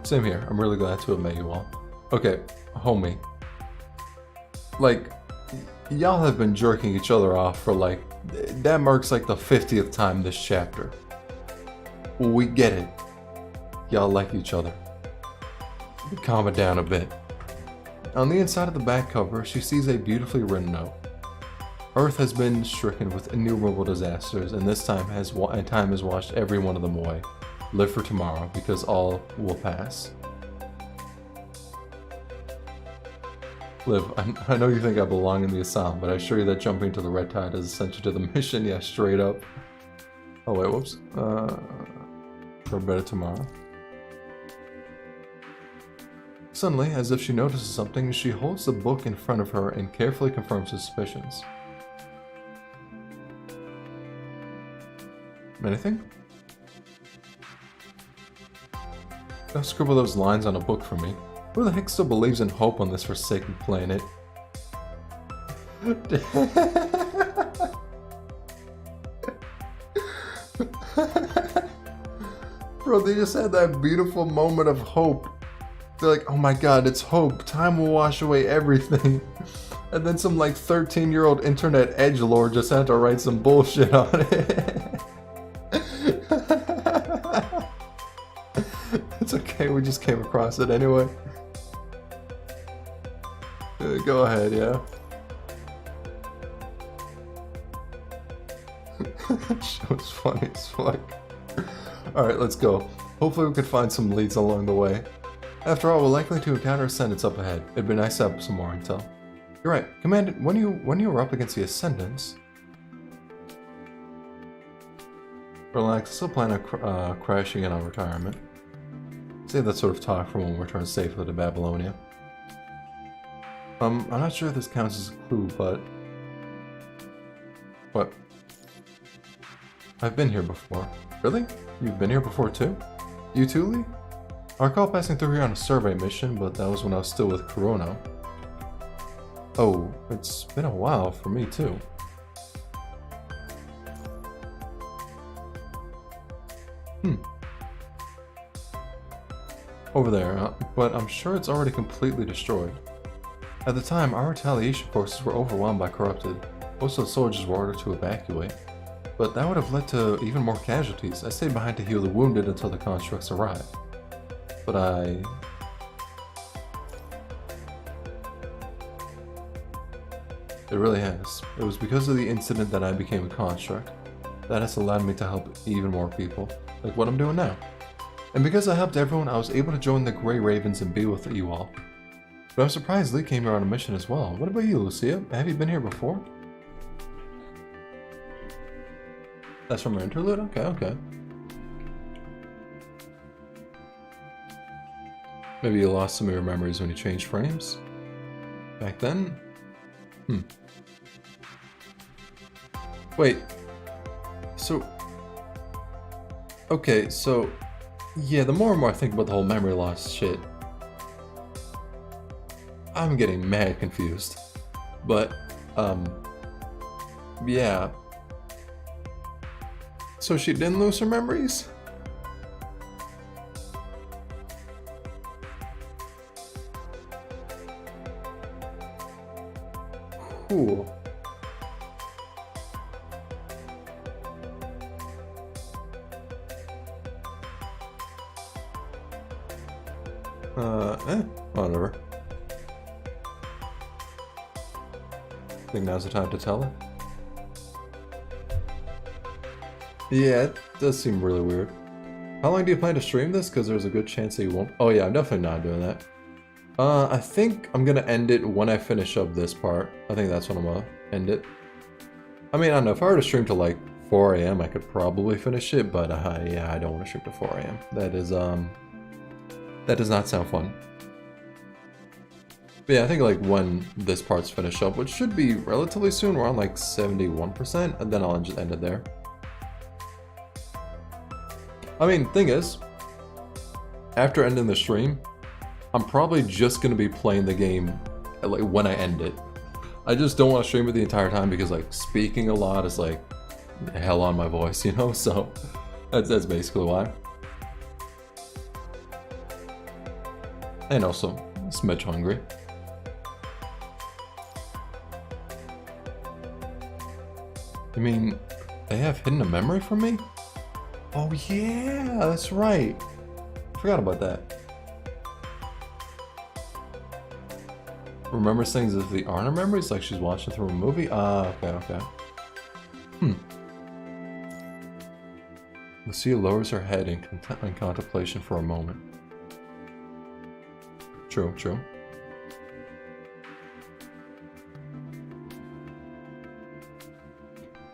Same here. I'm really glad to have met you all. Okay, homie. Like, y'all have been jerking each other off for like, that marks like the 50th time this chapter. We get it. Y'all like each other. Calm it down a bit. On the inside of the back cover, she sees a beautifully written note. Earth has been stricken with innumerable disasters, and this time has washed every one of them away. Live for tomorrow, because all will pass. Liv, I know you think I belong in the asylum, but I assure you that jumping to the red tide is essential to the mission, yeah, straight up. Oh wait, whoops. For a better tomorrow. Suddenly, as if she notices something, she holds the book in front of her and carefully confirms her suspicions. Anything? Don't scribble those lines on a book for me. Who the heck still believes in hope on this forsaken planet? Bro, they just had that beautiful moment of hope. They're like, oh my god, it's hope. Time will wash away everything. And then some like 13-year-old internet edgelord just had to write some bullshit on it. It's okay, we just came across it anyway. Go ahead, yeah. Show's funny as fuck. Alright, let's go. Hopefully we can find some leads along the way. After all, we're likely to encounter Ascendants up ahead. It'd be nice to have some more intel. You're right. Commander, when you were up against the Ascendants... Relax, I still plan on crashing in on retirement. Save that sort of talk for when we return safely to Babylonia. I'm not sure if this counts as a clue, but... What? I've been here before. Really? You've been here before too? You too, Lee? I recall passing through here on a survey mission, but that was when I was still with Kurono. Oh, it's been a while for me too. Over there, but I'm sure it's already completely destroyed. At the time, our retaliation forces were overwhelmed by corrupted. Most of the soldiers were ordered to evacuate. But that would have led to even more casualties. I stayed behind to heal the wounded until the constructs arrived. But It really has. It was because of the incident that I became a construct. That has allowed me to help even more people, like what I'm doing now. And because I helped everyone, I was able to join the Grey Ravens and be with you all. But I'm surprised Lee came here on a mission as well. What about you, Lucia? Have you been here before? That's from our interlude? Okay. Maybe you lost some of your memories when you changed frames? Back then? Wait. So... Okay, so... Yeah, the more and more I think about the whole memory loss shit, I'm getting mad confused. But, yeah. So she didn't lose her memories? Cool. Whatever. Think now's the time to tell her? Yeah, it does seem really weird. How long do you plan to stream this? Because there's a good chance that you won't. Oh yeah, I'm definitely not doing that. I think I'm gonna end it when I finish up this part. I think that's when I'm gonna end it. I mean, I don't know, if I were to stream to like 4 AM, I could probably finish it, but yeah, I don't want to stream to 4 AM. That does not sound fun. But yeah, I think like when this part's finished up, which should be relatively soon, we're on like 71%, and then I'll just end it there. I mean, thing is, after ending the stream, I'm probably just gonna be playing the game like when I end it. I just don't want to stream it the entire time because like speaking a lot is like hell on my voice, you know? So that's basically why. And also, I'm a smidge hungry. You mean, they have hidden a memory from me? Oh yeah, that's right. Forgot about that. Remembers things as the Arna memories, like she's watching through a movie? Okay. Lucia lowers her head in contemplation for a moment. True.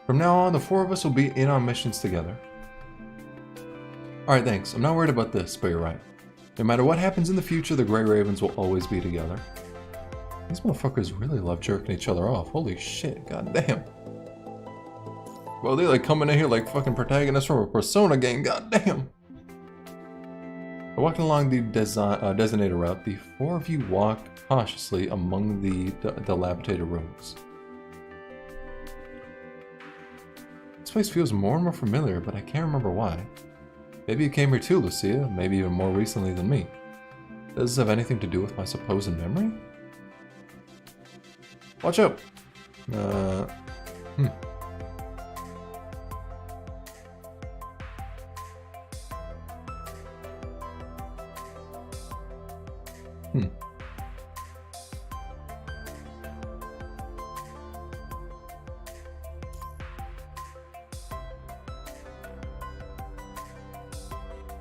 From now on, the four of us will be in on missions together. Alright, thanks. I'm not worried about this, but you're right. No matter what happens in the future, the Grey Ravens will always be together. These motherfuckers really love jerking each other off. Holy shit, goddamn. Well, they like coming in here like fucking protagonists from a Persona game, goddamn. Walking along the designated route, the four of you walk cautiously among the dilapidated ruins. This place feels more and more familiar, but I can't remember why. Maybe you came here too, Lucia, maybe even more recently than me. Does this have anything to do with my supposed memory? Watch out!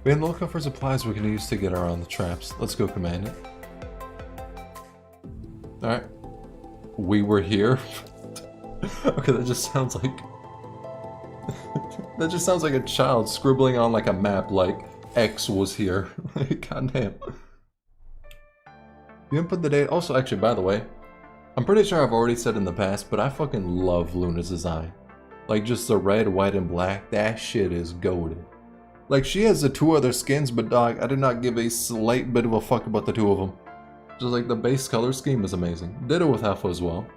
Be on the lookout for supplies we can use to get around the traps. Let's go command it. Alright. We were here? Okay, that just sounds like... that just sounds like a child scribbling on like a map like X was here. Goddamn. You input the date. Also, actually, by the way, I'm pretty sure I've already said in the past, but I fucking love Luna's design. Like, just the red, white, and black. That shit is goated. Like, she has the two other skins, but dog, I did not give a slight bit of a fuck about the two of them. Just like, the base color scheme is amazing. Ditto with Alpha as well.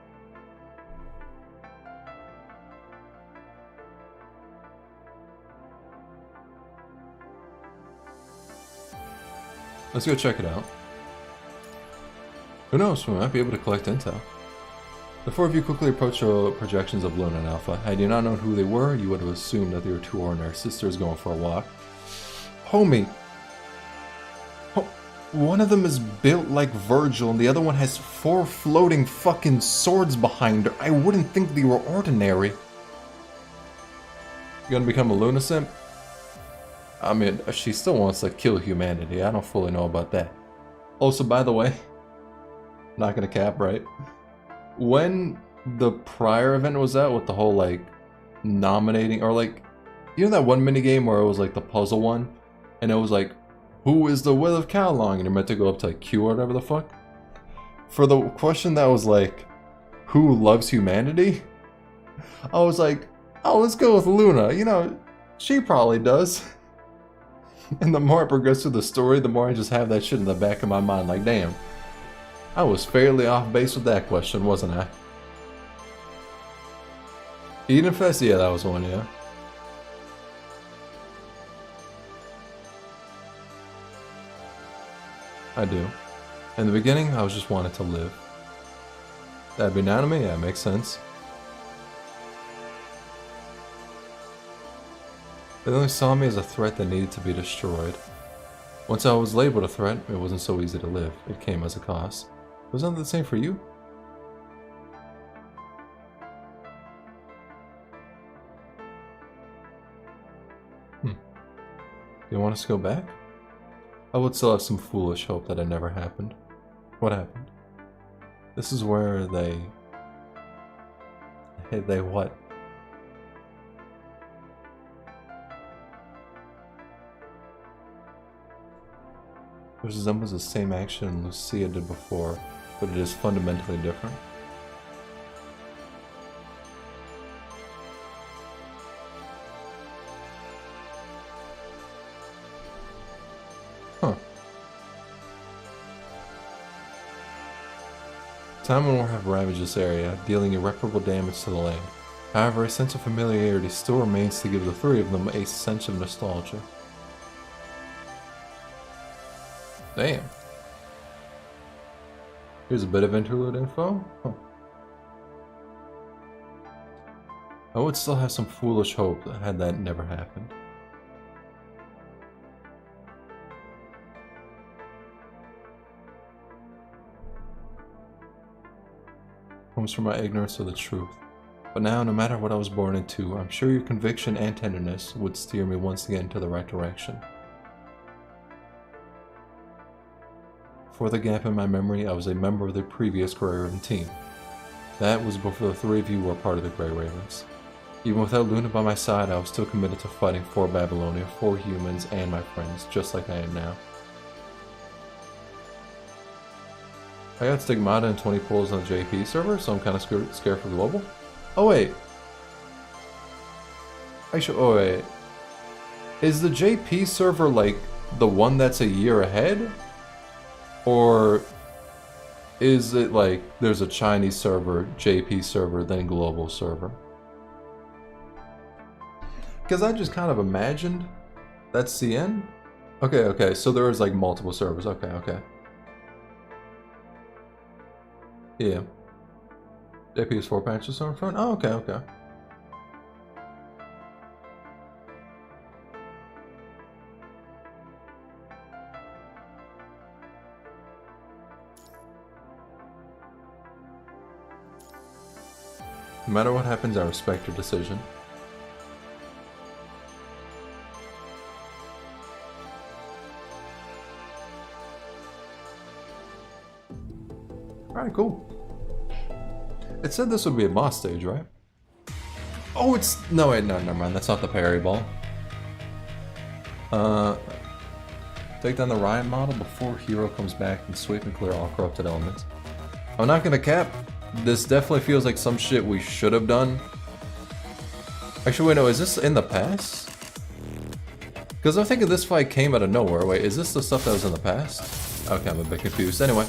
Let's go check it out. Who knows, we might be able to collect intel. The four of you quickly approach the projections of Luna and Alpha. Had you not known who they were, you would have assumed that they were two ordinary sisters going for a walk. Homie! One of them is built like Virgil, and the other one has 4 floating fucking swords behind her. I wouldn't think they were ordinary. You gonna become a Luna simp? I mean, she still wants to kill humanity. I don't fully know about that. Also, by the way, not gonna cap, right? When the prior event was out with the whole, like, nominating, or like, you know that one minigame where it was like the puzzle one? And it was like, who is the will of Kowloon? And you're meant to go up to like Q or whatever the fuck. For the question that was like, who loves humanity? I was like, oh, let's go with Luna. You know, she probably does. And the more I progress through the story, the more I just have that shit in the back of my mind. Like, damn. I was fairly off base with that question, wasn't I? Eden Fest? Yeah, that was one, yeah. I do. In the beginning, I was just wanting to live. That'd be down to me? Yeah, makes sense. They only saw me as a threat that needed to be destroyed. Once I was labeled a threat, it wasn't so easy to live. It came as a cost. Wasn't that the same for you? You want us to go back? I would still have some foolish hope that it never happened. What happened? This is where they... They what? It resembles the same action Lucia did before, but it is fundamentally different. Huh. Time will have ravaged this area, dealing irreparable damage to the land. However, a sense of familiarity still remains to give the three of them a sense of nostalgia. Damn. Here's a bit of interlude info. Huh. I would still have some foolish hope had that never happened. Comes from my ignorance of the truth. But now, no matter what I was born into, I'm sure your conviction and tenderness would steer me once again to the right direction. For the gap in my memory, I was a member of the previous Grey Raven team. That was before the three of you were part of the Grey Ravens. Even without Luna by my side, I was still committed to fighting for Babylonia, for humans, and my friends, just like I am now. I got Stigmata and 20 pulls on the JP server, so I'm kind of scared for global. Oh wait. Oh wait. Is the JP server like the one that's a year ahead? Or is it like there's a Chinese server, JP server, then global server? Because I just kind of imagined that's CN. Okay, so there is like multiple servers. Okay. Yeah. JP is 4 patches on front? Oh, okay. No matter what happens, I respect your decision. Alright, cool. It said this would be a boss stage, right? Oh, it's... No, wait, no, never mind. That's not the parry ball. Take down the Riot model before Hero comes back and sweep and clear all corrupted elements. I'm not gonna cap. This definitely feels like some shit we should have done. Actually, wait, no, is this in the past? Because I'm thinking this fight came out of nowhere. Wait, is this the stuff that was in the past? Okay, I'm a bit confused. Anyway,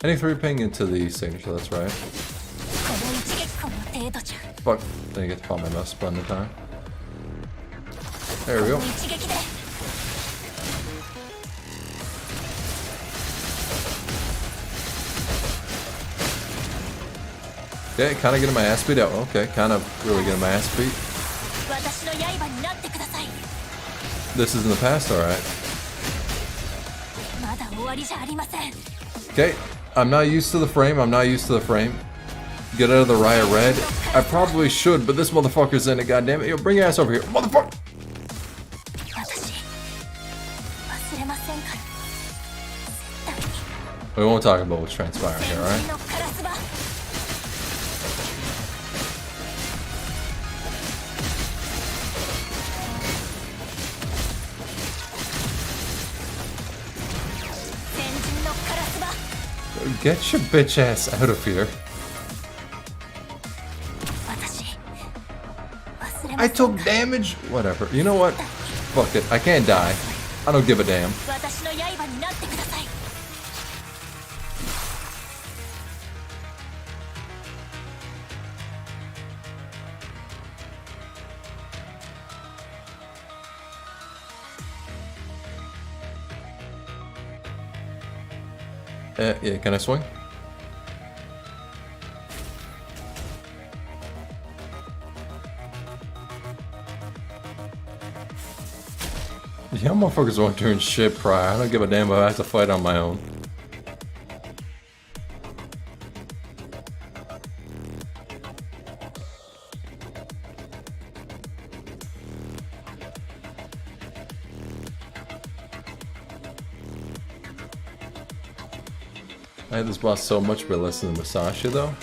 any 3 ping into the signature, that's right. Fuck, didn't get to call my mouse spun in time. There we go. Okay, kind of getting my ass beat out. Okay, kind of really getting my ass beat. This is in the past, alright. Okay, I'm not used to the frame. I'm not used to the frame. Get out of the riot red. I probably should, but this motherfucker's in it, goddammit. Yo, bring your ass over here. Motherfucker! We won't talk about what's transpiring here, alright? Get your bitch ass out of here. I took damage? Whatever. You know what? Fuck it. I can't die. I don't give a damn. Yeah, can I swing? Yeah, motherfuckers weren't doing shit prior. I don't give a damn if I have to fight on my own. I hate this boss so much, but less than Musashi though.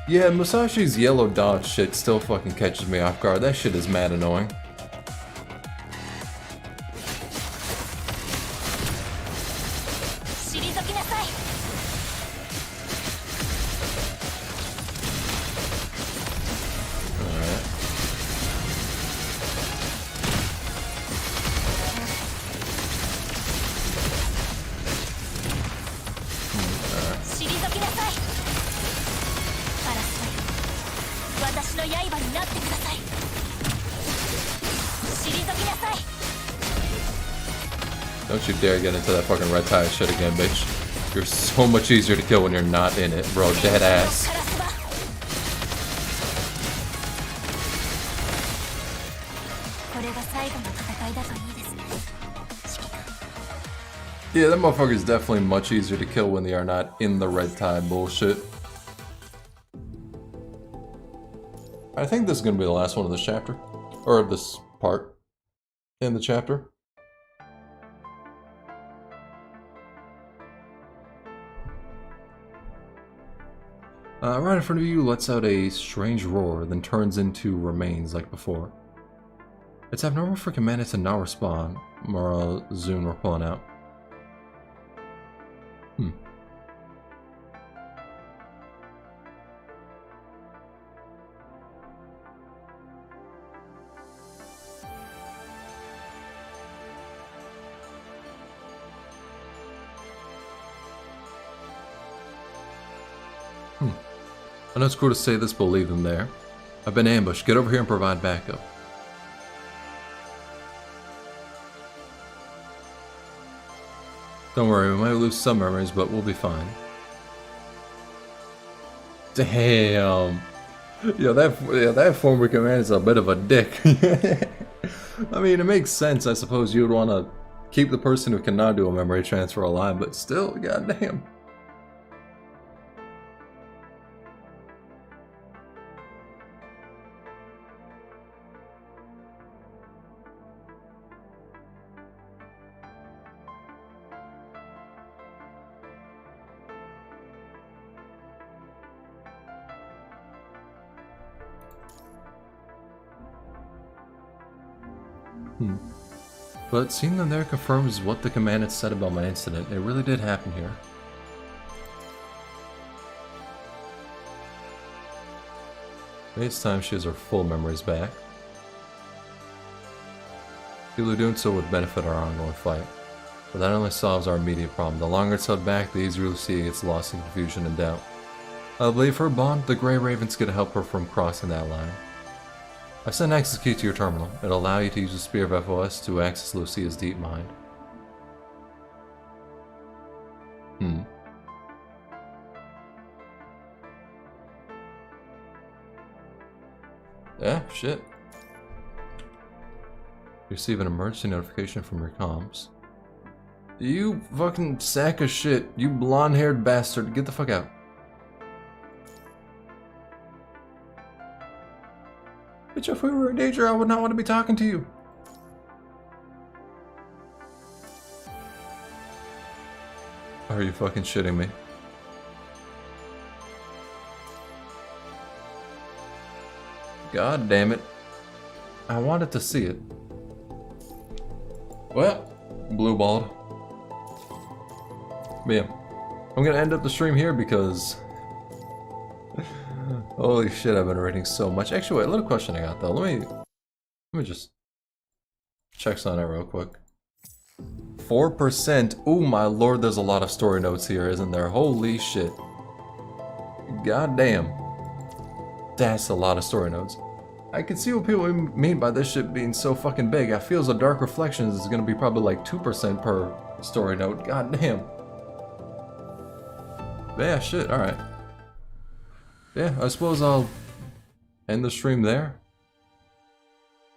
Yeah, Musashi's yellow dodge shit still fucking catches me off guard. That shit is mad annoying. Don't you dare get into that fucking red tide shit again, bitch. You're so much easier to kill when you're not in it, bro. Dead ass. Yeah, that motherfucker's definitely much easier to kill when they are not in the red tide bullshit. I think this is gonna be the last one of this chapter. Or of this part in the chapter. Right in front of you lets out a strange roar, then turns into remains like before. It's abnormal for Commandant to not respond. Mora, Zune were pulling out. I know it's cruel to say this, but leave them there. I've been ambushed. Get over here and provide backup. Don't worry, we might lose some memories, but we'll be fine. Damn. Yeah, that former command is a bit of a dick. I mean, it makes sense. I suppose you would want to keep the person who cannot do a memory transfer alive, but still, goddamn. But seeing them there confirms what the commandant said about my incident. It really did happen here. Maybe it's time she has her full memories back. People doing so would benefit our ongoing fight. But that only solves our immediate problem. The longer it's held back, the easier Lucia gets lost in confusion and doubt. I believe her bond, the Grey Raven's gonna help her from crossing that line. I sent access key to your terminal. It'll allow you to use the Spear of FOS to access Lucia's deep mind. Yeah, shit. Receive an emergency notification from your comms. You fucking sack of shit. You blonde-haired bastard. Get the fuck out. Bitch, if we were in danger, I would not want to be talking to you. Are you fucking shitting me? God damn it. I wanted to see it. Well, blue balled. But yeah, I'm gonna end up the stream here because holy shit, I've been reading so much. Actually, wait, a little question I got though. Let me just check on it real quick. 4%. Oh my lord, there's a lot of story notes here, isn't there? Holy shit. God damn. That's a lot of story notes. I can see what people mean by this shit being so fucking big. I feel as a Dark Reflections is gonna be probably like 2% per story note. God damn. But yeah, shit, alright. Yeah, I suppose I'll end the stream there.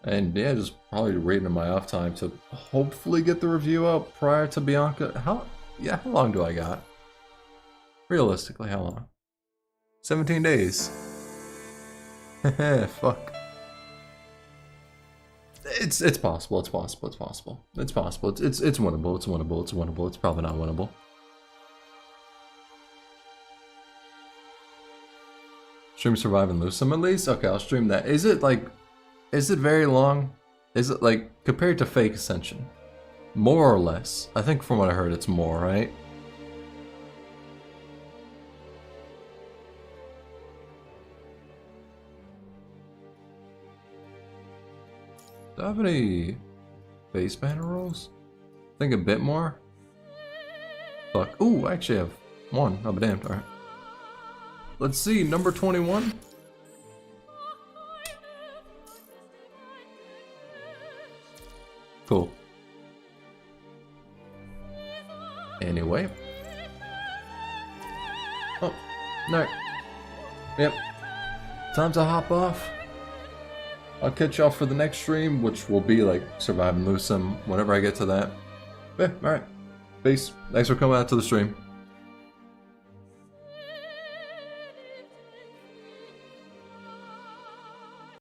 And yeah, just probably reading in my off time to hopefully get the review out prior to Bianca. How long do I got? Realistically, how long? 17 days. Fuck. It's possible, it's possible, it's possible. It's possible. It's winnable, it's winnable, it's winnable, it's probably not winnable. Stream Survive and Lose Some at least? Okay, I'll stream that. Is it very long? Is it like, compared to Fake Ascension? More or less? I think from what I heard it's more, right? Do I have any base banner rolls? I think a bit more? Fuck. Ooh, I actually have one. I'll be damned. Alright. Let's see, number 21. Cool. Anyway. Oh, no. Yep. Time to hop off. I'll catch y'all for the next stream, which will be like Survive and Lose Some whenever I get to that. Yeah, alright. Peace. Thanks for coming out to the stream.